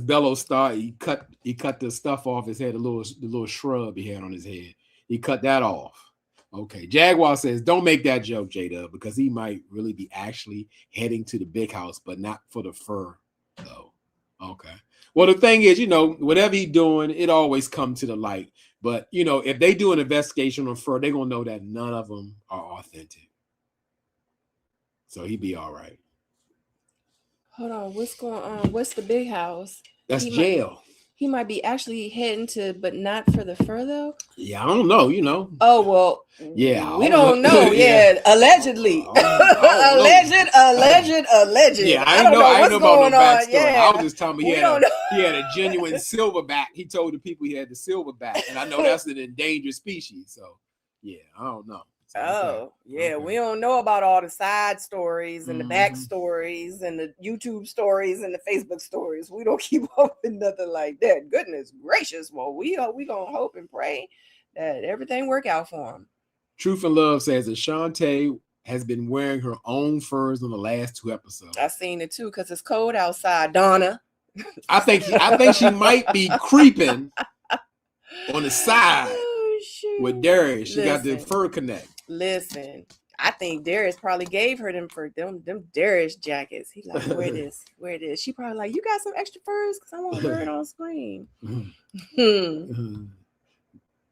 Bello started, he cut the stuff off his head, the little shrub he had on his head. He cut that off. Okay. Jaguar says, don't make that joke, J-Dub, because he might really be actually heading to the big house, but not for the fur, though. Okay. Well, the thing is, you know, whatever he's doing, it always comes to the light. But, you know, if they do an investigation on fur, they're going to know that none of them are authentic. So he'd be all right. Hold on. What's going on? What's the big house? That's jail. He might be actually heading to, but not for the fur, though. Yeah, I don't know, you know. Oh, well. Yeah. We don't know. Yeah. Allegedly. Alleged. Yeah, I don't know about no backstory. Yeah. I was just telling me he had a genuine silverback. He told the people he had the silverback. And I know that's an endangered species. So, yeah, I don't know. So, we don't know about all the side stories and the back stories and the YouTube stories and the Facebook stories. We don't keep up with nothing like that. Goodness gracious. Well, we gonna hope and pray that everything work out for him. Truth and Love says that Shantae has been wearing her own furs on the last 2 episodes. I seen it too because it's cold outside, Donna. I think she might be creeping on the side with Darius. She got the fur connect. Listen, I think Darius probably gave her them Darius jackets. He like, wear this. She probably like, you got some extra furs because I want to wear it on screen.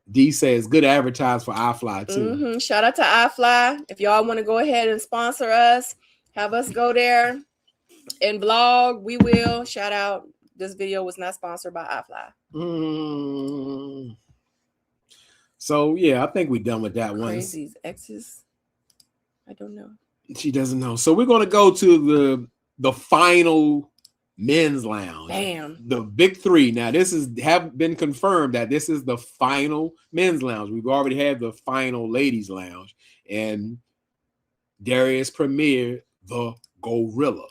D says good advertise for iFly too. Shout out to iFly. If y'all want to go ahead and sponsor us, have us go there and vlog, we will. Shout out. This video was not sponsored by iFly. So yeah, I think we're done with that one. Crazy's exes. I don't know. She doesn't know. So we're gonna go to the final men's lounge. Bam. The big 3. Now this have been confirmed that this is the final men's lounge. We've already had the final ladies lounge, and Darius premiered the gorilla,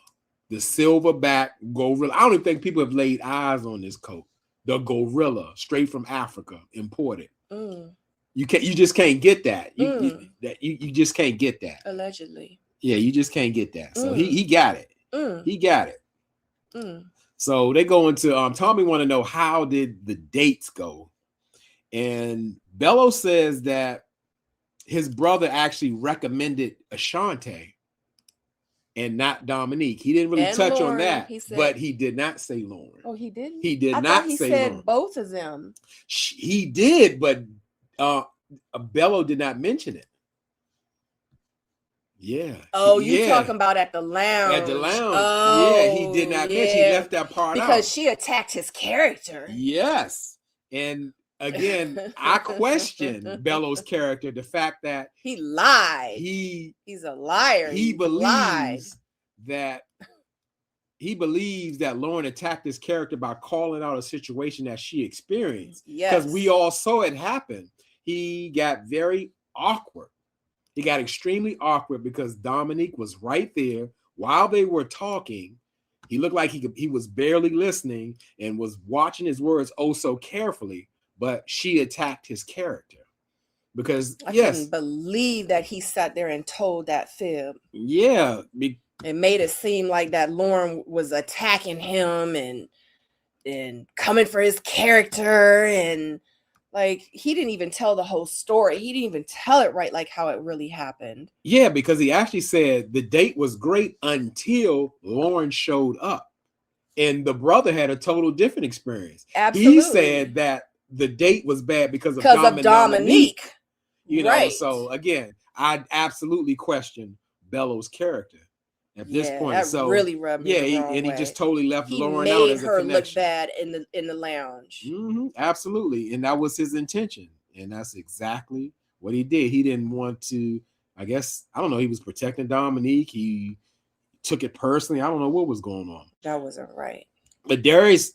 the silverback gorilla. I don't even think people have laid eyes on this coat. The gorilla, straight from Africa, imported. You just can't get that. You just can't get that. Allegedly. Yeah, you just can't get that. So he got it. He got it. So they go into Tommy want to know, how did the dates go? And Bello says that his brother actually recommended Ashante and not Dominique. He didn't really touch Lauren, on that, but he did not say Lauren. Oh, he didn't? He did not say he said Lauren. Both of them. He did, but Bello did not mention it. Yeah. Oh, you talking about at the lounge? At the lounge. Oh, yeah, he did not mention. He left that part out because she attacked his character. Yes, and again, I question Bello's character. The fact that he lied. He's a liar. He believes that Lauren attacked his character by calling out a situation that she experienced. Yes, because we all saw it happen. He got very awkward. He got extremely awkward because Dominique was right there while they were talking. He looked like he was barely listening and was watching his words oh so carefully, but she attacked his character because I couldn't believe that he sat there and told that fib. Yeah. It made it seem like that Lauren was attacking him and coming for his character, and like he didn't even tell the whole story. He didn't even tell it right, like how it really happened. Yeah, because he actually said the date was great until Lauren showed up, and the brother had a total different experience. Absolutely. He said that the date was bad because of Dominique. You know, so again, I absolutely question Bello's character. at this point. That So really rubbed me the wrong and way. he just totally left He Lauren out made as a her look connection. bad in the lounge. Absolutely, and that was his intention, and that's exactly what he did. He didn't want to. I guess I don't know. He was protecting Dominique. He took it personally. I don't know what was going on. That wasn't right. But Darius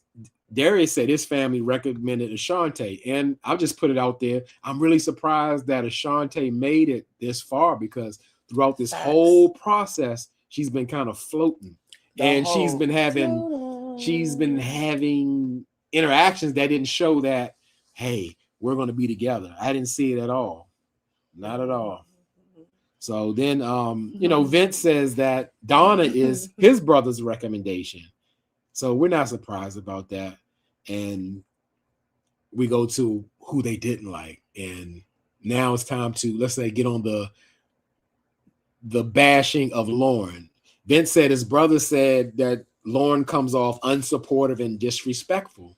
said his family recommended Ashante, and I'll just put it out there. I'm really surprised that Ashante made it this far, because throughout this whole process, she's been kind of floating, and she's been having interactions that didn't show that, hey, we're going to be together. I didn't see it at all, not at all. So then, Vince says that Donna is his brother's recommendation. So we're not surprised about that. And we go to who they didn't like. And now it's time to, let's say, get on the bashing of Lauren. Vince said his brother said that Lauren comes off unsupportive and disrespectful.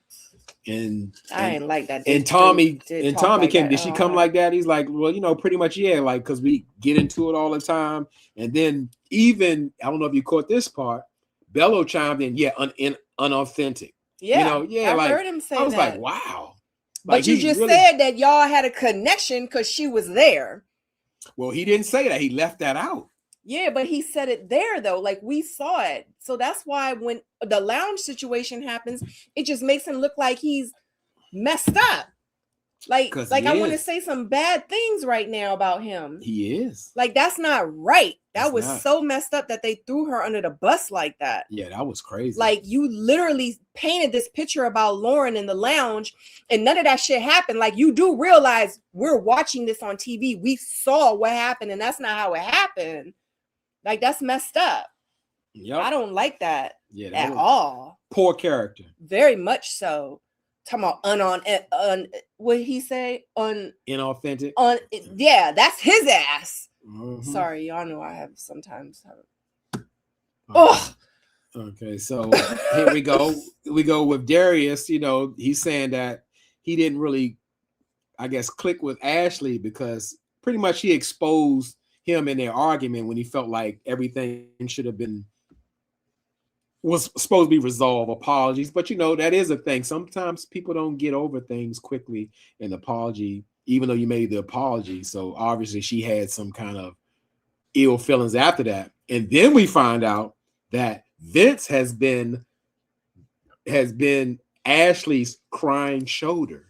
And I ain't like that. And Tommy came. Did she come like that? He's like, well, pretty much, yeah, like, because we get into it all the time. And then even, I don't know if you caught this part, Bello chimed in, unauthentic. Yeah, I like, heard him say that. I was like, wow. But like, you just said that y'all had a connection because she was there. Well, he didn't say that. He left that out. Yeah, but he said it there, though. Like, we saw it. So that's why when the lounge situation happens, it just makes him look like he's messed up. I want to say some bad things right now about him. He is. Like, that's not right. That was so messed up that they threw her under the bus like that. Yeah, that was crazy. Like, you literally painted this picture about Lauren in the lounge, and none of that shit happened. Like, you do realize we're watching this on TV. We saw what happened, and that's not how it happened. Like, that's messed up. Yep. I don't like that, at all. Poor character. Very much so. Talking about what did he say? Inauthentic. Yeah, that's his ass. Mm-hmm. Sorry, y'all know I have sometimes. Okay, so here we go. We go with Darius. He's saying that he didn't really, I guess, click with Ashley because pretty much he exposed him in their argument when he felt like everything was supposed to be resolved. Apologies, but that is a thing. Sometimes people don't get over things quickly. An apology, even though you made the apology, so obviously she had some kind of ill feelings after that. And then we find out that Vince has been Ashley's crying shoulder.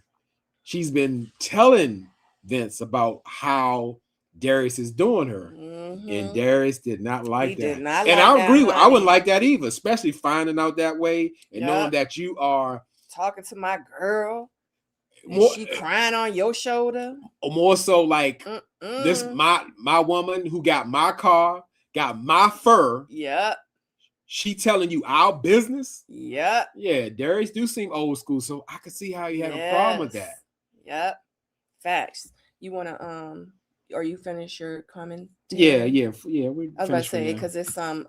She's been telling Vince about how Darius is doing her, and Darius did not like that. And I agree with. I wouldn't like that either, especially finding out that way and knowing that you are talking to my girl, and she crying on your shoulder. Or more so, like this, my woman who got my car, got my fur. Yep. She telling you our business. Yep. Yeah, Darius do seem old school, so I could see how you had a problem with that. Yep. Facts. You want to or you finish your comment? Yeah. I was about to say because there's some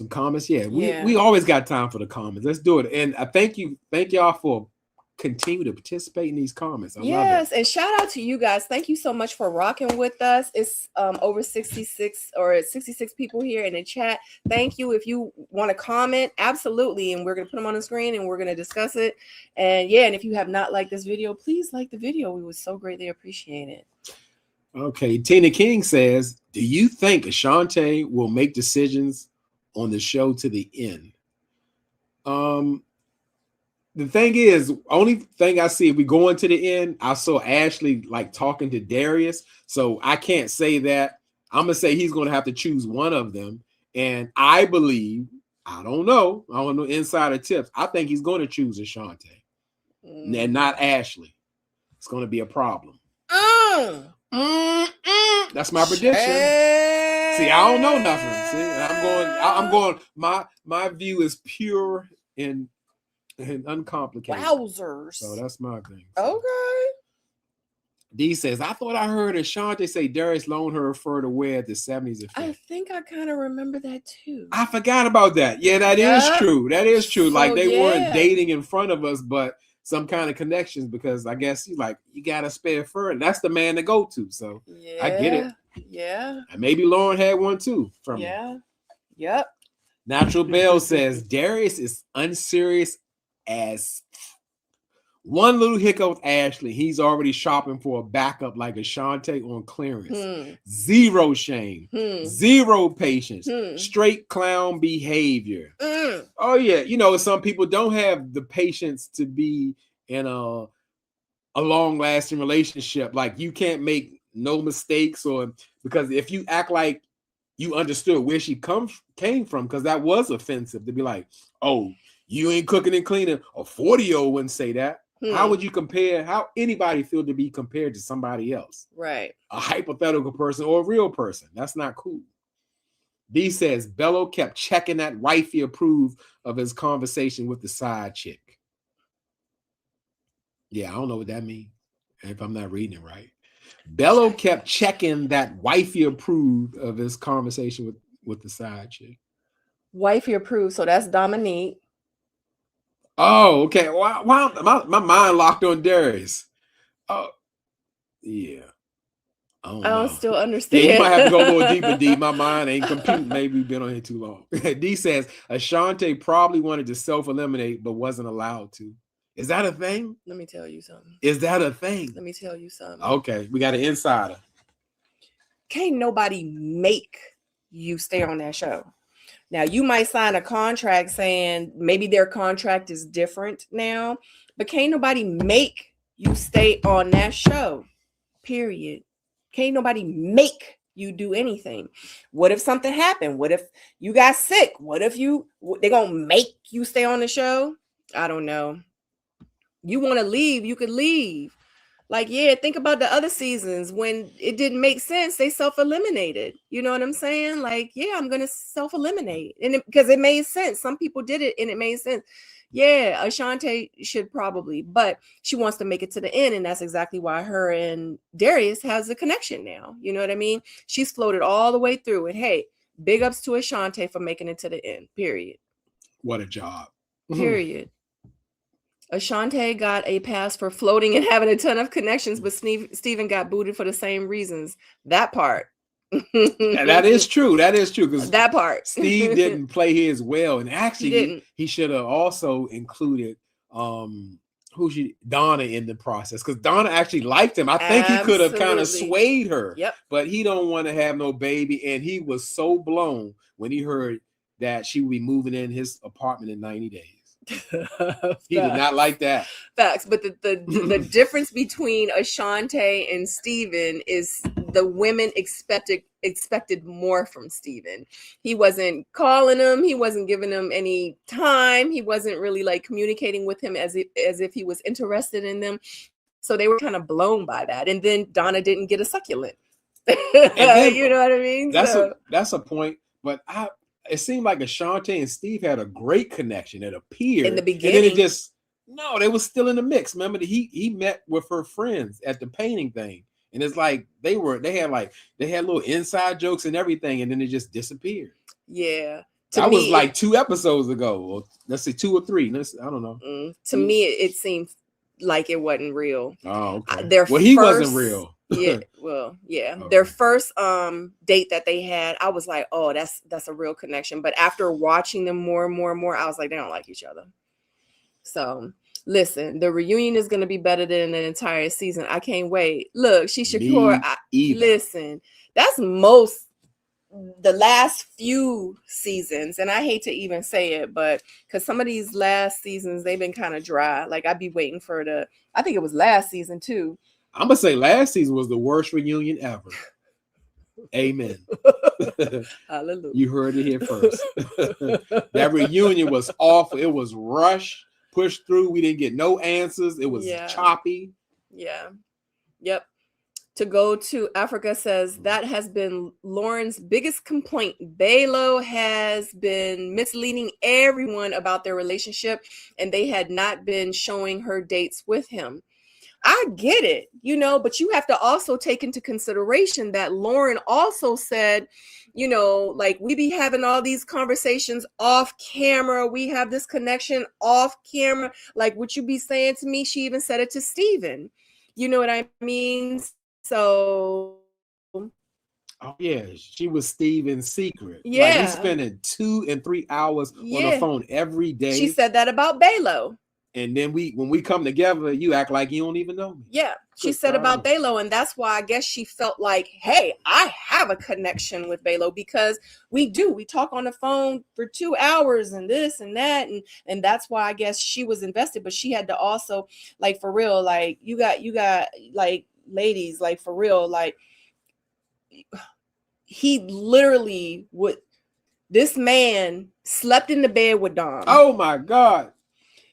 comments. We always got time for the comments. Let's do it. And I thank y'all for continue to participate in these comments. I love it. And shout out to you guys. Thank you so much for rocking with us. It's over 66 people here in the chat. Thank you. If you want to comment, absolutely, and we're gonna put them on the screen and we're gonna discuss it. And if you have not liked this video, please like the video. We would so greatly appreciate it. Okay, Tina King says, do you think Ashante will make decisions on the show to the end? The thing is, only thing I see, if we go into the end, I saw Ashley like talking to Darius, so I can't say that. I'm gonna say he's gonna have to choose one of them, and I believe, I don't know insider tips. I think he's gonna choose Ashante and not Ashley. It's gonna be a problem. That's my prediction. See, I don't know nothing. See, I'm going. My view is pure and uncomplicated. Wowzers. So that's my thing. Okay. D says, I thought I heard Ashante say Darius loaned her fur to wear at the 70s event. I think I kind of remember that too. I forgot about that. Yeah, that is true. That is true. So, like they weren't dating in front of us, but some kind of connections, because I guess you got a spare fur, and that's the man to go to. So I get it. Yeah. And maybe Lauren had one too from him. Yep. Natural Bell says Darius is unserious as one little hiccup with Ashley. He's already shopping for a backup like Ashante on clearance. Zero shame. Zero patience. Straight clown behavior. Oh, yeah. Some people don't have the patience to be in a long-lasting relationship. Like, you can't make no mistakes, or because if you act like you understood where she came from, because that was offensive to be like, oh, you ain't cooking and cleaning. A 40-year-old wouldn't say that. How would you compare? How anybody feel to be compared to somebody else? Right. A hypothetical person or a real person. That's not cool. B says Bello kept checking that wifey approved of his conversation with the side chick. Yeah, I don't know what that means if I'm not reading it right. Bello kept checking that wifey approved of his conversation with the side chick. Wifey approved. So that's Dominique. Oh, okay. Wow, my mind locked on Darius. Oh, yeah. I don't still understand. Yeah, you might have to go a little deeper, D. My mind ain't computing. Maybe we've been on here too long. D says Ashante probably wanted to self-eliminate, but wasn't allowed to. Is that a thing? Let me tell you something. Is that a thing? Let me tell you something. Okay, we got an insider. Can't nobody make you stay on that show. Now, you might sign a contract saying maybe their contract is different now, but can't nobody make you stay on that show, period. Can't nobody make you do anything. What if something happened? What if you got sick? What if they're going to make you stay on the show? I don't know. You want to leave, you could leave. Like, yeah, think about the other seasons when it didn't make sense. They self-eliminated. You know what I'm saying? Like, yeah, I'm going to self-eliminate. And because it made sense. Some people did it and it made sense. Yeah, Ashante should probably, but she wants to make it to the end. And that's exactly why her and Darius has a connection now. You know what I mean? She's floated all the way through. And hey, big ups to Ashante for making it to the end, period. What a job. Period. Ashante got a pass for floating and having a ton of connections, but Steven got booted for the same reasons. That part. Yeah, that is true. That is true. Because that part. Steve didn't play his well. And actually, he should have also included Donna in the process. Because Donna actually liked him. I think he could have kind of swayed her. Yep. But he don't want to have no baby. And he was so blown when he heard that she would be moving in his apartment in 90 days. He did not like that. Facts. But the difference between Ashante and Steven is the women expected more from Steven. He wasn't calling him, he wasn't giving him any time, he wasn't really like communicating with him as if he was interested in them. So they were kind of blown by that. And then Donna didn't get a succulent. Then, you know what I mean? That's a point. But it seemed like Ashante and Steve had a great connection. It appeared in the beginning. And then they were still in the mix. Remember, he met with her friends at the painting thing, and it's like they had little inside jokes and everything, and then it just disappeared. Yeah, that was like 2 episodes ago. Or let's say 2 or 3. I don't know. To me, it seemed like it wasn't real. Oh, okay. He wasn't real. Yeah, well, yeah. Okay. Their first date that they had, I was like, oh, that's a real connection. But after watching them more and more and more, I was like, they don't like each other. So listen, the reunion is going to be better than an entire season. I can't wait. Look, Shakur, listen, that's the last few seasons, and I hate to even say it, but because some of these last seasons, they've been kind of dry. Like, I'd be waiting for I think it was last season too. I'm gonna say last season was the worst reunion ever. Amen. Hallelujah. You heard it here first. That reunion was awful. It was rushed, pushed through. We didn't get no answers. It was choppy. Yeah. Yep. To Go to Africa says that has been Lauren's biggest complaint. Bello has been misleading everyone about their relationship, and they had not been showing her dates with him. I get it, but you have to also take into consideration that Lauren also said, like, we be having all these conversations off camera. We have this connection off camera. Like, what you be saying to me, she even said it to Steven. You know what I mean? So Oh yeah, she was Steven's secret. Like Yeah. he's spending 2 and 3 hours on the phone every day. She said that about Balo. And then when we come together, you act like you don't even know me. Yeah, she Good said God. about Balo, and that's why I guess she felt like, hey, I have a connection with Balo, because we talk on the phone for 2 hours and this and that, and that's why I guess she was invested. But she had to also, like, for real, like you got like, ladies, like, for real, like, he literally would. This man slept in the bed with Dom. Oh my God.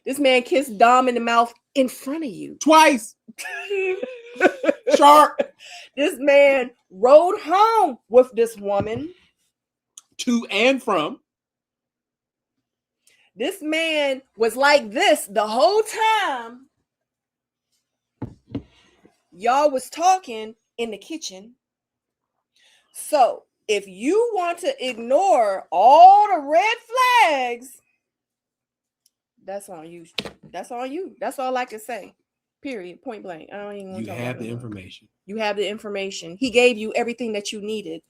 This man kissed Dom in the mouth in front of you. Twice. Sharp. This man rode home with this woman. To and from. This man was like this the whole time. Y'all was talking in the kitchen. So if you want to ignore all the red flags, that's on you. That's on you. That's all I can say. Period. Point blank. I don't even want to talk about it. You have the information. You have the information. He gave you everything that you needed.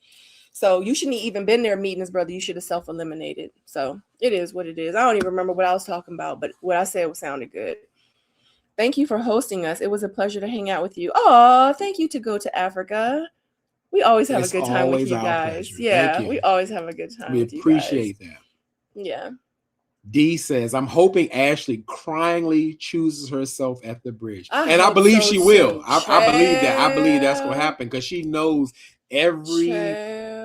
So you shouldn't even been there meeting his brother. You should have self-eliminated. So it is what it is. I don't even remember what I was talking about, but what I said sounded good. Thank you for hosting us. It was a pleasure to hang out with you. Oh, thank you to Go to Africa. We always have a good time with you guys. Yeah, we always have a good time with you guys. We appreciate that. Yeah. D says, I'm hoping Ashley cryingly chooses herself at the bridge. And I believe she will. I believe that. I believe that's going to happen because she knows every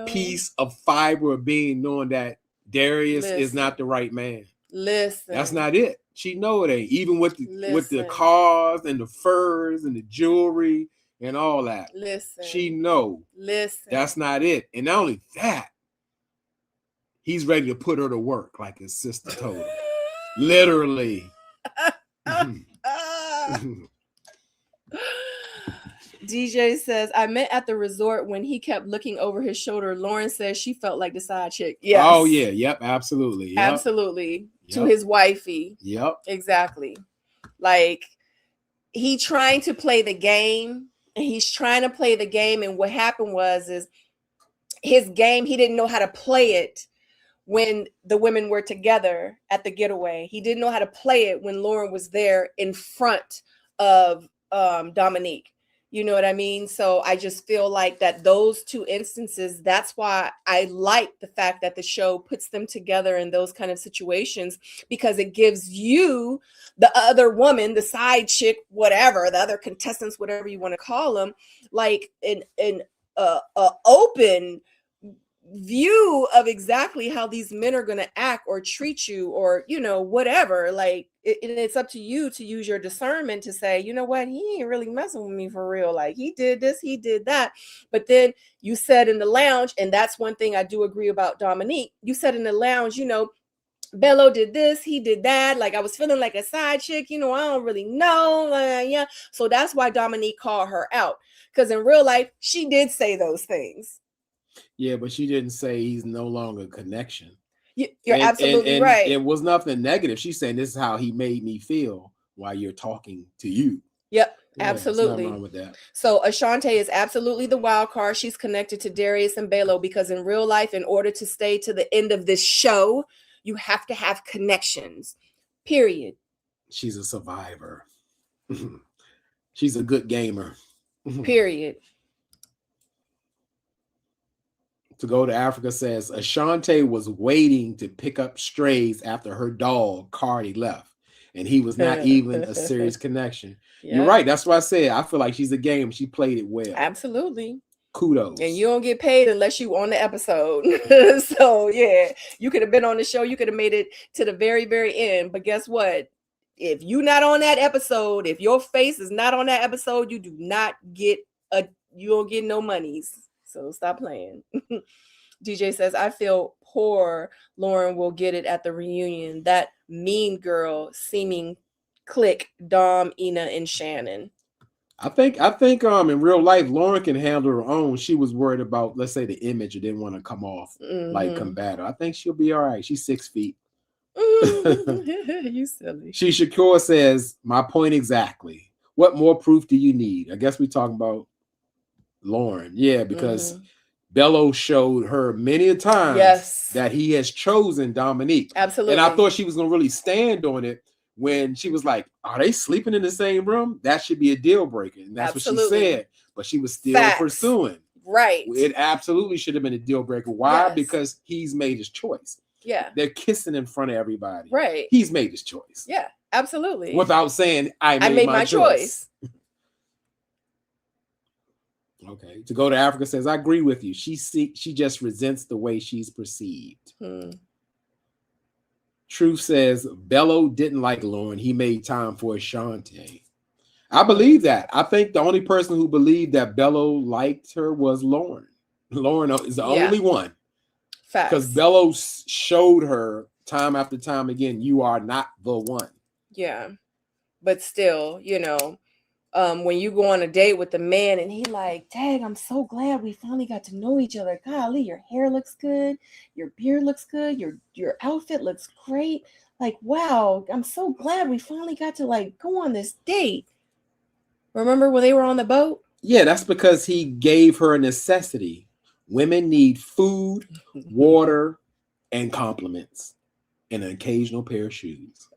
piece of fiber of being, knowing that Darius is not the right man. Listen. That's not it. She know it ain't. Even with the cars and the furs and the jewelry and all that. Listen. She know. Listen. That's not it. And not only that, he's ready to put her to work, like his sister told him. Literally. DJ says, I met at the resort when he kept looking over his shoulder. Lauren says she felt like the side chick. Yes. Oh, yeah. Yep. Absolutely. Yep. Absolutely. Yep. To his wifey. Yep. Exactly. Like, he trying to play the game. And he's trying to play the game. And what happened is his game, he didn't know how to play it when the women were together at the getaway. He didn't know how to play it when Lauren was there in front of Dominique. You know what I mean? So I just feel like that those two instances, that's why I like the fact that the show puts them together in those kind of situations, because it gives you, the other woman, the side chick, whatever, the other contestants, whatever you want to call them, like an open view of exactly how these men are going to act or treat you, or, you know, whatever. Like, it's up to you to use your discernment to say, you know what, he ain't really messing with me for real. Like, he did this, he did that. But then you said in the lounge, and that's one thing I do agree about Dominique. You said in the lounge, you know, Bello did this, he did that. Like, I was feeling like a side chick, you know, I don't really know. Yeah. So that's why Dominique called her out. Because in real life, she did say those things. Yeah, but she didn't say he's no longer a connection. You're absolutely right. It was nothing negative. She's saying this is how he made me feel while you're talking to you. Yep, yeah, absolutely. Nothing wrong with that. So Ashante is absolutely the wild card. She's connected to Darius and Balo because in real life, in order to stay to the end of this show, you have to have connections. Period. She's a survivor. She's a good gamer. Period. To Go to Africa says Ashante was waiting to pick up strays after her dog Cardi left, and he was not even a serious connection. Yeah. You're right. That's what I said. I feel like she's a game. She played it well. Absolutely. Kudos. And you don't get paid unless you on the episode. So yeah, you could have been on the show. You could have made it to the very, very end. But guess what? If you're not on that episode, if your face is not on that episode, you do not get you don't get no monies. So stop playing. DJ says, I feel poor Lauren will get it at the reunion. That mean girl seeming clique, Dom, Ina, and Shannon. I think in real life, Lauren can handle her own. She was worried about, let's say, the image, or didn't want to come off like combative. I think she'll be all right. She's 6 feet. You silly. She Shakur says, my point exactly. What more proof do you need? I guess we're talking about Lauren. Yeah, because Bello showed her many a times that he has chosen Dominique. Absolutely. And I thought she was going to really stand on it when she was like, are they sleeping in the same room? That should be a deal breaker. And that's what she said. But she was still pursuing. Right. It absolutely should have been a deal breaker. Why? Because he's made his choice. Yeah. They're kissing in front of everybody. Right. He's made his choice. Yeah, absolutely. Without saying, I made my choice. Okay. To go to Africa says, I agree with you. She just resents the way she's perceived. Truth says, Bello didn't like Lauren. He made time for Ashante. I believe that. I think the only person who believed that Bello liked her was Lauren. Lauren is the only one. Facts. Because Bello showed her time after time again, you are not the one. Yeah. But still, you know, when you go on a date with a man and he like, dang, I'm so glad we finally got to know each other. Golly, your hair looks good. Your beard looks good. Your outfit looks great. Like, wow, I'm so glad we finally got to like go on this date. Remember when they were on the boat? Yeah, that's because he gave her a necessity. Women need food, water, and compliments, and an occasional pair of shoes.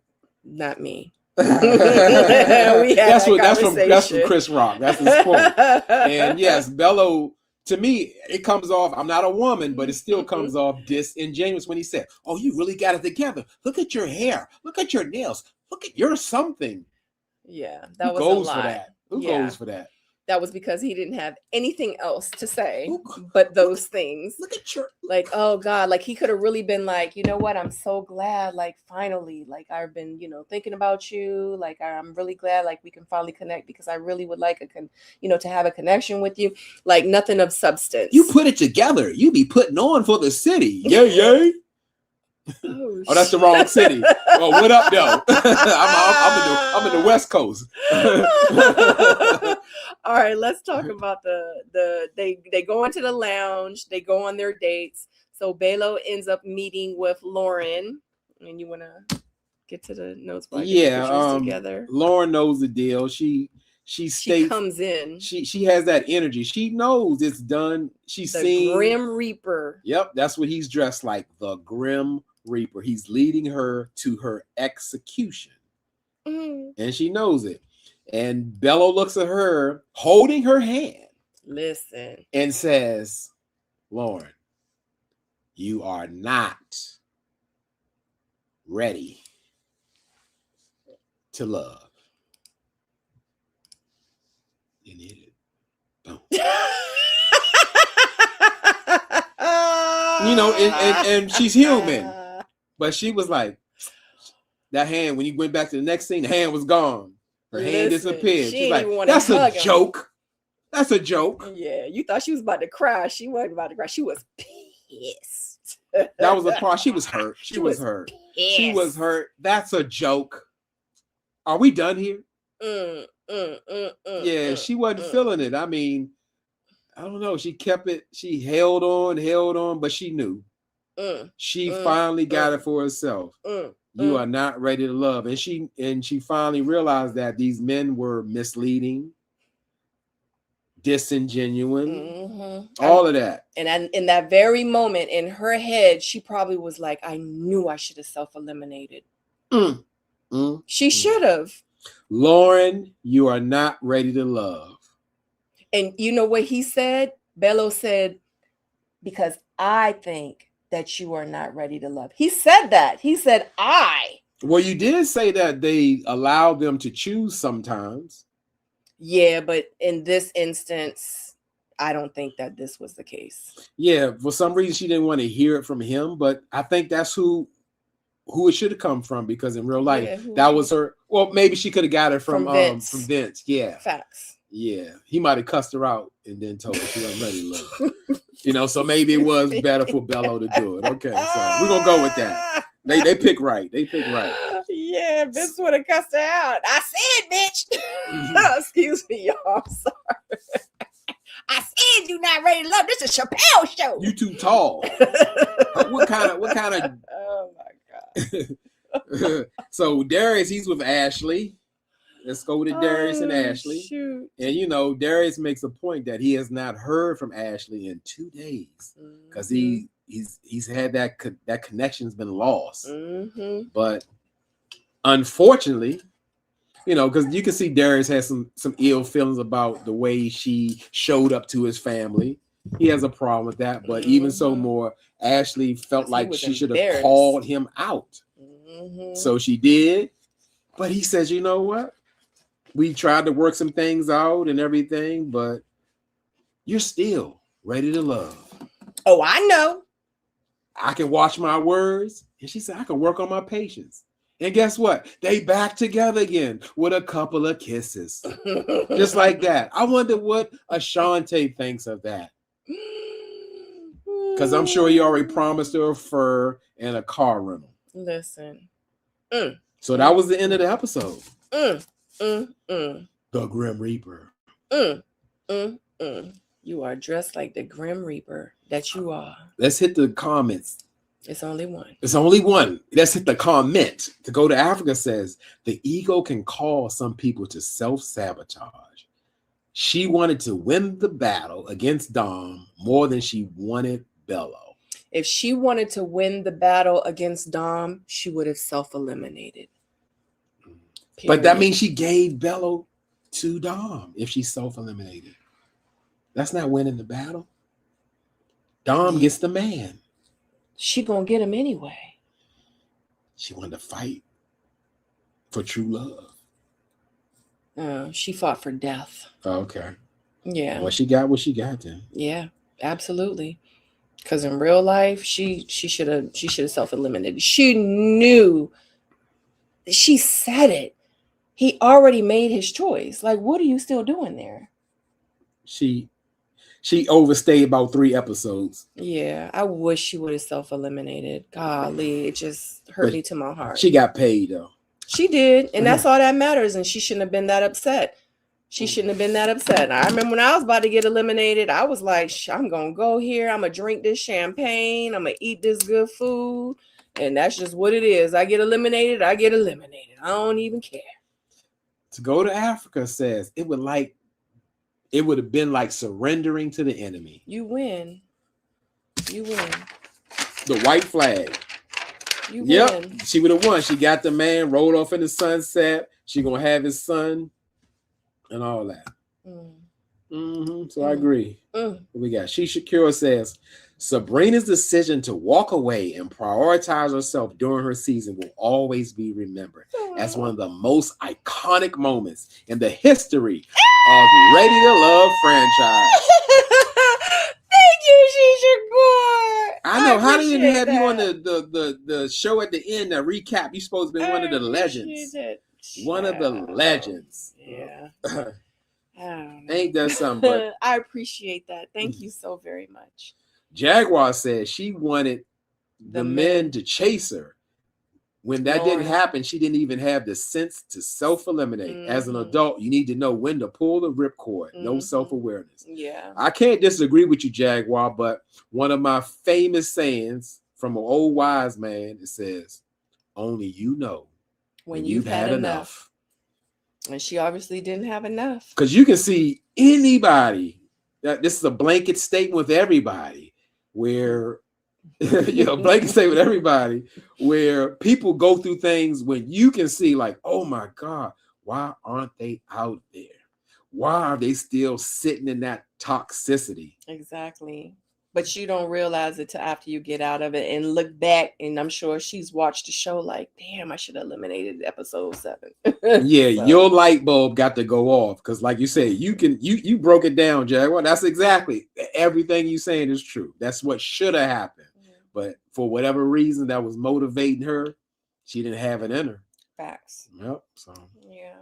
Not me. That's from Chris Rock. That's his quote. And yes, Bello, to me, it comes off, I'm not a woman, but it still comes off disingenuous when he said, oh, you really got it together. Look at your hair. Look at your nails. Look at your something. Yeah, that was goes a lot. For that? Who goes for that? That was because he didn't have anything else to say but those things. Look at your like, oh God, like he could have really been like, you know what? I'm so glad, like finally, like I've been, you know, thinking about you. Like I'm really glad, like we can finally connect because I really would like to have a connection with you. Like nothing of substance. You put it together. You be putting on for the city. Yay. Oh, that's the wrong city. Oh, what up, though? I'm in the West Coast. All right, let's talk about they go into the lounge, they go on their dates. So Bello ends up meeting with Lauren, and you want to get to the notes? Together. Lauren knows the deal. She comes in. She has that energy. She knows it's done. She's seen Grim Reaper. Yep, that's what he's dressed like, the Grim Reaper. He's leading her to her execution. And she knows it. And Bello looks at her, holding her hand. Listen. And says, Lauren, you are not ready to love. You need it. Boom. You know, and she's human. But she was like, that hand, when you went back to the next scene, the hand was gone. Her hand disappeared. She's like, that's a joke. That's a joke. Yeah, you thought she was about to cry. She wasn't about to cry. She was pissed. That was the part. She was hurt. She was hurt. Pissed. She was hurt. That's a joke. Are we done here? Yeah, she wasn't feeling it. I mean, I don't know. She kept it. She held on, but she knew. She finally got it for herself. You are not ready to love. And she finally realized that these men were misleading, disingenuine, all of that. And in that very moment, in her head, she probably was like, I knew I should have self-eliminated. She should have. Lauren, you are not ready to love. And you know what he said? Bello said, because I think that you are not ready to love. He said that. He said, Well, you did say that they allow them to choose sometimes. Yeah, but in this instance, I don't think that this was the case. Yeah, for some reason, she didn't want to hear it from him, but I think that's who it should have come from, because in real life, that was her. Well, maybe she could have got it from Vince. Yeah. Facts. Yeah, he might have cussed her out and then told her she wasn't ready to love. You know, so maybe it was better for Bello to do it. Okay, so we're gonna go with that. They pick right. They pick right. Yeah, Vince would have cussed her out. I said, bitch. Excuse me, y'all. I'm sorry. I said you're not ready to love. This is a Chappelle show. You too tall. What kind of? Oh my God. So Darius, he's with Ashley. Let's go to Darius and Ashley. Shoot. And you know, Darius makes a point that he has not heard from Ashley in 2 days because he's had that connection's been lost. But unfortunately, you know, because you can see Darius has some ill feelings about the way she showed up to his family. He has a problem with that. But even so more, Ashley felt like she should have called him out. So she did. But he says, you know what? We tried to work some things out and everything, but you're still ready to love. Oh, I know. I can watch my words. And she said, I can work on my patience. And guess what? They back together again with a couple of kisses. Just like that. I wonder what Ashante thinks of that. Because I'm sure he already promised her a fur and a car rental. Listen. So that was the end of the episode. The Grim Reaper. You are dressed like the Grim Reaper that you are. Let's hit the comments. It's only one. It's only one. Let's hit the comment. To Go to Africa says, the ego can cause some people to self-sabotage. She wanted to win the battle against Dom more than she wanted Bello. If she wanted to win the battle against Dom, she would have self-eliminated. But that means she gave Bello to Dom if she self-eliminated. That's not winning the battle. Dom gets the man. She gonna get him anyway. She wanted to fight for true love. She fought for death. Okay. Yeah. Well, she got what she got then. Yeah, absolutely. Because in real life, she should have self-eliminated. She knew. She said it. He already made his choice. Like, what are you still doing there? She overstayed about 3 episodes. Yeah, I wish she would have self-eliminated. Golly, it just hurt me to my heart. She got paid though. She did, and that's all that matters. And she shouldn't have been that upset. She shouldn't have been that upset. I remember when I was about to get eliminated, I was like, I'm gonna go here. I'm gonna drink this champagne. I'm gonna eat this good food, and that's just what it is. I get eliminated. I get eliminated. I don't even care. To Go to Africa says it would have been like surrendering to the enemy. You win. You win. The white flag. You yep. win. She would have won. She got the man, rolled off in the sunset. She gonna have his son and all that. So I agree. What we got? Shisha Cure says Sabrina's decision to walk away and prioritize herself during her season will always be remembered as one of the most iconic moments in the history of Ready to Love franchise. Thank you, Shisha Cure. I know. How did they have you on the show at the end, the recap? You're supposed to be one of the legends. One of the legends. Yeah. Ain't that something? But I appreciate that. Thank you so very much. Jaguar said she wanted the men to chase her. When that didn't happen, she didn't even have the sense to self-eliminate. As an adult, you need to know when to pull the ripcord. No self-awareness. Yeah. I can't disagree with you, Jaguar, but one of my famous sayings from an old wise man, it says, only you know when you've had enough. And she obviously didn't have enough. Because you can see anybody, this is a blanket statement with everybody, where blanket statement with everybody, where people go through things when you can see like, oh my God, why aren't they out there? Why are they still sitting in that toxicity? Exactly. But you don't realize it till after you get out of it and look back. And I'm sure she's watched the show like, damn, I should have eliminated episode 7. Yeah, so your light bulb got to go off. Because like you said, you broke it down, Jaguar. That's exactly everything you saying is true. That's what should have happened. But for whatever reason that was motivating her, she didn't have it in her. Facts. Yep. So yeah.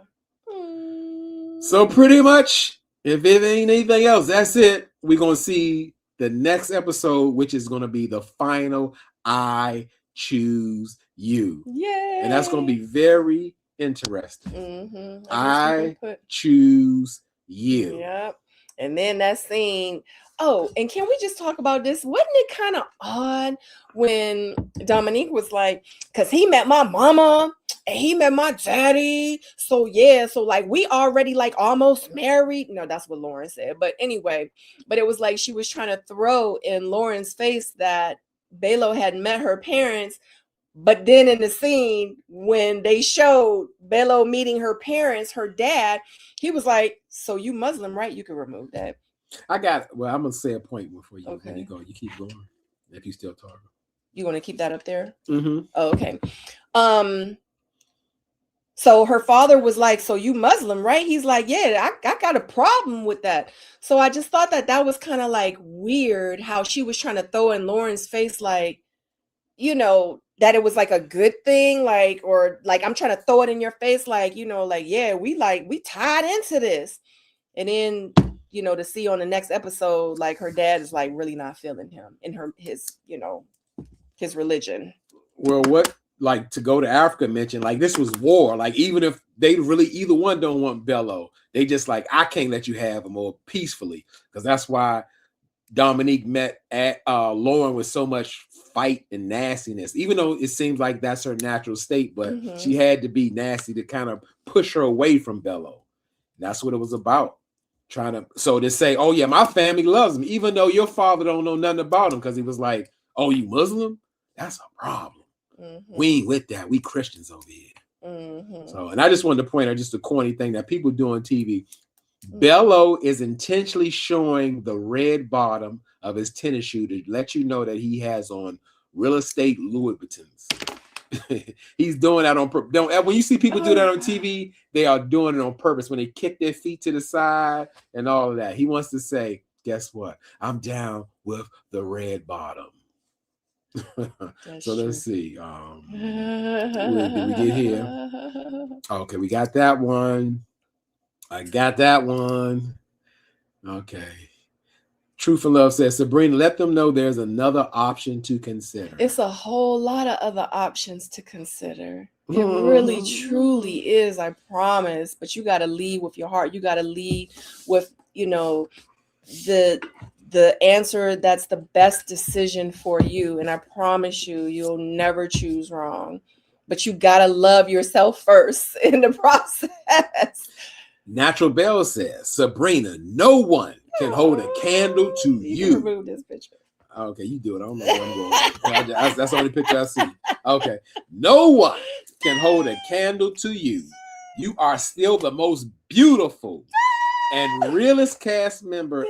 So pretty much, if it ain't anything else, that's it. We're gonna see the next episode, which is gonna be the final I Choose You. Yeah. And that's gonna be very interesting. I choose you. Yep. And then that scene. Oh, and can we just talk about this? Wasn't it kind of odd when Dominique was like, because he met my mama and he met my daddy. So yeah, so like we already like almost married. No, that's what Lauren said. But anyway, but it was like she was trying to throw in Lauren's face that Belo had met her parents. But then in the scene, when they showed Belo meeting her parents, her dad, he was like, so you Muslim, right? You can remove that. I'm gonna say a point before you let it go. You keep going if you still talking. You want to keep that up there? Mm-hmm. Oh, okay. So her father was like, so you Muslim, right? He's like, yeah, I got a problem with that. So I just thought that was kind of like weird how she was trying to throw in Lauren's face, like, that it was like a good thing, like, or like, I'm trying to throw it in your face, like, like, yeah, we tied into this. And then, to see on the next episode, like her dad is like really not feeling him in his religion. Well, what, like, to go to Africa mentioned, like, this was war. Like, even if they really either one don't want Belo, they just like, I can't let you have him more peacefully, because that's why Dominique met Lauren with so much fight and nastiness, even though it seems like that's her natural state, but she had to be nasty to kind of push her away from Belo. That's what it was about. So to say, oh yeah, my family loves him, even though your father don't know nothing about him, because he was like, oh, you Muslim? That's a problem. We ain't with that. We Christians over here. So, and I just wanted to point out just a corny thing that people do on TV. Belo is intentionally showing the red bottom of his tennis shoe to let you know that he has on real estate Louis Vuittons. He's doing that on purpose. When you see people do that on TV, they are doing it on purpose. When they kick their feet to the side and all of that, he wants to say, "Guess what? I'm down with the red bottom." So let's see. Did we get here? Okay, we got that one. I got that one. Okay. Truth and Love says, Sabrina, let them know there's another option to consider. It's a whole lot of other options to consider. It really, truly is, I promise. But you got to lead with your heart. You got to lead with, the answer that's the best decision for you. And I promise you, you'll never choose wrong. But you got to love yourself first in the process. Natural Bell says, Sabrina, no one can hold a candle to you. Remove this picture. Okay, you do it. I don't know where I'm going. That's the only picture I see. Okay. No one can hold a candle to you. You are still the most beautiful and realest cast member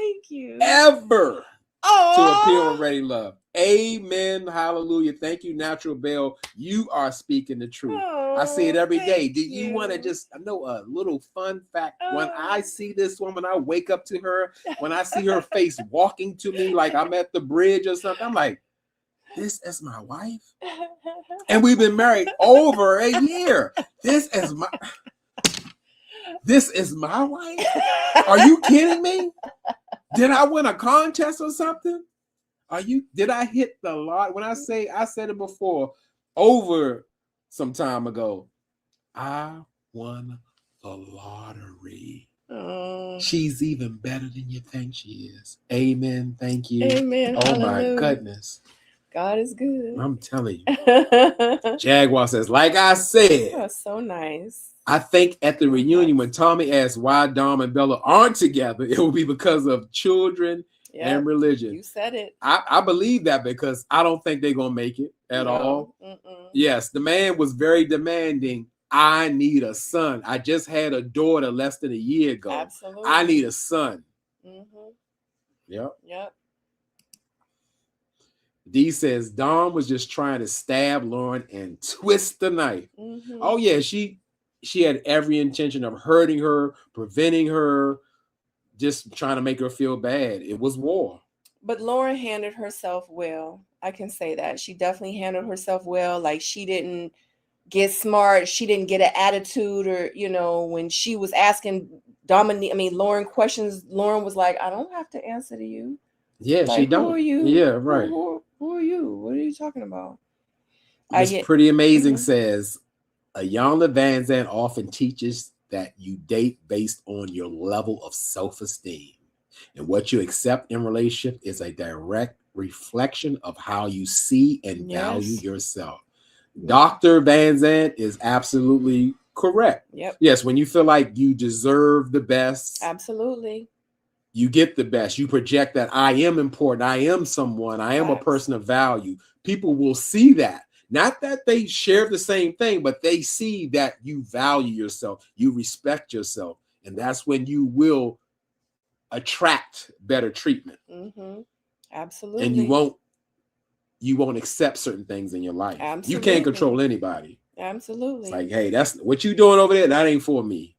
ever to appear on Ready Love. Amen. Hallelujah. Thank you, Natural Bell. You are speaking the truth. I see it every day. Do you want to just, I know a little fun fact. When I see this woman, I wake up to her. When I see her face walking to me like I'm at the bridge or something, I'm like, this is my wife. And we've been married over a year. This is my wife? Are you kidding me? Did I win a contest or something? Did I hit the lot? When I said it before, over some time ago, I won the lottery. She's even better than you think she is. Amen. Thank you. Amen. Oh Hallelujah. my goodness. God is good. I'm telling you. Jaguar says, like I said. That's so nice. I think at the reunion, when Tommy asked why Dom and Bella aren't together, it will be because of children and religion. You said it. I believe that because I don't think they're going to make it at all. Yes, the man was very demanding. I need a son. I just had a daughter less than a year ago. Absolutely. I need a son. Yep. D says Dom was just trying to stab Lauren and twist the knife. Oh yeah, she had every intention of hurting her, preventing her, just trying to make her feel bad. It was war. But Lauren handled herself well. I can say that. She definitely handled herself well. Like, she didn't get smart. She didn't get an attitude, or, when she was asking Lauren questions, Lauren was like, I don't have to answer to you. Yeah, like, she don't. Who are you? Yeah, right. Who are you? What are you talking about? It's pretty amazing says, Ayanna Van Zandt often teaches that you date based on your level of self-esteem. And what you accept in relationship is a direct reflection of how you see and value yourself. Dr. Van Zandt is absolutely correct. Yep. Yes, when you feel like you deserve the best, Absolutely. you get the best. You project that I am important. I am someone. I am a Facts. person of value. People will see that. Not that they share the same thing, but they see that you value yourself. You respect yourself. And that's when you will attract better treatment. Mm-hmm. Absolutely. And you won't accept certain things in your life. Absolutely. You can't control anybody. Absolutely. It's like, hey, that's what you doing over there. That ain't for me.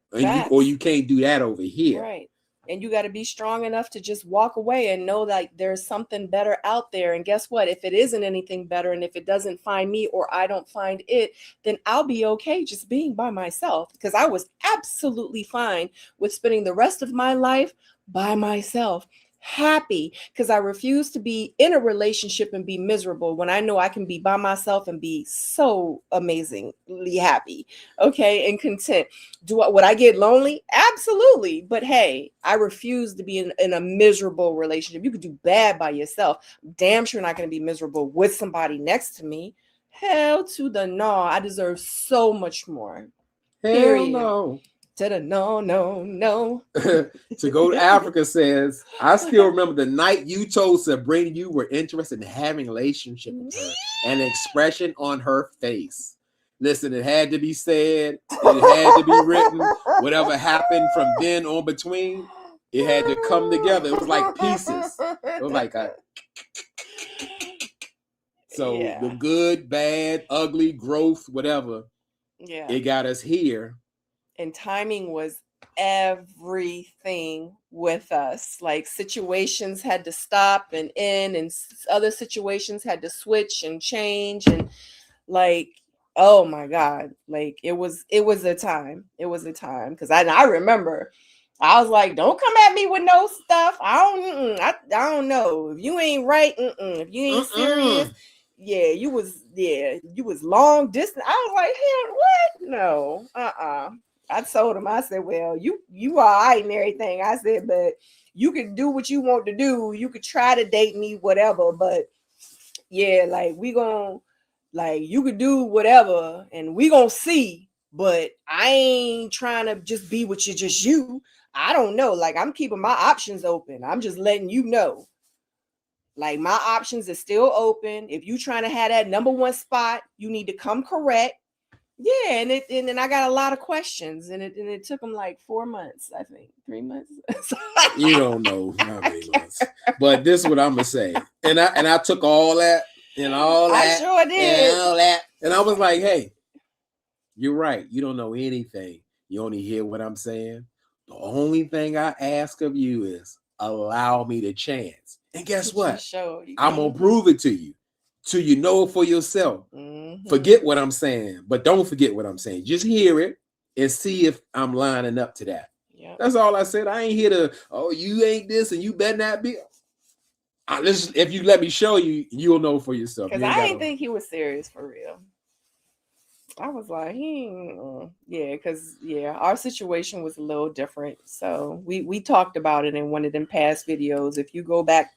Or you can't do that over here. Right. And you got to be strong enough to just walk away and know that there's something better out there. And guess what? If it isn't anything better, and if it doesn't find me or I don't find it, then I'll be okay just being by myself, because I was absolutely fine with spending the rest of my life by myself, happy, because I refuse to be in a relationship and be miserable when I know I can be by myself and be so amazingly happy, okay, and content. Would I get lonely? Absolutely. But hey, I refuse to be in a miserable relationship. You could do bad by yourself. Damn sure not going to be miserable with somebody next to me. Hell to the no. I deserve so much more. Hell no. To the no. To go to Africa says, I still remember the night you told Sabrina you were interested in having a relationship with her, and an expression on her face. Listen, it had to be said. It had to be written. Whatever happened from then on between, it had to come together. It was like pieces. It was like a... So the good, bad, ugly, growth, whatever, it got us here. And timing was everything with us. Like situations had to stop and end, and other situations had to switch and change. And like, oh my God, like it was a time. It was a time. Because I remember I was like, don't come at me with no stuff. I don't know. If you ain't right, if you ain't serious, you was long distance. I was like, hell, what? No, I told him, I said, well, you all right and everything. I said, but you can do what you want to do. You could try to date me, whatever. But yeah, like we gonna, like you could do whatever and we gonna see. But I ain't trying to just be with you, just you. I don't know. Like I'm keeping my options open. I'm just letting you know. Like my options are still open. If you trying to have that number one spot, you need to come correct. Yeah, and then I got a lot of questions, and it took them like 4 months, I think, 3 months. You don't know how many months, but this is what I'm gonna say, and I took all that and all that, I sure did, and all that, and I was like, hey, you're right. You don't know anything. You only hear what I'm saying. The only thing I ask of you is allow me the chance, and guess what? I'm gonna prove it to you. Till you know it for yourself. Mm-hmm. Forget what I'm saying, but don't forget what I'm saying. Just hear it and see if I'm lining up to that. Yep. That's all I said. I ain't here to, oh, you ain't this and you better not be. If you let me show you, you'll know for yourself. Because I didn't think he was serious for real. I was like, because our situation was a little different. So we talked about it in one of them past videos. If you go back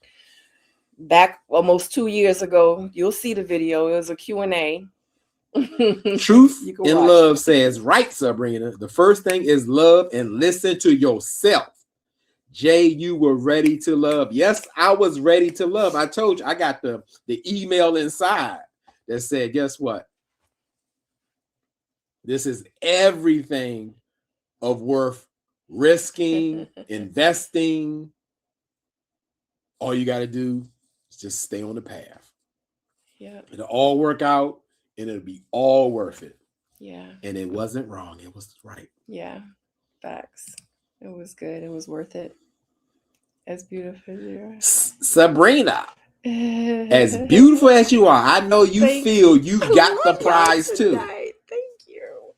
almost 2 years ago, you'll see the video. It was a Q&A. Truth in Love says, right, Sabrina, the first thing is love and listen to yourself. Jay, you were ready to love. Yes, I was ready to love. I told you, I got the email inside that said, guess what? This is everything of worth risking, investing. All you got to do is just stay on the path. Yeah. It'll all work out and it'll be all worth it. Yeah. And it wasn't wrong. It was right. Yeah. Facts. It was good. It was worth it. As beautiful as you are. Sabrina, as beautiful as you are, I know you feel you got the prize too. Thank you.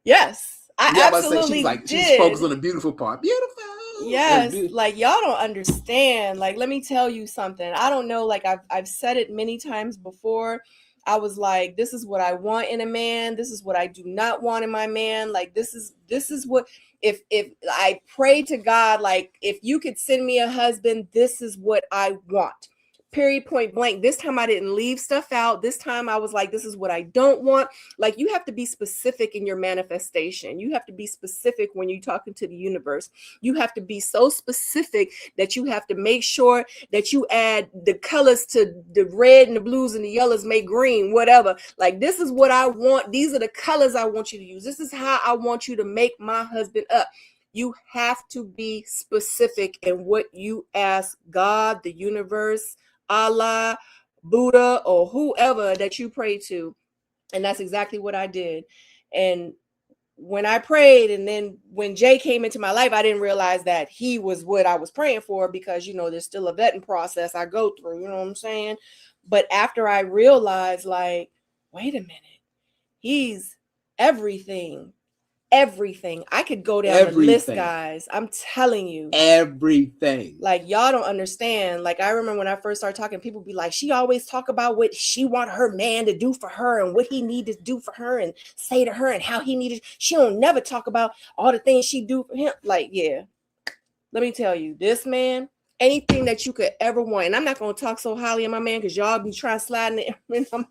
Yes, I absolutely did. She's focused on the beautiful part. Beautiful. Yes, like y'all don't understand. Like, let me tell you something. I don't know. Like I've said it many times before. I was like, this is what I want in a man. This is what I do not want in my man. Like this is what. If I pray to God, like if you could send me a husband, this is what I want. period, point blank. This time I didn't leave stuff out. This time I was like, this is what I don't want. Like, you have to be specific in your manifestation. You have to be specific when you're talking to the universe. You have to be so specific that you have to make sure that you add the colors to the red and the blues and the yellows make green, whatever. Like, this is what I want. These are the colors I want you to use. This is how I want you to make my husband up. You have to be specific in what you ask God, the universe, Allah, Buddha, or whoever that you pray to. And that's exactly what I did. And when I prayed, and then when Jay came into my life, I didn't realize that he was what I was praying for, because, you know, there's still a vetting process I go through, you know what I'm saying? But after I realized, like, wait a minute, he's everything. Everything. I could go down the list, guys. I'm telling you. Everything. Like, y'all don't understand. Like, I remember when I first started talking, people be like, she always talk about what she want her man to do for her and what he need to do for her and say to her and how he needed. She don't never talk about all the things she do for him. Like, yeah. Let me tell you, this man, anything that you could ever want. And I'm not going to talk so highly of my man, because y'all be trying to slide in the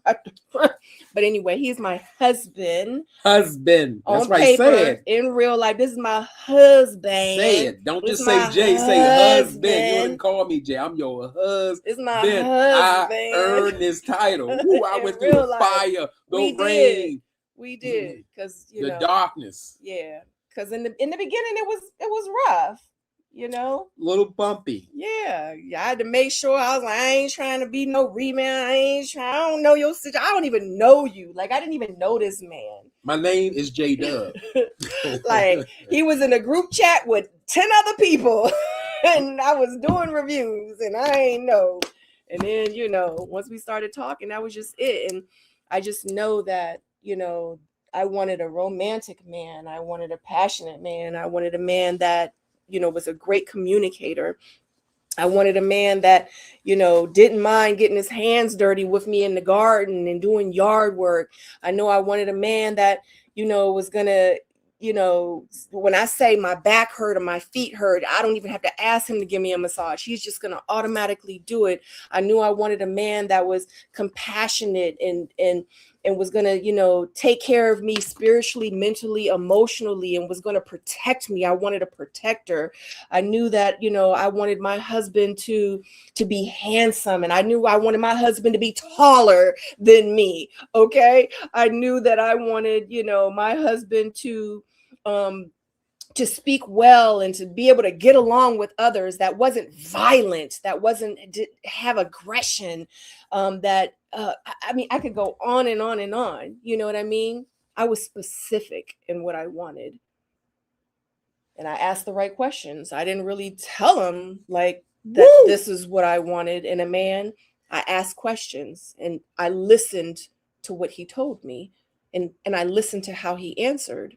but anyway, he's my husband. Husband. That's on right. Paper, Say it. in real life. This is my husband. Say it. Don't This just say Jay. husband. Say husband. You wouldn't call me Jay. I'm your husband. It's my husband. I earned this title. Ooh, I went through the fire, the rain. We did, because the darkness. Yeah, because in the beginning it was rough. You know, a little bumpy. Yeah, I had to make sure. I was like, I ain't trying to be no rebound. I don't know your situation. I don't even know you. Like, I didn't even know this man. My name is J Dub. Like, he was in a group chat with 10 other people, and I was doing reviews, and I ain't know. And then, you know, once we started talking, that was just it. And I just know that, you know, I wanted a romantic man. I wanted a passionate man. I wanted a man that, you know, was a great communicator. I wanted a man that, you know, didn't mind getting his hands dirty with me in the garden and doing yard work. I know I wanted a man that, you know, was gonna, you know, when I say my back hurt or my feet hurt, I don't even have to ask him to give me a massage. He's just gonna automatically do it. I knew I wanted a man that was compassionate and was going to, you know, take care of me spiritually, mentally, emotionally, and was going to protect me. I wanted a protector. I knew that, you know, I wanted my husband to be handsome, and I knew I wanted my husband to be taller than me. Okay. I knew that I wanted, you know, my husband to speak well and to be able to get along with others, that wasn't violent, that wasn't have aggression, I mean, I could go on and on and on. You know what I mean? I was specific in what I wanted. And I asked the right questions. I didn't really tell him like that this is what I wanted in a man. I asked questions and I listened to what he told me, and I listened to how he answered.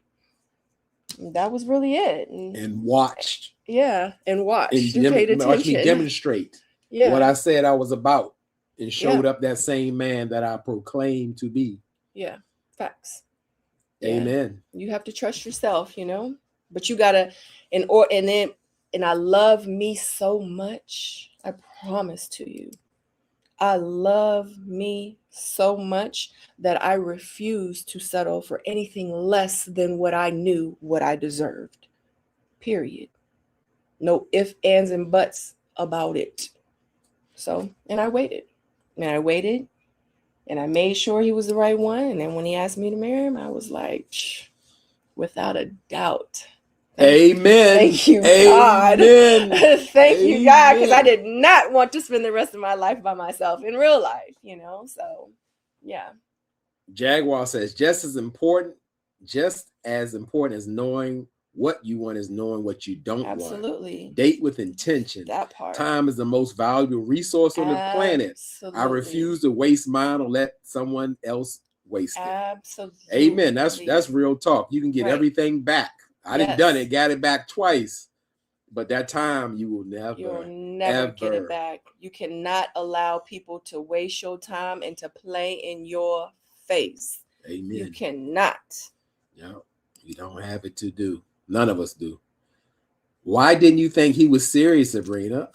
And that was really it. And watched. Yeah, and watched. And paid attention. Watched me demonstrate what I said I was about, and showed up that same man that I proclaimed to be. Yeah, facts. Amen. Yeah. You have to trust yourself, you know, but you gotta, and I love me so much. I promise to you, I love me so much that I refuse to settle for anything less than what I knew what I deserved. Period. No ifs, ands, and buts about it. So, and I waited. And I waited. And I made sure he was the right one. And then when he asked me to marry him, I was like, without a doubt. Amen. Thank you, God. Thank you, God, because I did not want to spend the rest of my life by myself in real life, you know? So, yeah. Jaguar says, just as important as knowing what you want is knowing what you don't want. Absolutely. Date with intention. That part. Time is the most valuable resource on the planet. I refuse to waste mine or let someone else waste it. Absolutely. Amen. That's real talk. You can get everything back. I done done it, got it back twice. But that time you'll never get it back. You cannot allow people to waste your time and to play in your face. Amen. You cannot. Yeah, you don't have it to do. None of us do. Why didn't you think he was serious, Sabrina?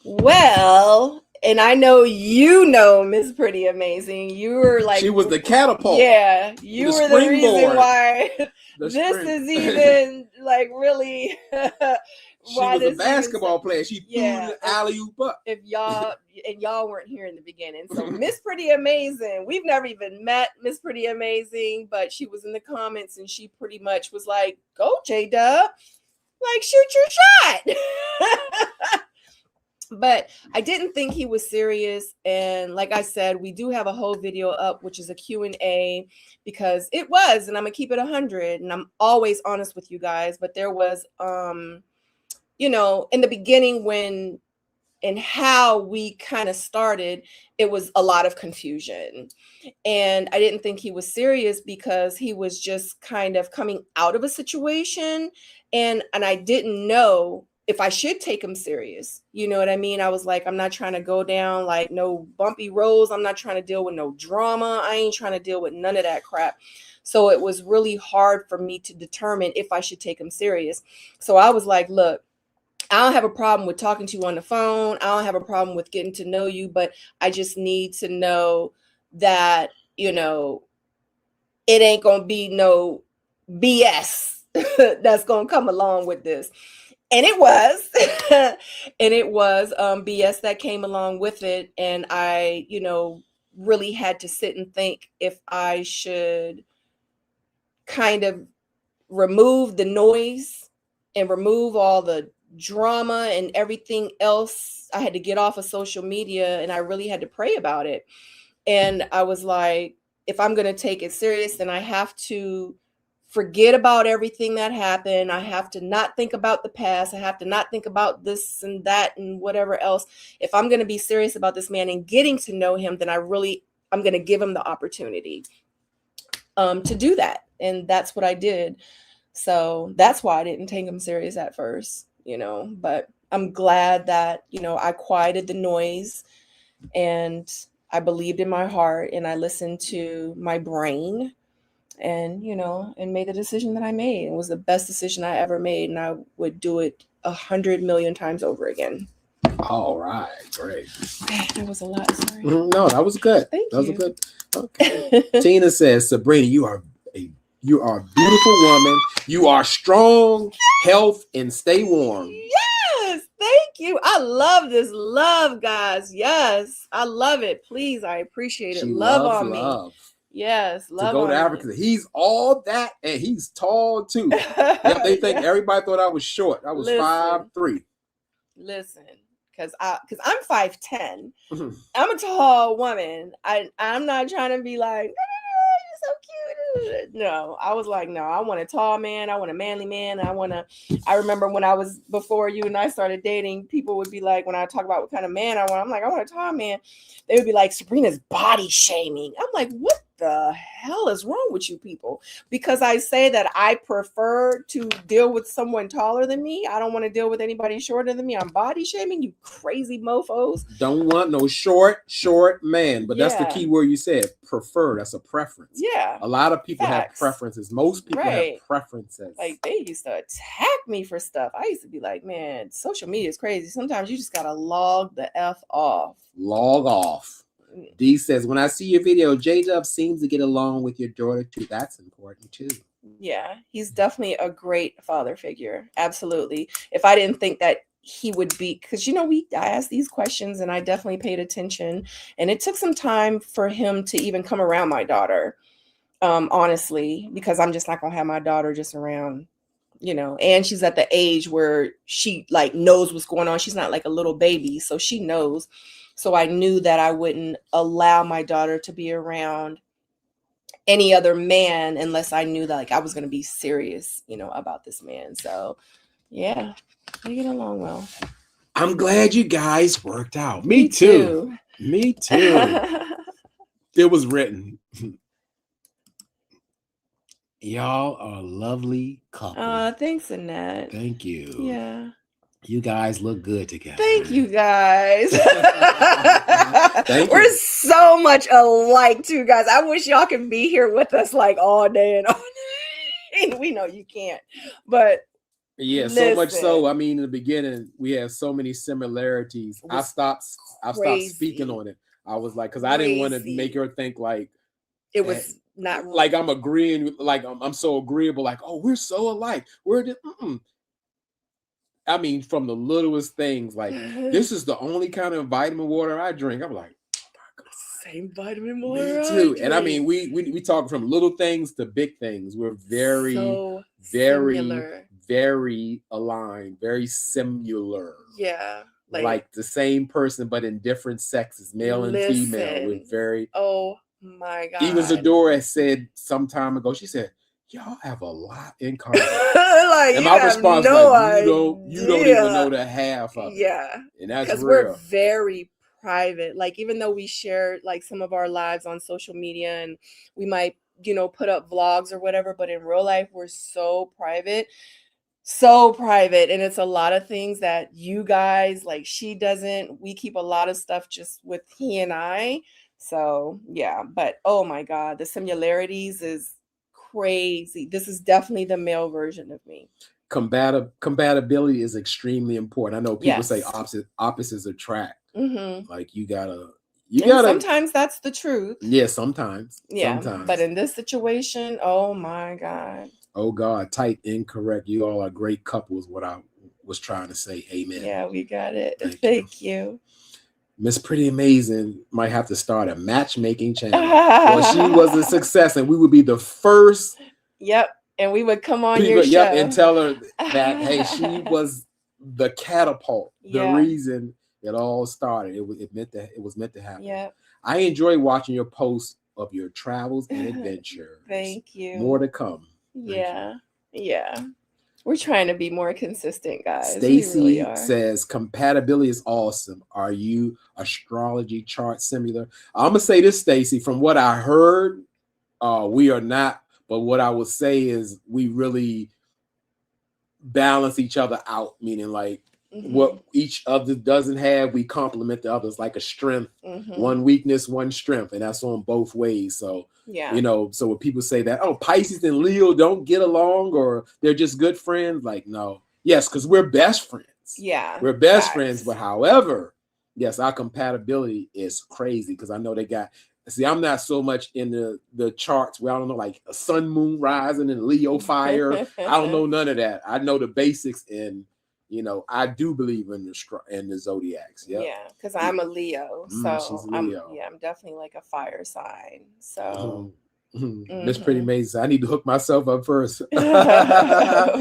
Well, and I know you know Miss Pretty Amazing. You were like, she was the catapult. Yeah, you were the reason why this is even like really. She was a basketball player. She threw the alley-oop up. If y'all weren't here in the beginning, so Miss Pretty Amazing, we've never even met Miss Pretty Amazing, but she was in the comments and she pretty much was like, "Go J-Dub, like shoot your shot." But I didn't think he was serious. And like I said, we do have a whole video up, which is a Q&A, because it was, and I'm gonna keep it 100. And I'm always honest with you guys, but there was, in the beginning when and how we kind of started, it was a lot of confusion. And I didn't think he was serious because he was just kind of coming out of a situation. And I didn't know if I should take him serious. You know what I mean? I was like, I'm not trying to go down like no bumpy roads. I'm not trying to deal with no drama. I ain't trying to deal with none of that crap. So it was really hard for me to determine if I should take him serious. So I was like, look, I don't have a problem with talking to you on the phone. I don't have a problem with getting to know you, but I just need to know that, it ain't going to be no BS that's going to come along with this. And it was, BS that came along with it. And I, really had to sit and think if I should kind of remove the noise and remove all the drama and everything else. I had to get off of social media and I really had to pray about it. And I was like, if I'm going to take it serious, then I have to forget about everything that happened. I have to not think about the past. I have to not think about this and that and whatever else. If I'm going to be serious about this man and getting to know him, then I'm going to give him the opportunity to do that. And that's what I did. So that's why I didn't take him serious at first, but I'm glad that, I quieted the noise and I believed in my heart and I listened to my brain and, and made the decision that I made. It was the best decision I ever made. And I would do it 100 million times over again. All right. Great. That was a lot. Sorry. No, that was good. Thank you. Was good. Okay. Tina says, Sabrina, you are a beautiful woman. You are strong, health, and stay warm. Yes. Thank you. I love this love, guys. Yes. I love it. Please. I appreciate it. Love on me. Yes, love to go to Africa. He's all that, and he's tall too. Yeah, they think everybody thought I was short. I was 5'3". Listen, because I'm 5'10". Mm-hmm. I'm a tall woman. I'm not trying to be like, you're so cute. No, I was like, no, I want a tall man. I want a manly man. I remember when I was before you and I started dating, people would be like, when I talk about what kind of man I want, I'm like, I want a tall man. They would be like, Sabrina's body shaming. I'm like, what the hell is wrong with you people? Because I say that I prefer to deal with someone taller than me. I don't want to deal with anybody shorter than me. I'm body shaming, you crazy mofos. Don't want no short man. But that's the key word you said. Prefer. That's a preference. Yeah. A lot of people have preferences. Most people have preferences. Like they used to attack me for stuff. I used to be like, man, social media is crazy. Sometimes you just gotta log the F off. Log off. D says, when I see your video, J-Dub seems to get along with your daughter too. That's important too. Yeah, he's definitely a great father figure. Absolutely. If I didn't think that he would be, because I asked these questions and I definitely paid attention, and it took some time for him to even come around my daughter. Honestly, because I'm just not gonna have my daughter just around, and she's at the age where she like knows what's going on. She's not like a little baby, so she knows. So I knew that I wouldn't allow my daughter to be around any other man unless I knew that like I was going to be serious, about this man. So yeah, we get along well. I'm glad you guys worked out. Me too. Me too. It was written. Y'all are a lovely couple. Thanks, Annette. Thank you. Yeah. You guys look good together. Thank you, guys. We're so much alike, too, guys. I wish y'all could be here with us like all day and all night. We know you can't, but Yeah, so much so. I mean, in the beginning, we had so many similarities. I've stopped speaking on it. I was like, because I didn't want to make her think like it was not like I'm agreeing, like I'm so agreeable, like, oh, we're so alike. I mean, from the littlest things, like this is the only kind of vitamin water I drink. I'm like, same vitamin water. Me too. And I mean, we talk from little things to big things. We're very, similar. very aligned, very similar. Yeah. Like the same person, but in different sexes, male and female. We're very. Oh my God. Even Zadora said some time ago, she said, y'all have a lot in common. And my response was, you don't even know the half of it. Yeah. And that's because real. We're very private. Like, even though we share like some of our lives on social media and we might, put up vlogs or whatever, but in real life, we're so private. And it's a lot of things that you guys, like, she doesn't. We keep a lot of stuff just with he and I. So yeah, but oh my God, the similarities is crazy. This is definitely the male version of me. Compatibility is extremely important. I know people say opposites attract. Mm-hmm. Like you gotta. Sometimes that's the truth. Yeah, sometimes. Yeah, sometimes. But in this situation, oh my God. Oh God, type incorrect. You all are great couples. What I was trying to say. Amen. Yeah, we got it. Thank you. Miss Pretty Amazing might have to start a matchmaking channel. Well, she was a success, and we would be the first. Yep, and we would come on your show. Yep, and tell her that hey, she was the catapult, the reason it all started. It was meant to happen. Yeah. I enjoy watching your posts of your travels and adventures. Thank you. More to come. Yeah. We're trying to be more consistent, guys. Stacy says compatibility is awesome. Are you astrology chart similar? I'm gonna say this, Stacy. From what I heard, we are not. But what I would say is we really balance each other out. Meaning, like what each other doesn't have, we complement the others, like a strength. One weakness, one strength, and that's on both ways. So. Yeah. So when people say that, oh, Pisces and Leo don't get along or they're just good friends, like, no. Yes, because we're best friends. Yeah. We're best friends. But however, yes, our compatibility is crazy because I know I'm not so much in the charts where I don't know, like a sun, moon, rising and Leo fire. I don't know none of that. I know the basics and I do believe in the zodiacs. Yep. Yeah, because I'm a Leo, so she's a Leo. I'm definitely like a fire sign. So Miss Pretty Amazing. I need to hook myself up first. Yeah.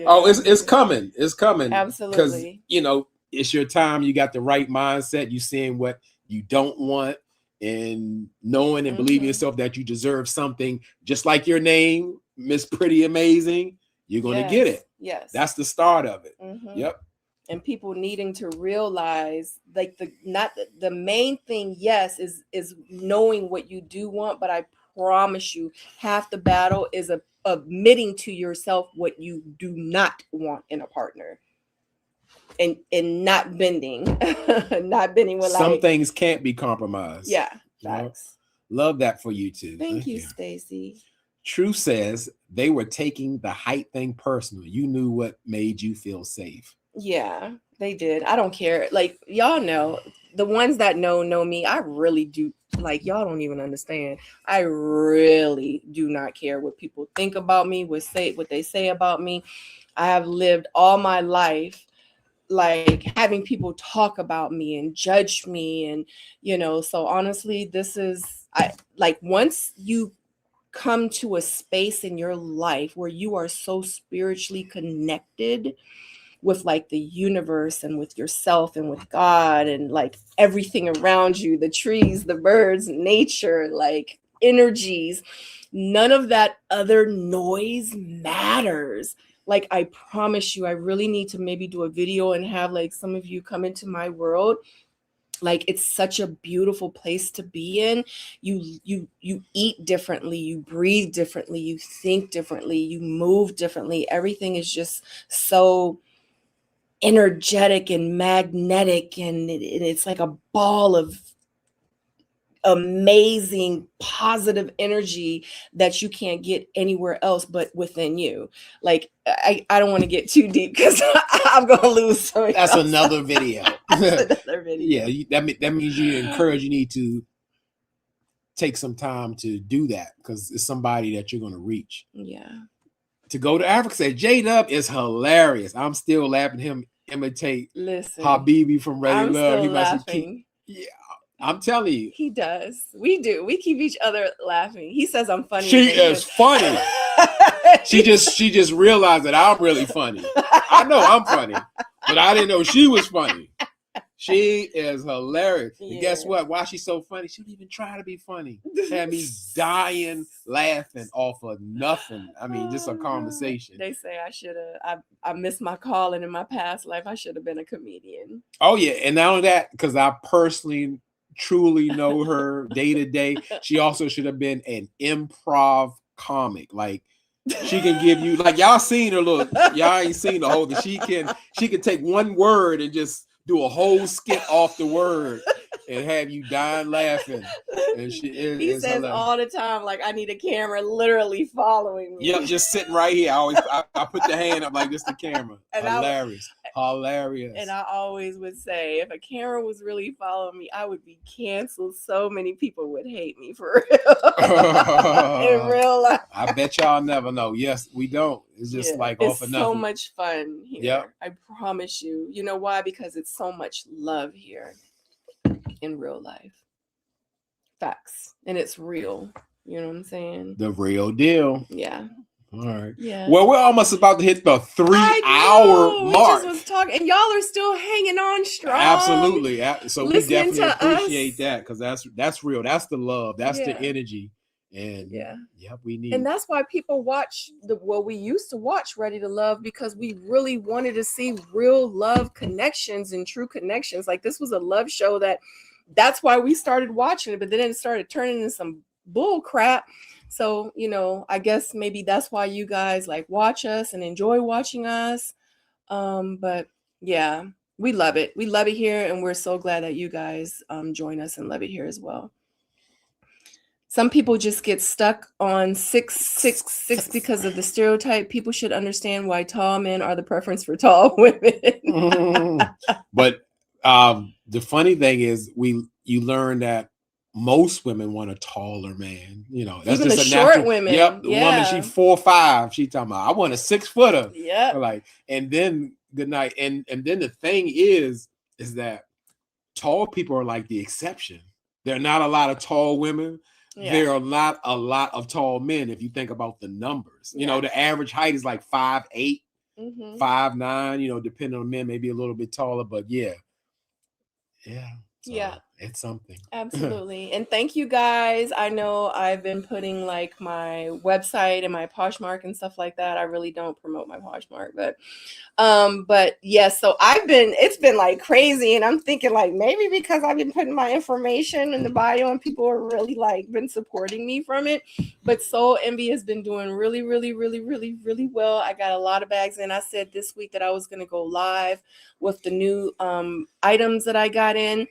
Oh, it's coming. It's coming. Absolutely. Because it's your time. You got the right mindset. You seeing what you don't want and knowing and believing yourself that you deserve something just like your name, Miss Pretty Amazing. You're going to get it. Yes. That's the start of it. Yep. And people needing to realize, like, the main thing, is knowing what you do want. But I promise you, half the battle is admitting to yourself what you do not want in a partner. And not bending. Not bending with some things can't be compromised. Yeah. Facts. Love that for you too. Thank you, Stacy. True says they were taking the height thing personal. You knew what made you feel safe. Yeah, they did. I don't care. Like, y'all know, the ones that know me. I really do. Like, y'all don't even understand. I really do not care what people think about me, what they say about me. I have lived all my life like having people talk about me and judge me, and so honestly, this is once you come to a space in your life where you are so spiritually connected with like the universe and with yourself and with God and like everything around you, the trees, the birds, nature, like energies, none of that other noise matters. Like, I promise you, I really need to maybe do a video and have like some of you come into my world. Like, it's such a beautiful place to be in. You eat differently, you breathe differently, you think differently, you move differently. Everything is just so energetic and magnetic, and it's like a ball of amazing positive energy that you can't get anywhere else but within you. Like I don't want to get too deep because I'm gonna lose some. That's another video. That's another video. Yeah, that means you need to take some time to do that because it's somebody that you're going to reach. Yeah. To go to Africa, say J-Dub is hilarious. I'm still laughing him imitate Habibi from Ready to Love. He laughing. Yeah, I'm telling you. He does. We do. We keep each other laughing. He says I'm funny. She is funny. she just realized that I'm really funny. I know I'm funny, but I didn't know she was funny. She is hilarious. Yeah. And guess what? Why she's so funny? She didn't even try to be funny. Had me dying laughing off of nothing. I mean, just a conversation. They say I should have. I missed my calling in my past life. I should have been a comedian. Oh yeah, and not only that, because I personally truly know her day to day. She also should have been an improv comic. Like she can give you, like y'all seen her look. Y'all ain't seen the whole thing. She can take one word and just do a whole skit off the word and have you dying laughing. And he says hilarious all the time, like, I need a camera literally following me. Yep, just sitting right here. I put the hand up like this, the camera. And hilarious. And I always would say, if a camera was really following me, I would be canceled. So many people would hate me for real. In real life. I bet y'all never know. Yes, we don't. It's just like off of nothing. It's so much fun here. Yep. I promise you. You know why? Because it's so much love here in real life. Facts. And it's real. You know what I'm saying? The real deal. Yeah. All right. Yeah. Well, we're almost about to hit the 3-hour mark. We just was talking, and y'all are still hanging on strong. Absolutely. So we definitely appreciate that because that's real. That's the love. That's the energy. And we need. And that's why people watch we used to watch Ready to Love, because we really wanted to see real love connections and true connections. Like this was a love show that's why we started watching it, but then it started turning into some bull crap. So, I guess maybe that's why you guys like watch us and enjoy watching us. But yeah, we love it. We love it here. And we're so glad that you guys join us and love it here as well. Some people just get stuck on 6'6" because of the stereotype. People should understand why tall men are the preference for tall women. But the funny thing is you learn that most women want a taller man. That's even just the a short natural, women. Yep, the woman, she 4'5". She talking about I want a 6-footer. Yeah. Like, and then good night. And then the thing is that tall people are like the exception. There are not a lot of tall women. Yeah. There are not a lot of tall men if you think about the numbers. The average height is like 5'8", 5'9", depending on men, maybe a little bit taller, but yeah. So it's something. Absolutely. And thank you guys. I know I've been putting like my website and my Poshmark and stuff like that. I really don't promote my Poshmark, but yes, so it's been like crazy, and I'm thinking like maybe because I've been putting my information in the bio and people are really like been supporting me from it. But Soul Envy has been doing really, really, really, really, really well. I got a lot of bags in. I said this week that I was going to go live with the new items that I got in.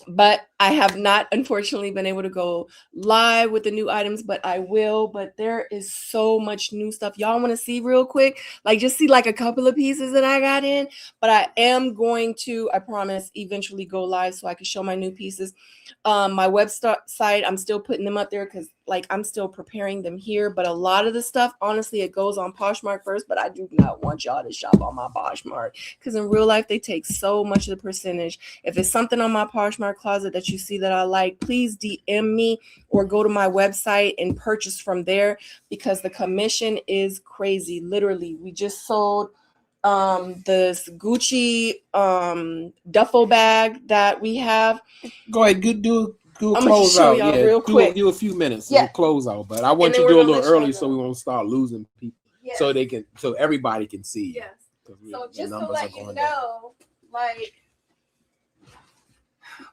But I have not, unfortunately, been able to go live with the new items, but I will. But there is so much new stuff. Y'all want to see real quick? Like, just see like a couple of pieces that I got in. But I am going to, I promise, eventually go live so I can show my new pieces. My website, I'm still putting them up there because like I'm still preparing them here. But a lot of the stuff, honestly, it goes on Poshmark first. But I do not want y'all to shop on my Poshmark because in real life, they take so much of the percentage. If it's something on my Poshmark closet that you see that I like, please DM me or go to my website and purchase from there because the commission is crazy. Literally, we just sold this Gucci duffel bag that we have. Go ahead, do a close out. Yeah, real quick. Do a few minutes. Yeah, close out. But I want you to do a little early so we won't start losing people. Yes. So everybody can see. Yes. So just to let you know, like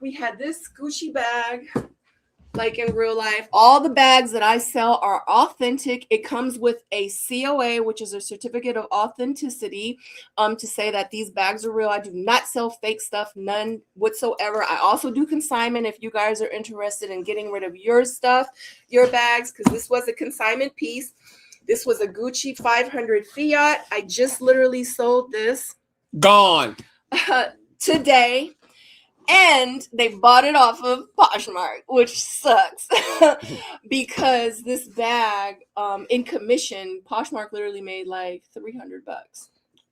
we had this Gucci bag like in real life. All the bags that I sell are authentic. It comes with a COA, which is a certificate of authenticity, to say that these bags are real. I do not sell fake stuff, none whatsoever. I also do consignment if you guys are interested in getting rid of your stuff, your bags, because this was a consignment piece. This was a Gucci 500 Fiat. I just literally sold this. Gone. Today. And they bought it off of Poshmark, which sucks because this bag in commission, Poshmark literally made like $300.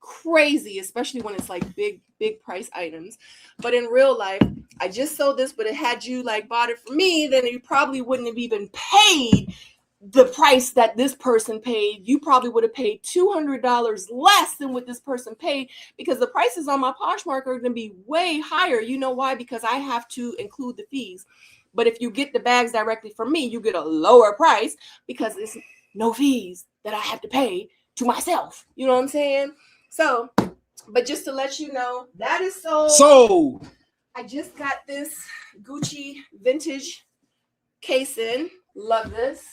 Crazy, especially when it's like big price items. But in real life, I just sold this, but it had you like bought it for me, then you probably wouldn't have even paid the price that this person paid. You probably would have paid $200 less than what this person paid, because the prices on my Poshmark are going to be way higher. You know why? Because I have to include the fees. But if you get the bags directly from me, you get a lower price because it's no fees that I have to pay to myself. You know what I'm saying? So, but just to let you know, that is sold. I just got this Gucci vintage casing. Love this.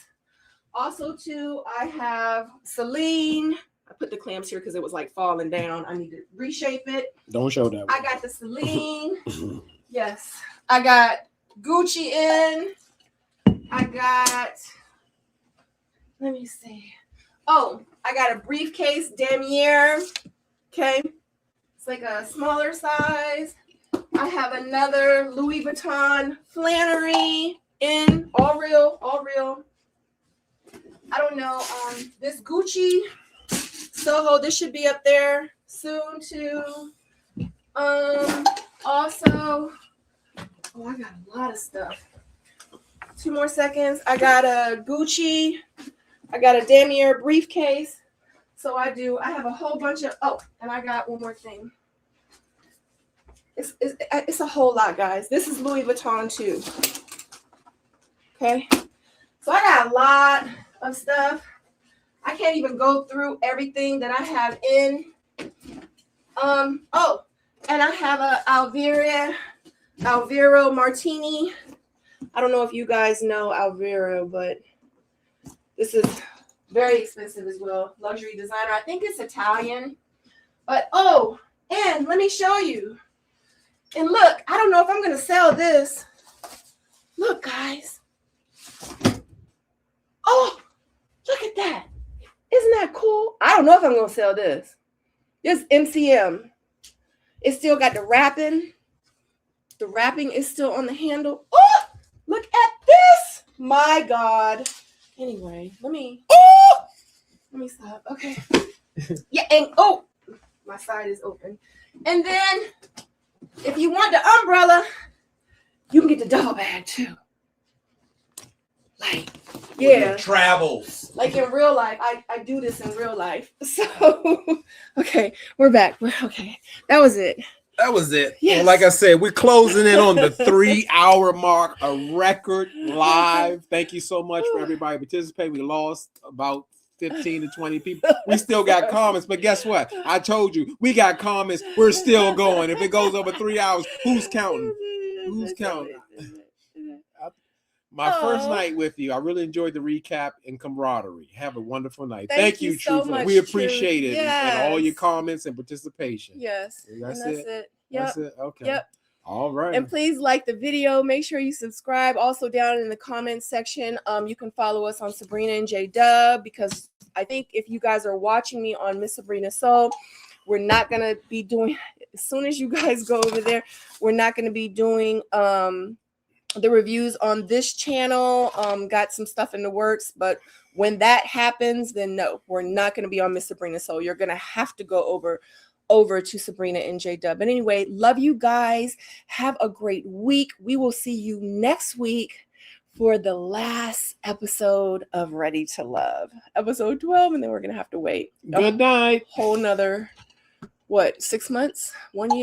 Also, too, I have Celine. I put the clamps here because it was like falling down. I need to reshape it. Don't show that one. I got the Celine. Yes. I got Gucci in. I got, let me see. Oh, I got a briefcase Damier. Okay. It's like a smaller size. I have another Louis Vuitton Flannery in. All real, all real. I don't know. This Gucci Soho, this should be up there soon too. Also, oh, I got a lot of stuff. 2 more seconds. I got a Gucci. I got a Damier briefcase. So I have a whole bunch of, oh, and I got one more thing. It's a whole lot, guys. This is Louis Vuitton too. Okay. So I got a lot of stuff. I can't even go through everything that I have in. Oh, and I have a Alvaro Martini. I don't know if you guys know Alvaro, but this is very expensive as well. Luxury designer. I think it's Italian. But oh, and let me show you. And look, I don't know if I'm going to sell this. Look, guys. Oh, look at that. Isn't that cool? I don't know if I'm going to sell this. This MCM. It's still got the wrapping. The wrapping is still on the handle. Oh, look at this. My God. Anyway, let me stop. Okay. Yeah, and oh, my side is open. And then if you want the umbrella, you can get the duffel bag too. Like, yeah. Travels. Like in real life. I do this in real life. So, okay, we're back. Okay, that was it. That was it. Yes. Well, like I said, we're closing in on the 3-hour mark, a record live. Thank you so much for everybody participating. We lost about 15 to 20 people. We still got comments, but guess what? I told you, we got comments. We're still going. If it goes over 3 hours, who's counting? Who's counting? My first night with you, I really enjoyed the recap and camaraderie. Have a wonderful night. Thank you, so Truth. much, We appreciate it Yes. and all your comments and participation. Yes. That's it. Yep. That's it. Okay. Yep. All right. And please like the video. Make sure you subscribe. Also down in the comments section, you can follow us on Sabrina and J Dub, because I think if you guys are watching me on Miss Sabrina Soul, we're not gonna be doing, as soon as you guys go over there, we're not gonna be doing the reviews on this channel. Got some stuff in the works, but when that happens, then no, we're not gonna be on Miss Sabrina Soul. You're gonna have to go over to Sabrina and J Dub. But anyway, love you guys. Have a great week. We will see you next week for the last episode of Ready to Love, episode 12, and then we're gonna have to wait Good night. whole nother 6 months, 1 year.